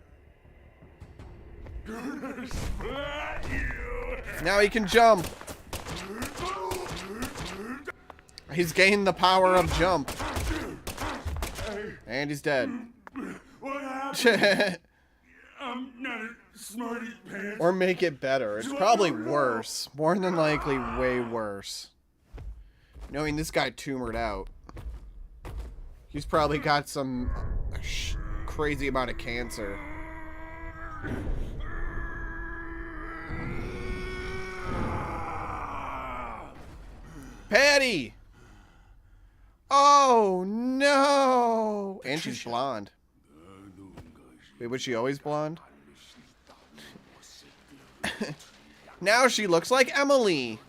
Gonna splat you. Now he can jump. He's gained the power of jump. And he's dead. What happened? I'm not a smarty pants. Or make it better. It's probably worse. More than likely, way worse. Knowing this guy tumored out. He's probably got some crazy amount of cancer. Patty! Oh, no! And she's blonde. Wait, was she always blonde? Now she looks like Emily.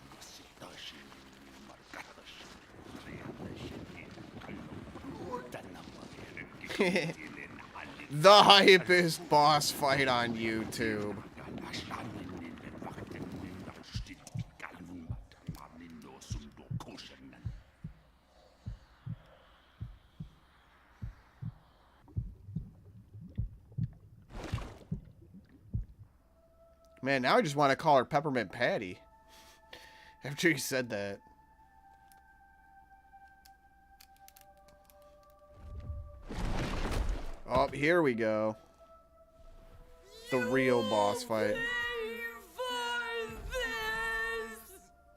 The hypest boss fight on YouTube. Man, now I just want to call her Peppermint Patty. After you said that. Oh, here we go. The real boss fight.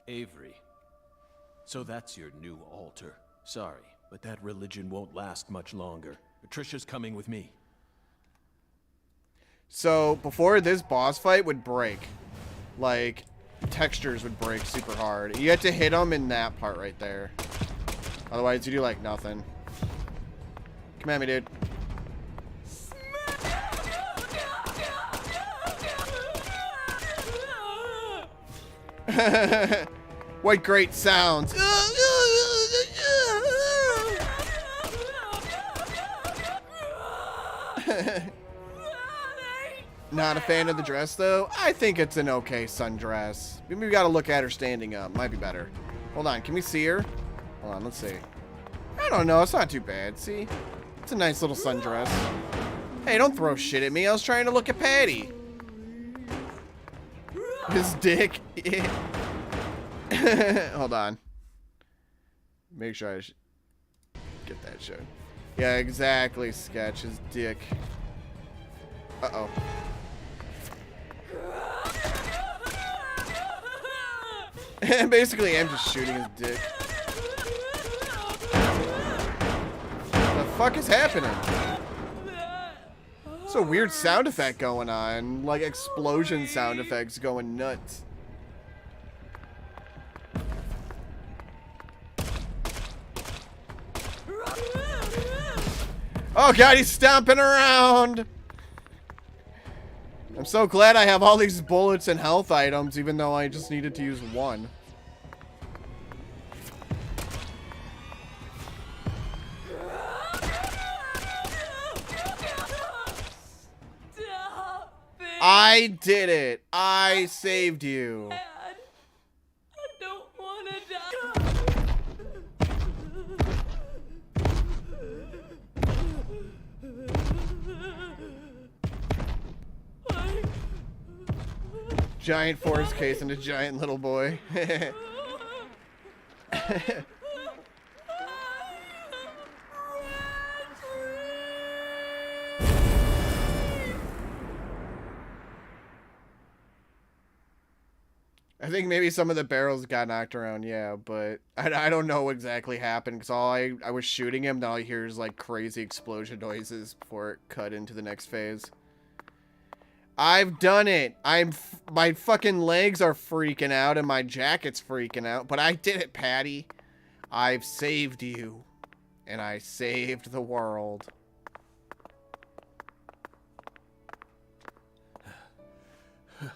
Avery. So that's your new altar. Sorry, but that religion won't last much longer. Patricia's coming with me. So, before this boss fight would break, like, textures would break super hard. You had to hit them in that part right there. Otherwise, you do, like, nothing. Come at me, dude. What great sounds. Not a fan of the dress, though. I think it's an okay sundress. Maybe we gotta look at her standing up. Might be better. Hold on, can we see her? Hold on, let's see. I don't know, it's not too bad, see? It's a nice little sundress. Hey, don't throw shit at me. I was trying to look at Patty. His dick. Hold on. Make sure I get that shot. Yeah, exactly, Sketch. His dick. Uh-oh. Basically, I'm just shooting his dick. What the fuck is happening? a weird sound effect going on. Like explosion sound effects going nuts. Oh god, he's stomping around! I'm so glad I have all these bullets and health items, even though I just needed to use one. I did it! I saved you! I don't want to die. Giant forest case and a giant little boy. I think maybe some of the barrels got knocked around, yeah, but I don't know what exactly happened, because I was shooting him, then all I hear is like crazy explosion noises before it cut into the next phase. I've done it! My fucking legs are freaking out and my jacket's freaking out, but I did it, Patty. I've saved you. And I saved the world. I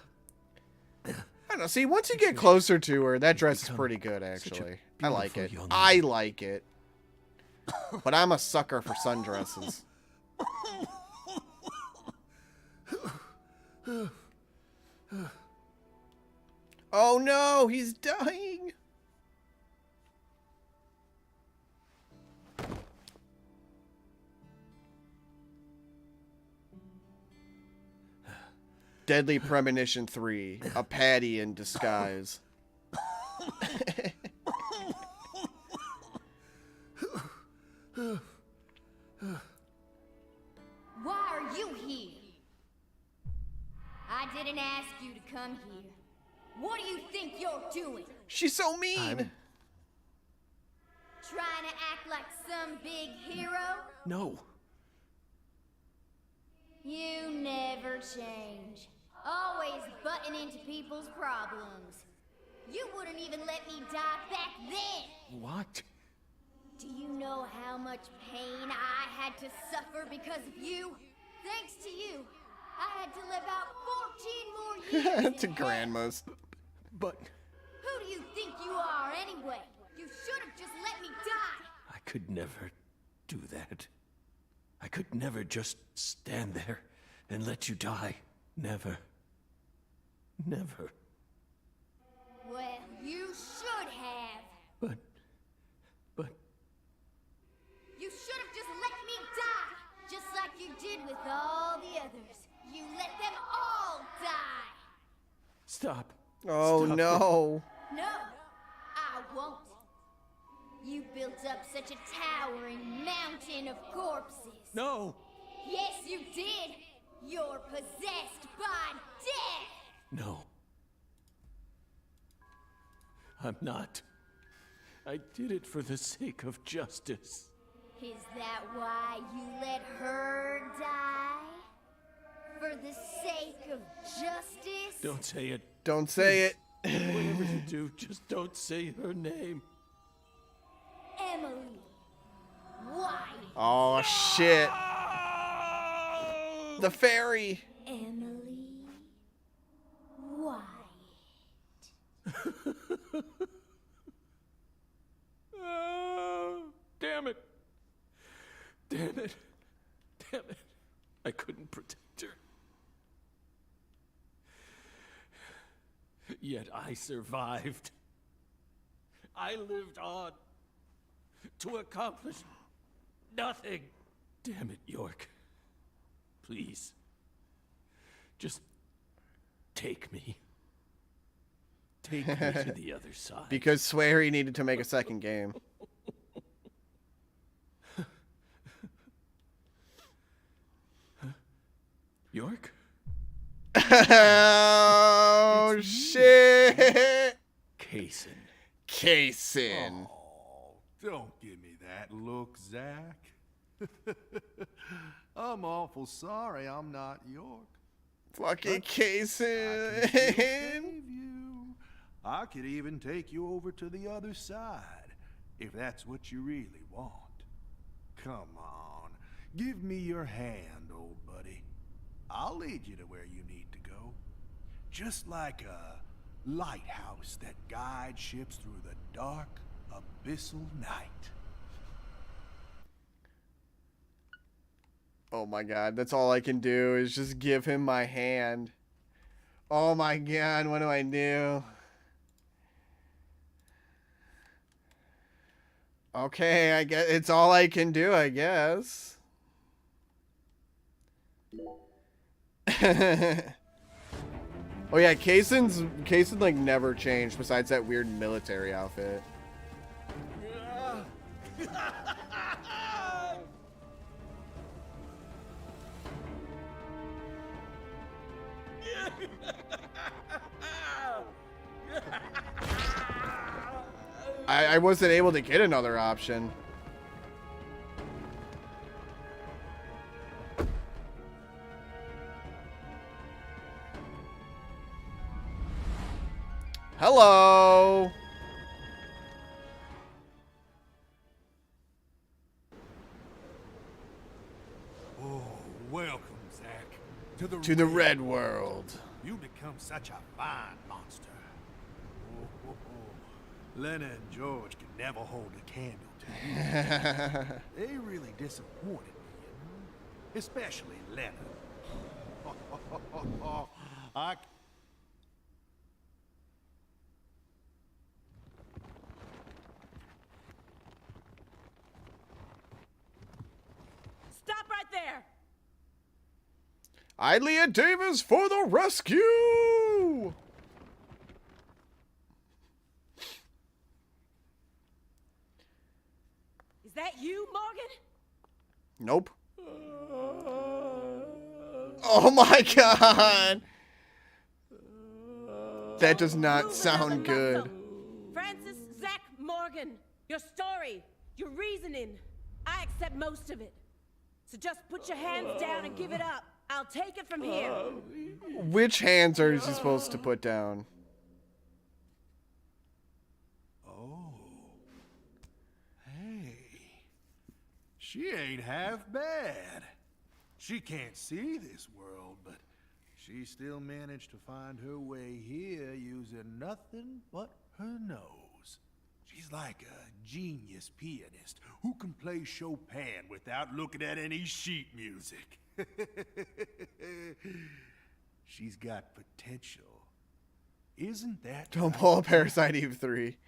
don't know. See, once you get closer to her, that dress is pretty good, actually. I like it. I like it. But I'm a sucker for sundresses. Oh no, he's dying. Deadly Premonition 3, a Patty in disguise. Why are you here? I didn't ask you to come here. What do you think you're doing? She's so mean. Trying to act like some big hero? No. You never change. Always butting into people's problems. You wouldn't even let me die back then. What? Do you know how much pain I had to suffer because of you? Thanks to you, I had to live out 14 more years. To grandmas. But Who do you think you are anyway? You should have just let me die. I could never do that. I could never just stand there and let you die. Never. Never. Well, you should have. But You should have just let me die, just like you did with all the others. You let them all die. stop. Oh Stop no. No, I won't. You built up such a towering mountain of corpses. No. Yes, you did. You're possessed by death. No. I'm not. I did it for the sake of justice. Is that why you let her die? For the sake of justice? Don't say it. Don't say it. Whatever you do, just don't say her name. Emily. Why? Oh shit. The fairy. Emily. Why? Oh, damn it. Damn it. Damn it. I couldn't protect her. Yet I survived. I lived on to accomplish nothing. Damn it, York. Please. Just take me. Take me to the other side. Because Swery needed to make a second game. York? Oh shit. Kaysen. Kaysen. Oh, don't give me that look, Zach. I'm awful sorry I'm not York. Fucking I can still Kaysen. save you. I could even take you over to the other side, if that's what you really want. Come on, give me your hand, old buddy. I'll lead you to where you need to go. Just like a lighthouse that guides ships through the dark, abyssal night. Oh my god, that's all I can do is just give him my hand. Oh my god, what do I do? Okay, I guess it's all I can do, I guess. Oh yeah, Kaysen like never changed besides that weird military outfit. I wasn't able to get another option. Hello. Oh, welcome, Zach, To the red world. You become such a fine monster. Oh. Lena and George can never hold a candle to you. They really disappointed me, you know? Especially Lena. I... Stop right there! Idlia Davis for the rescue! Is that you, Morgan? Nope. Oh my god! That does not sound good. Francis Zach Morgan, your story, your reasoning, I accept most of it. So just put your hands down and give it up. I'll take it from here. Which hands are you supposed to put down? Oh. Hey. She ain't half bad. She can't see this world, but she still managed to find her way here using nothing but her nose. She's like a genius pianist who can play Chopin without looking at any sheet music. She's got potential. Isn't that Don't pull a Parasite Eve 3.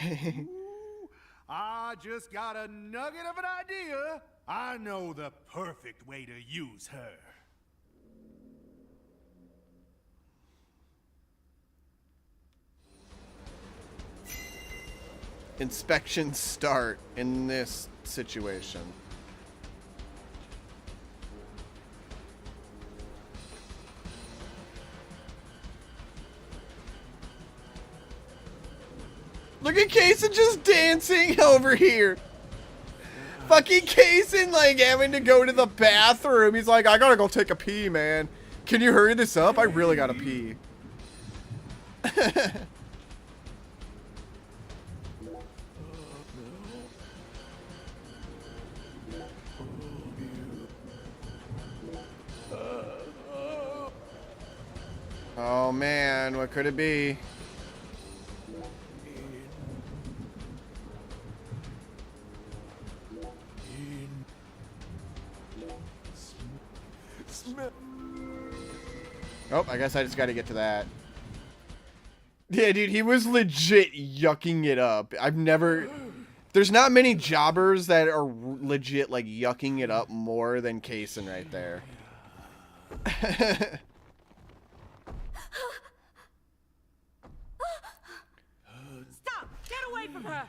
Ooh, I just got a nugget of an idea. I know the perfect way to use her. Inspections start in this situation. Look at Kaysen just dancing over here. Fucking Kaysen like having to go to the bathroom. He's like, I gotta go take a pee, man. Can you hurry this up? I really gotta pee. Oh man, what could it be? Oh, I guess I just got to get to that. Yeah, dude, he was legit yucking it up. I've never... There's not many jobbers that are legit, like, yucking it up more than Kaysen right there. Stop! Get away from her!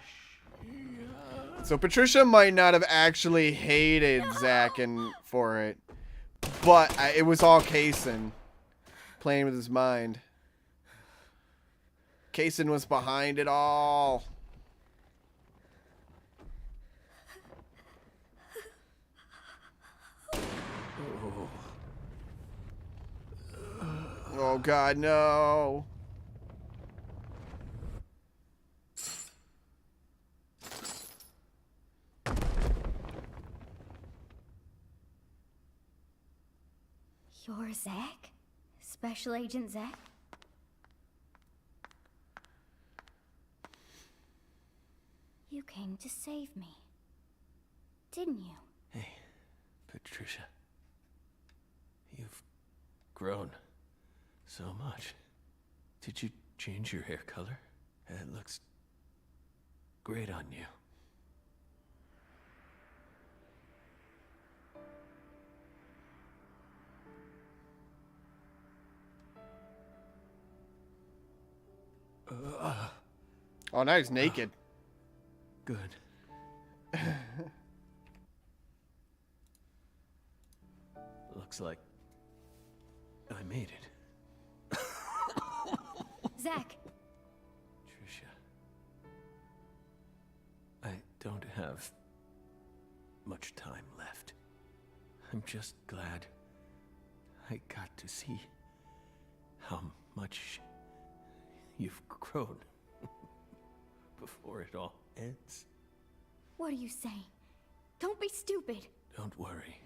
So Patricia might not have actually hated Zach for it, but it was all Kaysen playing with his mind. Kaysen was behind it all. Oh God, no. You're Zach? Special Agent Zach? You came to save me, didn't you? Hey, Patricia. You've grown so much. Did you change your hair color? It looks great on you. Oh, now he's naked. Good. Looks like I made it. Zach! Tricia. I don't have much time left. I'm just glad I got to see how much you've grown before it all ends. What are you saying? Don't be stupid. Don't worry.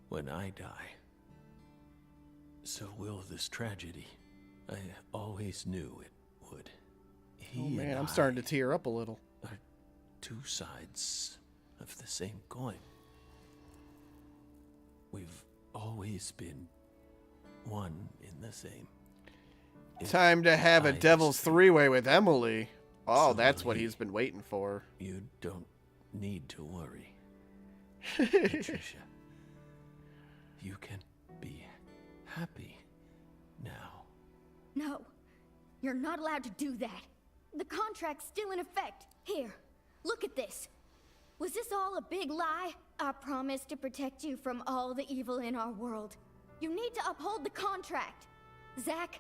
When I die, so will this tragedy. I always knew it would. Oh man, I'm starting to tear up a little. Are two sides of the same coin. We've always been one in the same. Time to have a devil's three-way with Emily. Oh, So that's what he- he's been waiting for. You don't need to worry, Patricia. You can be happy now. No, you're not allowed to do that. The contract's still in effect. Here, look at this. Was this all a big lie? I promised to protect you from all the evil in our world. You need to uphold the contract. Zach,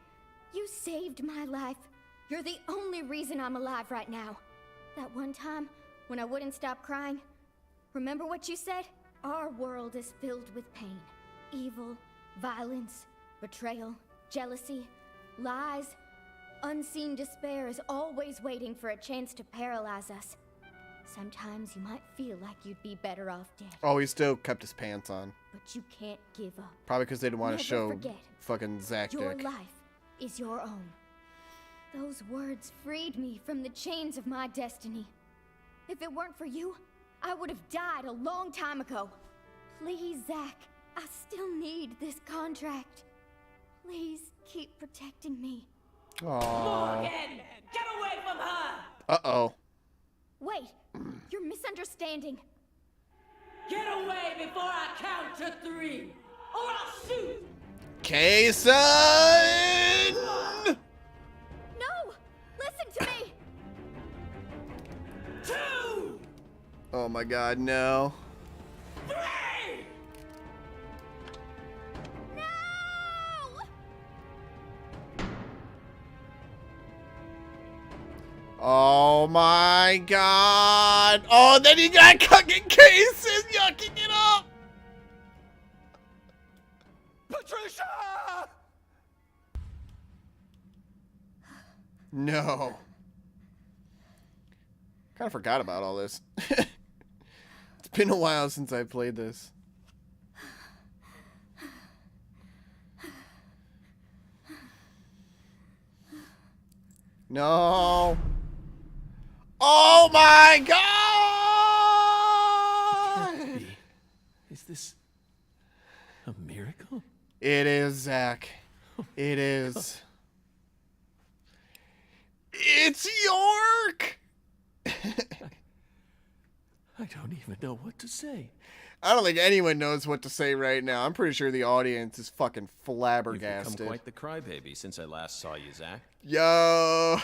you saved my life. You're the only reason I'm alive right now. That one time when I wouldn't stop crying, remember what you said? Our world is filled with pain. Evil, violence, betrayal, jealousy, lies. Unseen despair is always waiting for a chance to paralyze us. Sometimes you might feel like you'd be better off dead, Oh, he still kept his pants on. but you can't give up. Probably because they didn't want to Never show forget, fucking Zach Your dick. life is your own. Those words freed me from the chains of my destiny. If it weren't for you, I would have died a long time ago. Please, Zach, I still need this contract. Please keep protecting me. Aww. Morgan! Get away from her! Uh-oh. Wait, you're misunderstanding. Get away before I count to 3, or I'll shoot! Okay, son! No! Listen to me! 2, Oh my God, no. 3! No! Oh my God. Oh, then he got cooking cases, yucking it up. Patricia! No. Kind of forgot about all this. It's been a while since I played this. No. Oh my God! Be. Is this a miracle? It is, Zach. It is. It's York! I don't even know what to say. I don't think anyone knows what to say right now. I'm pretty sure the audience is fucking You've become flabbergasted. quite the crybaby since I last saw you, Zach. Yo!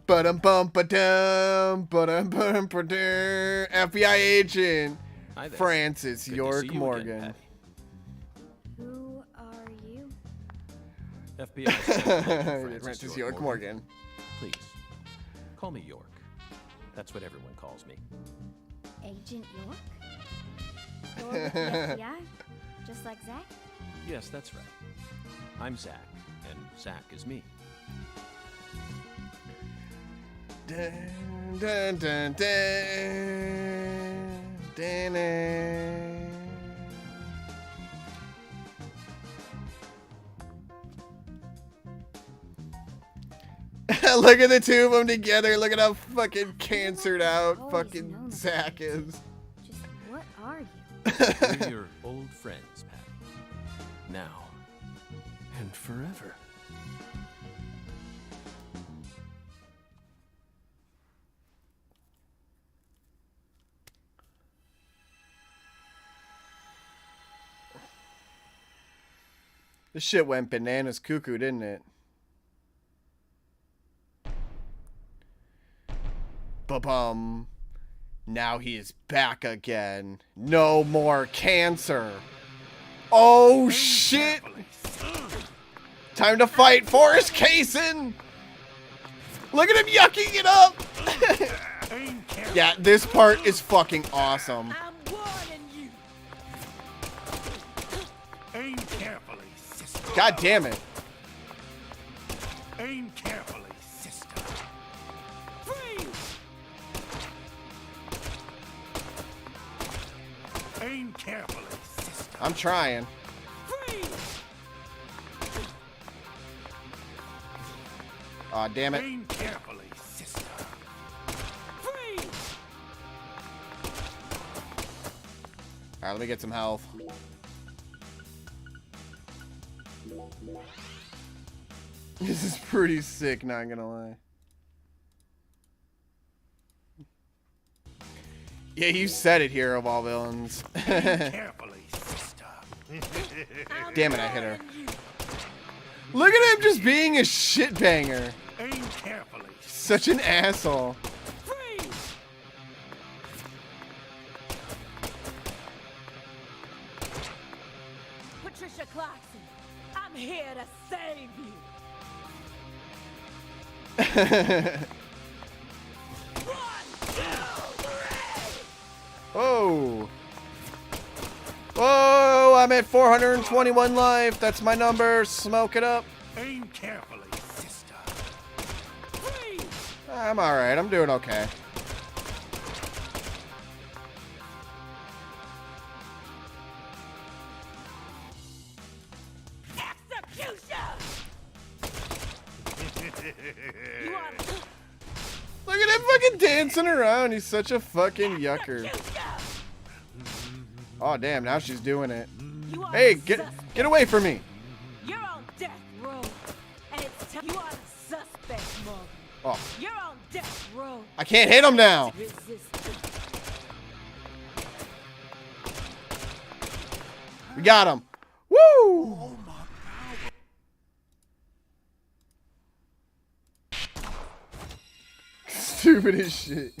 Ba-dum-bum-ba-dum, ba-dum-bum-ba-dum. FBI agent Hi there. Francis Good to York see you again, Morgan. Patty. Who are you? FBI Francis Francis York Morgan. Please, call me York. That's what everyone calls me. Agent York? You're with the FBI? Just like Zach? Yes, that's right. I'm Zach, and Zach is me. Dun, dun, dun, dun, dun, dun. Look at the two of them together. Look at how fucking cancered out Always fucking known Zach is. Just what are you? We're your old friends, Patty. Now and forever. This shit went bananas cuckoo, didn't it? Ba-bum. Now he is back again. No more cancer. Oh shit! Time to fight Forrest Kaysen! Look at him yucking it up! Yeah, this part is fucking awesome. I'm warning you. Aim carefully, sister. God damn it. Aim carefully, sister. Freeze! Aim carefully, sister. I'm trying. Freeze! Aw, damn it. Aim carefully, sister. Freeze! Alright, let me get some health. This is pretty sick, not gonna lie. Yeah, you said it, hero of all villains. Carefully, sister. Damn it, I hit her. Look at him just being a shitbanger. Aim carefully. Such an asshole. Freeze! Patricia Clarkson, I'm here to save you. Oh. Whoa, I'm at 421 life. That's my number. Smoke it up. Aim carefully, sister. Freeze! I'm alright. I'm doing okay. Execution! You are Look at him fucking dancing around. He's such a fucking yucker. Oh, damn. Now she's doing it. You are Hey, the get away from me. You're on death row. And it's time. You are the suspect, Mom. Oh, You're on death row. I can't hit him now. Resist. We got him. Woo! Stupid as shit.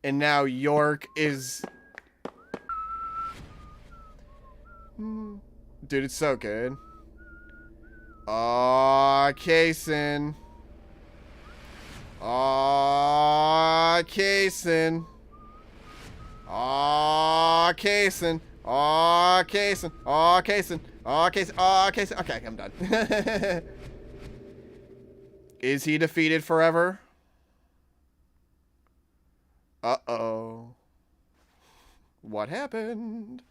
And now York is... Dude, it's so good. Aw, Kaysen. Aw, Kaysen. Aw, Kaysen. Aw, Kaysen. Aw, Kaysen. Aw, Kaysen. Aw, Kaysen. Okay, I'm done. Is he defeated forever? Uh-oh. What happened?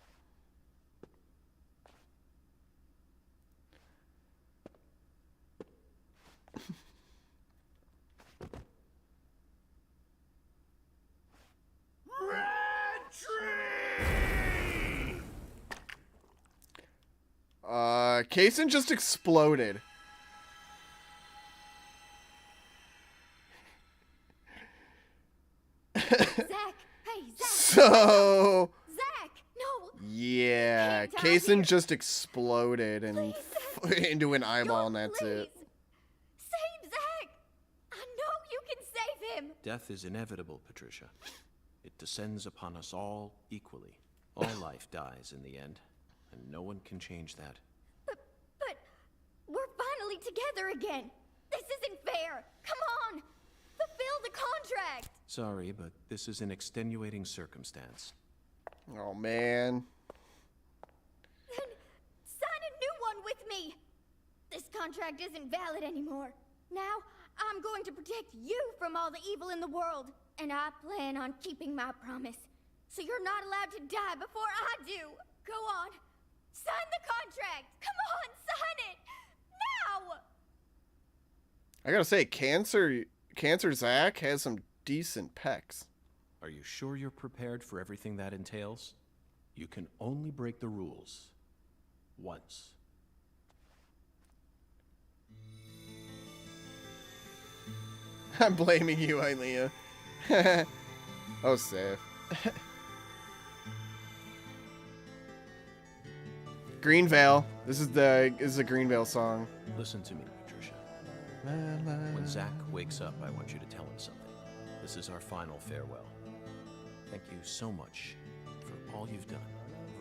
Kaysen just exploded. Zach! Hey, Zach! So, Zach! No! yeah, Can't die Kaysen here. just exploded and Please, into an eyeball, and York, that's it. please. Save Zach! I know you can save him! Death is inevitable, Patricia. It descends upon us all equally. All life dies in the end, and no one can change that. But we're finally be together again. This isn't fair. Come on. Fulfill the contract. Sorry, but this is an extenuating circumstance. Oh, man. Then sign a new one with me. This contract isn't valid anymore. Now, I'm going to protect you from all the evil in the world. And I plan on keeping my promise. So you're not allowed to die before I do. Go on. Sign the contract. Come on, sign it. Now! I gotta say, Cancer Zach has some decent pecs. Are you sure you're prepared for everything that entails? You can only break the rules once. I'm blaming you, Ilea. Oh, safe. Greenvale. This is a Greenvale song. Listen to me, Patricia. When Zach wakes up, I want you to tell him something. This is our final farewell. Thank you so much for all you've done.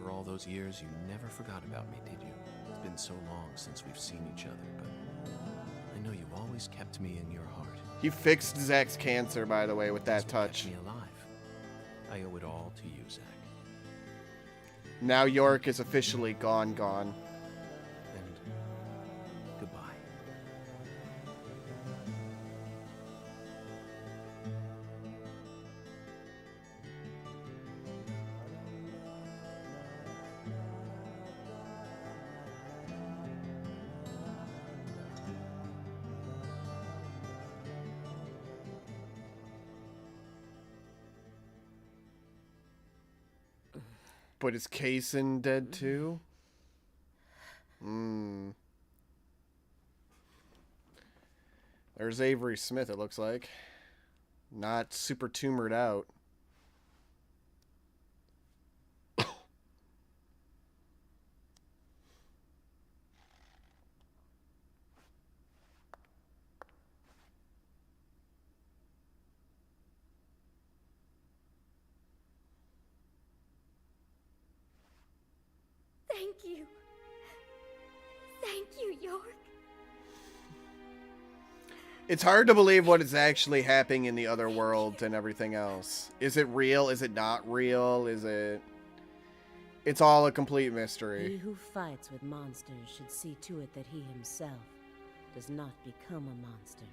For all those years, you never forgot about me, did you? It's been so long since we've seen each other, but I know you've always kept me in your heart. He fixed Zach's cancer, by the way, with that That's what touch. kept me alive. I owe it all to you, Zach. Now York is officially gone. And goodbye. But is Kaysen dead too? There's Avery Smith, it looks like. Not super tumored out. Thank you. Thank you, York. It's hard to believe what is actually happening in the other world and everything else. Is it real? Is it not real? Is it... It's all a complete He mystery. who fights with monsters should see to it that he himself does not become a monster.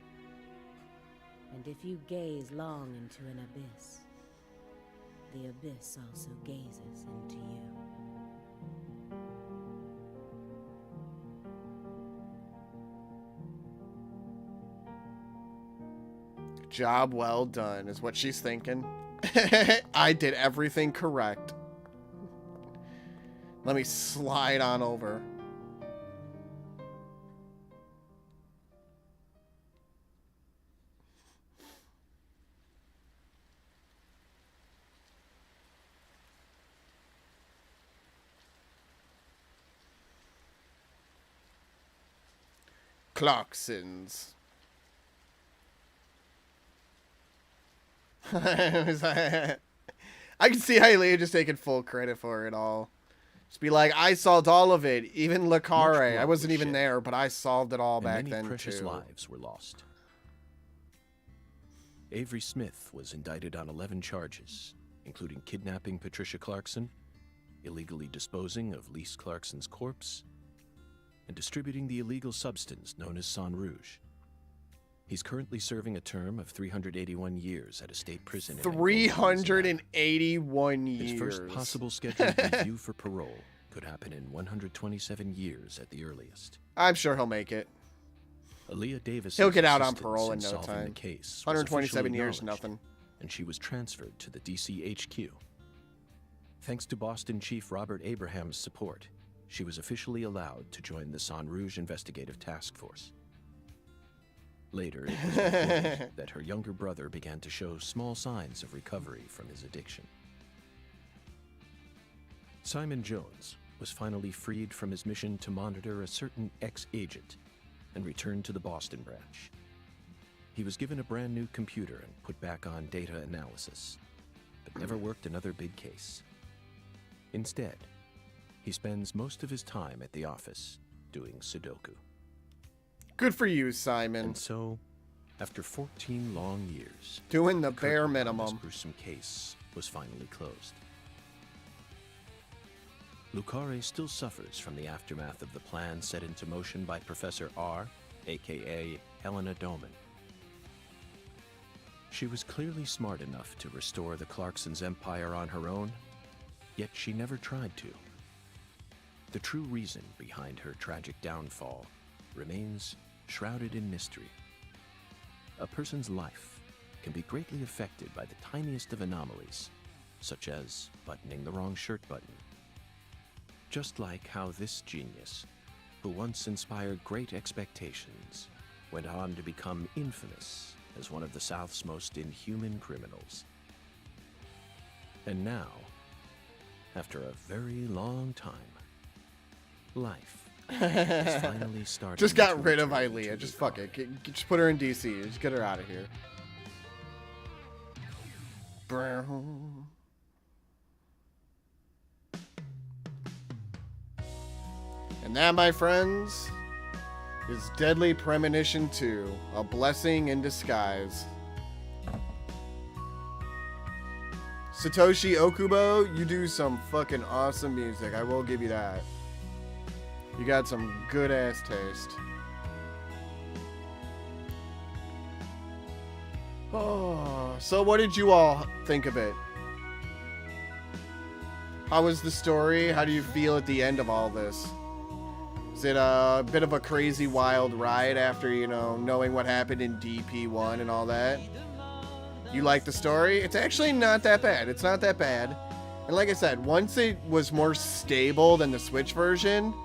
And if you gaze long into an abyss, the abyss also gazes into you. Job well done, is what she's thinking. I did everything correct. Let me slide on over. Clarksons. I can see Hylia just taking full credit for it all. Just be like, I solved all of it, even Le Carre. I wasn't even there, but I solved it all back and then many precious too. lives were lost. Avery Smith was indicted on 11 charges, including kidnapping Patricia Clarkson, illegally disposing of Lise Clarkson's corpse, and distributing the illegal substance known as Sang Rouge. He's currently serving a term of 381 years at a state prison. in 381 years. His first possible scheduled review for parole could happen in 127 years at the earliest. I'm sure he'll make it. Aaliyah Davis. He'll get out on parole in no solving time. The case 127 years, acknowledged, nothing. and she was transferred to the DC HQ. Thanks to Boston Chief Robert Abraham's support, she was officially allowed to join the Sang Rouge Investigative Task Force. Later, it was reported that her younger brother began to show small signs of recovery from his addiction. Simon Jones was finally freed from his mission to monitor a certain ex-agent and returned to the Boston branch. He was given a brand new computer and put back on data analysis, but never worked another big case. Instead, he spends most of his time at the office doing Sudoku. Good for you, Simon. And so, after 14 long years, Doing the Kurt bare This minimum. gruesome case was finally closed. Lucare still suffers from the aftermath of the plan set into motion by Professor R, aka Helena Doman. She was clearly smart enough to restore the Clarksons' empire on her own, yet she never tried to. The true reason behind her tragic downfall remains shrouded in mystery. A person's life can be greatly affected by the tiniest of anomalies, such as buttoning the wrong shirt button. Just like how this genius, who once inspired great expectations, went on to become infamous as one of the South's most inhuman criminals. And now, after a very long time, life is finally starting. Just got to rid of return Ilea. to Just fuck Lucare. it. Just put her in DC. Just get her out of here. Brown. And that, my friends, is Deadly Premonition 2, A Blessing in Disguise. Satoshi Okubo, you do some fucking awesome music. I will give you that. You got some good ass taste. Oh, so what did you all think of it? How was the story? How do you feel at the end of all this? Is it a bit of a crazy wild ride after, you know, knowing what happened in DP1 and all that? You like the story? It's actually not that bad. It's not that bad. And like I said, once it was more stable than the Switch version,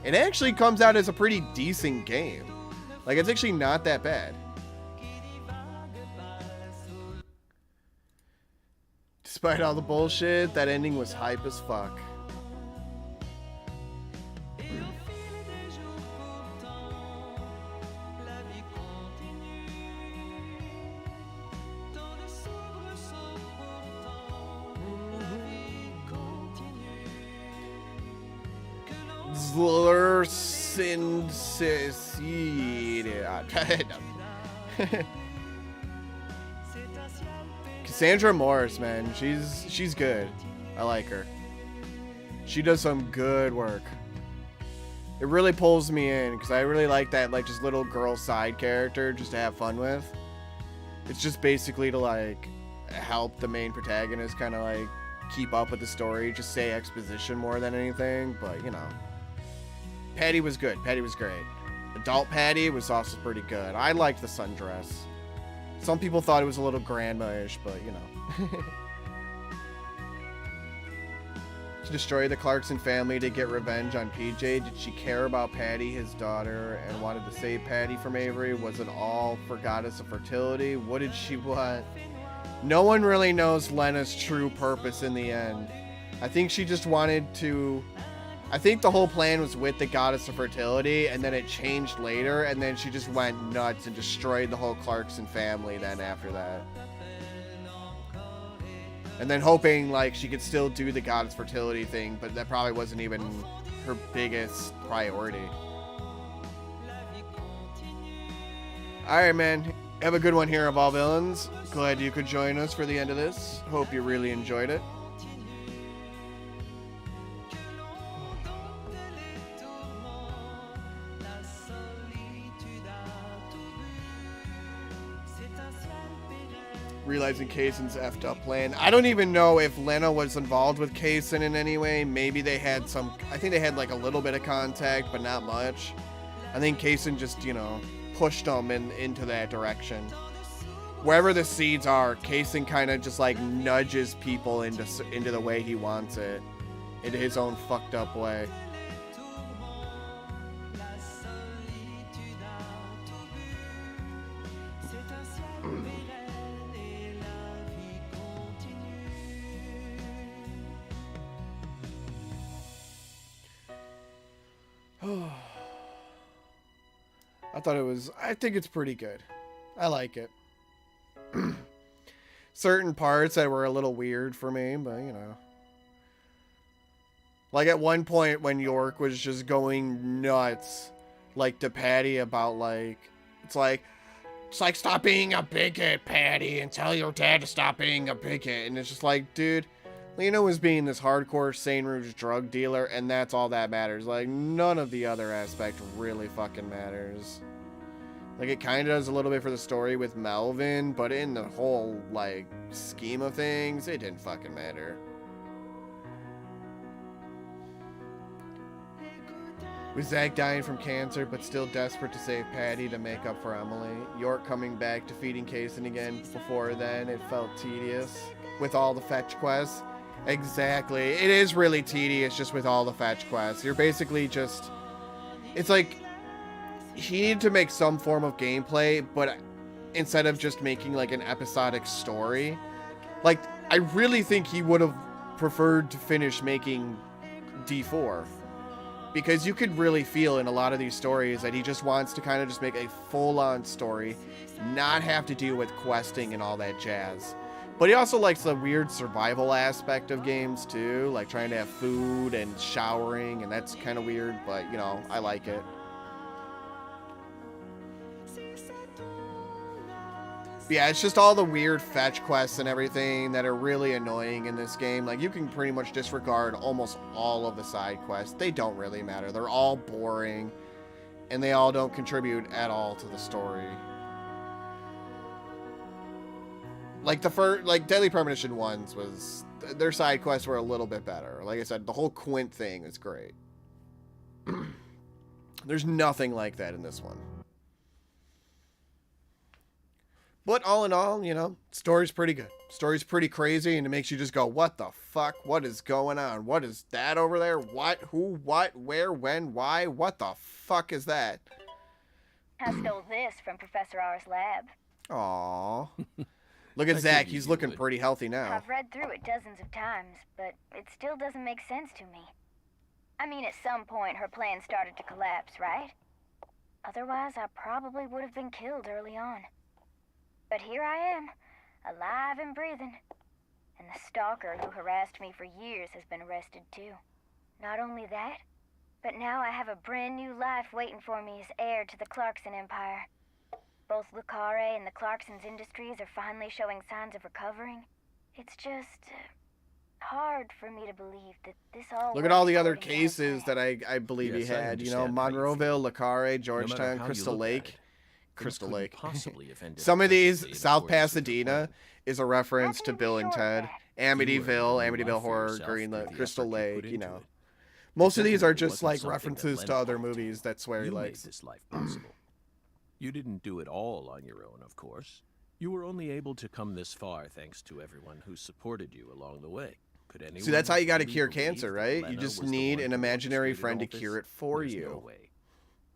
it actually comes out as a pretty decent game. Like, it's actually not that bad. Despite all the bullshit, that ending was hype as fuck. Cassandra Morris, man, she's good. I like her. She does some good work. It really pulls me in because I really like that, like, just little girl side character just to have fun with. It's just basically to, like, help the main protagonist kind of, like, keep up with the story, just say exposition more than anything, but, you know. Patty was good. Patty was great. Adult Patty was also pretty good. I liked the sundress. Some people thought it was a little grandma-ish, but, you know. To destroy the Clarkson family to get revenge on PJ. Did she care about Patty, his daughter, and wanted to save Patty from Avery? Was it all for Goddess of Fertility? What did she want? No one really knows Lena's true purpose in the end. I think she just wanted to... I think the whole plan was with the Goddess of Fertility, and then it changed later, and then she just went nuts and destroyed the whole Clarkson family then after that. And then hoping, like, she could still do the Goddess Fertility thing, but that probably wasn't even her biggest priority. Alright, man. Have a good one here of all villains. Glad you could join us for the end of this. Hope you really enjoyed it. Realizing Kaysen's effed up plan. I don't even know if Lena was involved with Kaysen in any way. Maybe they had some... I think they had like a little bit of contact, but not much. I think Kaysen just, you know, pushed them into that direction. Wherever the seeds are, Kaysen kind of just like nudges people into the way he wants it. Into his own fucked up way. I think it's pretty good. I like it. Certain parts that were a little weird for me, but you know. Like at one point when York was just going nuts like to Patty about like it's like stop being a bigot, Patty, and tell your dad to stop being a bigot. And it's just like, dude, Lena was being this hardcore St. Rouge drug dealer, and that's all that matters. Like, none of the other aspect really fucking matters. Like, it kind of does a little bit for the story with Melvin, but in the whole, like, scheme of things, it didn't fucking matter. With Zach dying from cancer, but still desperate to save Patty to make up for Emily. York coming back, defeating Kaysen again. Before then, it felt tedious. With all the fetch quests. Exactly. It is really tedious just with all the fetch quests. You're basically just... It's like... He needed to make some form of gameplay, but instead of just making like an episodic story. Like, I really think he would have preferred to finish making D4. Because you could really feel in a lot of these stories that he just wants to kind of just make a full-on story, not have to deal with questing and all that jazz. But he also likes the weird survival aspect of games too, like trying to have food and showering, and that's kind of weird, but you know, I like it. But yeah, it's just all the weird fetch quests and everything that are really annoying in this game. Like, you can pretty much disregard almost all of the side quests. They don't really matter. They're all boring, and they all don't contribute at all to the story. Like, Deadly Premonition ones was... Their side quests were a little bit better. Like I said, the whole Quint thing is great. There's nothing like that in this one. But all in all, you know, story's pretty good. Story's pretty crazy, and it makes you just go, what the fuck? What is going on? What is that over there? What? Who? What? Where? When? Why? What the fuck is that? I stole this from Professor R's lab. Aww. Look at Zach. He's looking pretty healthy now. I've read through it dozens of times, but it still doesn't make sense to me. I mean, at some point, her plan started to collapse, right? Otherwise, I probably would have been killed early on. But here I am, alive and breathing. And the stalker who harassed me for years has been arrested too. Not only that, but now I have a brand new life waiting for me as heir to the Clarkson Empire. Both Le Carre and the Clarkson's industries are finally showing signs of recovering. It's just hard for me to believe that this all... Look at all the other cases that I believe he had. You know, Monroeville, Le Carre, Georgetown, Crystal Lake. Crystal Lake. Some of these, South Pasadena is a reference to Bill and Ted. Amityville Horror, Greenlit, Crystal Lake, you know. Most of these are just like references to other movies that Swery likes. This life possible. You didn't do it all on your own, of course. You were only able to come this far thanks to everyone who supported you along the way. Could anyone See, that's how you got to really cure believe cancer, that right? Lena You just was the need one an who imaginary orchestrated friend to all this? cure it for There's you. No way.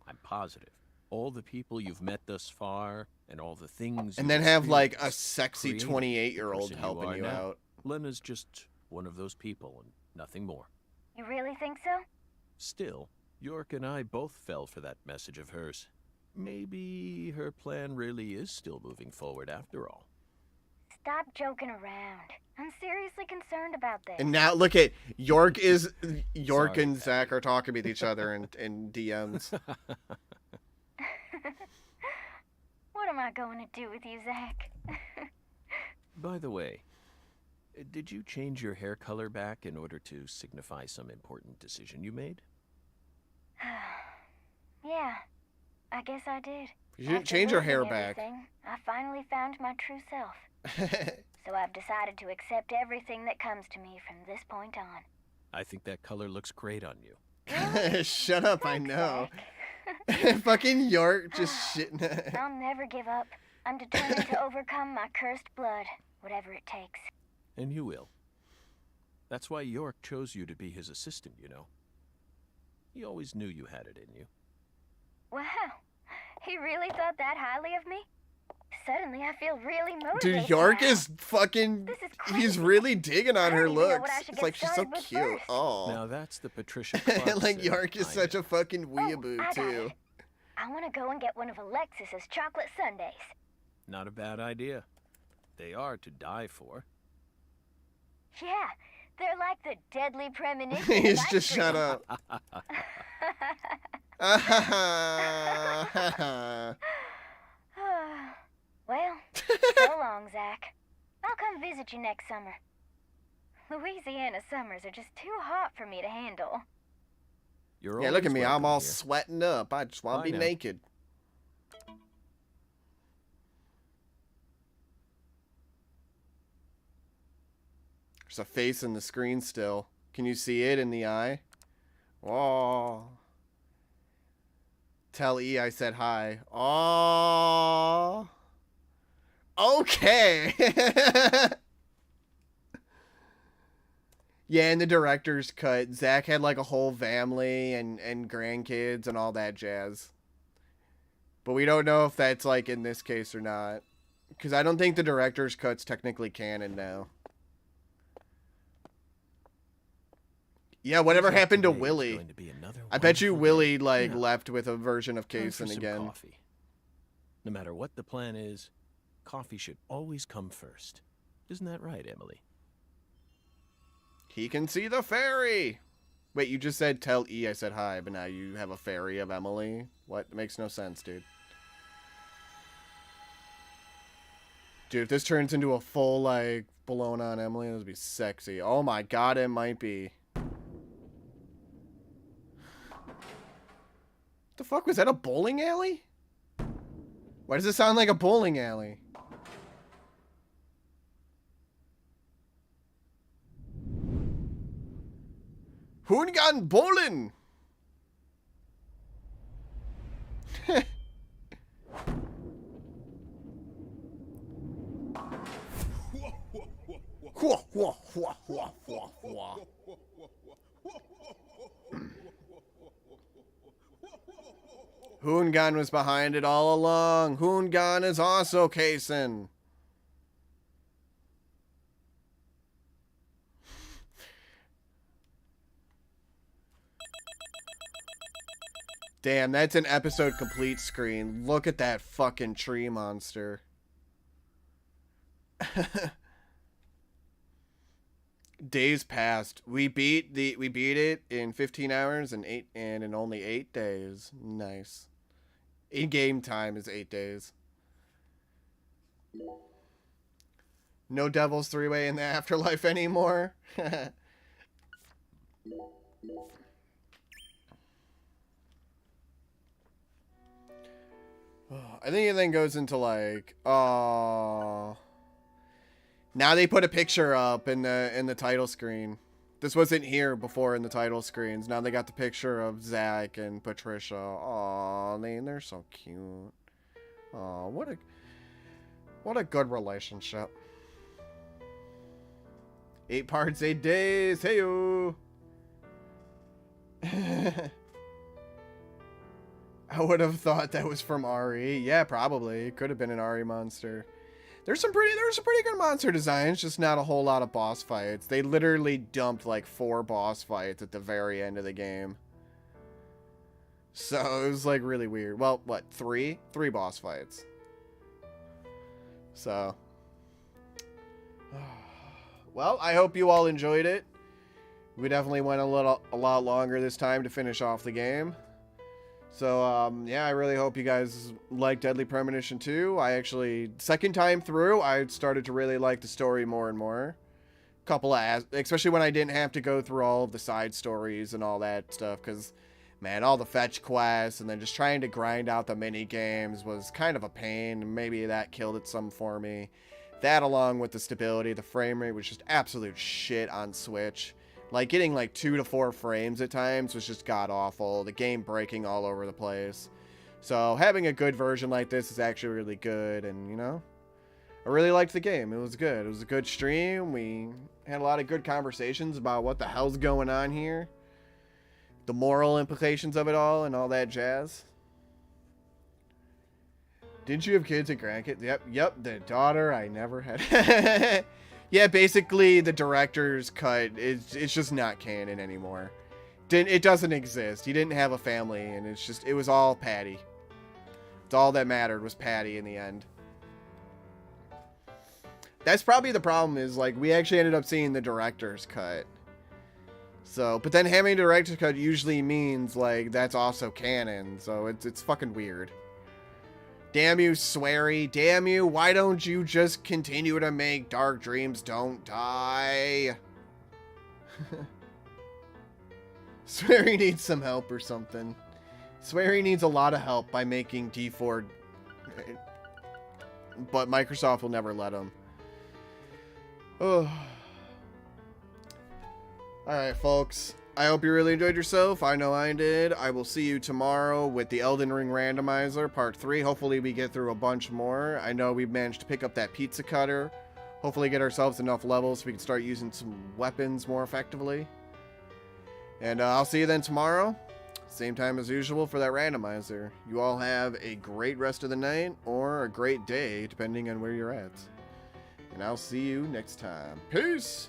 I'm positive. All the people you've met thus far, and all the things And you've then have like a experienced sexy created 28-year-old the person helping are you now. out. Lena's just one of those people, and nothing more. You really think so? Still, York and I both fell for that message of hers. Maybe her plan really is still moving forward after all. Stop joking around. I'm seriously concerned about this. And now look at York Sorry, and Zach are talking with each other in DMs. What am I going to do with you, Zach? By the way, did you change your hair color back in order to signify some important decision you made? Yeah, I guess I did. You didn't After change your losing hair back. everything, I finally found my true self. So I've decided to accept everything that comes to me from this point on. I think that color looks great on you. Shut up, I Thanks, know. Zach. Fucking York just shitting. I'll never give up. I'm determined to overcome my cursed blood, whatever it takes. And you will. That's why York chose you to be his assistant, you know. He always knew you had it in you. Wow, he really thought that highly of me? Suddenly I feel really motivated. Dude, York now. is fucking... This is He's crazy. really digging on I her don't even know looks. what I should It's get like she's so started with cute. first. Oh. Now that's the Patricia Clarkson Like York is I such know. a fucking weeaboo I got too. it. I want to go and get one of Alexis's chocolate sundaes. Not a bad idea. They are to die for. Yeah, they're like the deadly premonition. He's of ice just shut cream. up. Well, so long, Zach. I'll come visit you next summer. Louisiana summers are just too hot for me to handle. You're Yeah, look at always me. I'm welcome all here. sweating up. I just want I to be know. naked. There's a face in the screen still. Can you see it in the eye? Oh. Tell E I said hi. Oh. Okay. Yeah, in the director's cut, Zach had like a whole family and grandkids and all that jazz. But we don't know if that's like in this case or not. Because I don't think the director's cut's technically canon now. Yeah, whatever happened to Today is Willie? going to be another I bet you wonderful Willie day. like Now, left with a version of time for Kaysen some again. coffee. No matter what the plan is, coffee should always come first. Isn't that right, Emily? He can see the fairy. Wait, you just said tell E I said hi, but now you have a fairy of Emily? What? It makes no sense, dude. Dude, if this turns into a full, like, blown on Emily, this would be sexy. Oh my god, it might be. The fuck was that, a bowling alley? Why does it sound like a bowling alley? Hoongan bowling. Hua, hua, hua, hua, hua, hua. Hoongan was behind it all along. Hoongan is also Kaysen. Damn, that's an episode complete screen. Look at that fucking tree monster. Days passed. We beat it in 15 hours and in only 8 days. Nice. In-game time is 8 days. No Devil's Three-Way in the afterlife anymore. I think it then goes into like, now they put a picture up in the title screen. This wasn't here before in the title screens. Now they got the picture of Zach and Patricia. Aw, they're so cute. Aw, what a good relationship. 8 parts, 8 days. Hey-o. I would have thought that was from RE. Yeah, probably. It could have been an RE monster. There's some pretty good monster designs, just not a whole lot of boss fights. They literally dumped like 4 boss fights at the very end of the game. So it was like really weird. Well, what, 3? 3 boss fights. So. Well, I hope you all enjoyed it. We definitely went a lot longer this time to finish off the game. So, yeah, I really hope you guys like Deadly Premonition 2. I actually, second time through, I started to really like the story more and more. Especially when I didn't have to go through all of the side stories and all that stuff, because, man, all the fetch quests and then just trying to grind out the mini games was kind of a pain. Maybe that killed it some for me. That, along with the stability, the frame rate was just absolute shit on Switch. Like, getting like 2 to 4 frames at times was just god-awful. The game breaking all over the place. So, having a good version like this is actually really good. And, you know, I really liked the game. It was good. It was a good stream. We had a lot of good conversations about what the hell's going on here. The moral implications of it all and all that jazz. Didn't you have kids and grandkids? Yep, the daughter I never had. Yeah, basically the director's cut, it's just not canon anymore. It doesn't exist. He didn't have a family, and it was all Patty. It's all that mattered was Patty in the end. That's probably the problem is, like, we actually ended up seeing the director's cut. So, but then having a director's cut usually means like that's also canon, so it's fucking weird. Damn you, Swery. Damn you. Why don't you just continue to make Dark Dreams Don't Die? Swery needs some help or something. Swery needs a lot of help by making D4, but Microsoft will never let him. Oh. Alright, folks. I hope you really enjoyed yourself. I know I did. I will see you tomorrow with the Elden Ring Randomizer, Part 3. Hopefully we get through a bunch more. I know we've managed to pick up that pizza cutter. Hopefully get ourselves enough levels so we can start using some weapons more effectively. And I'll see you then tomorrow. Same time as usual for that randomizer. You all have a great rest of the night or a great day, depending on where you're at. And I'll see you next time. Peace!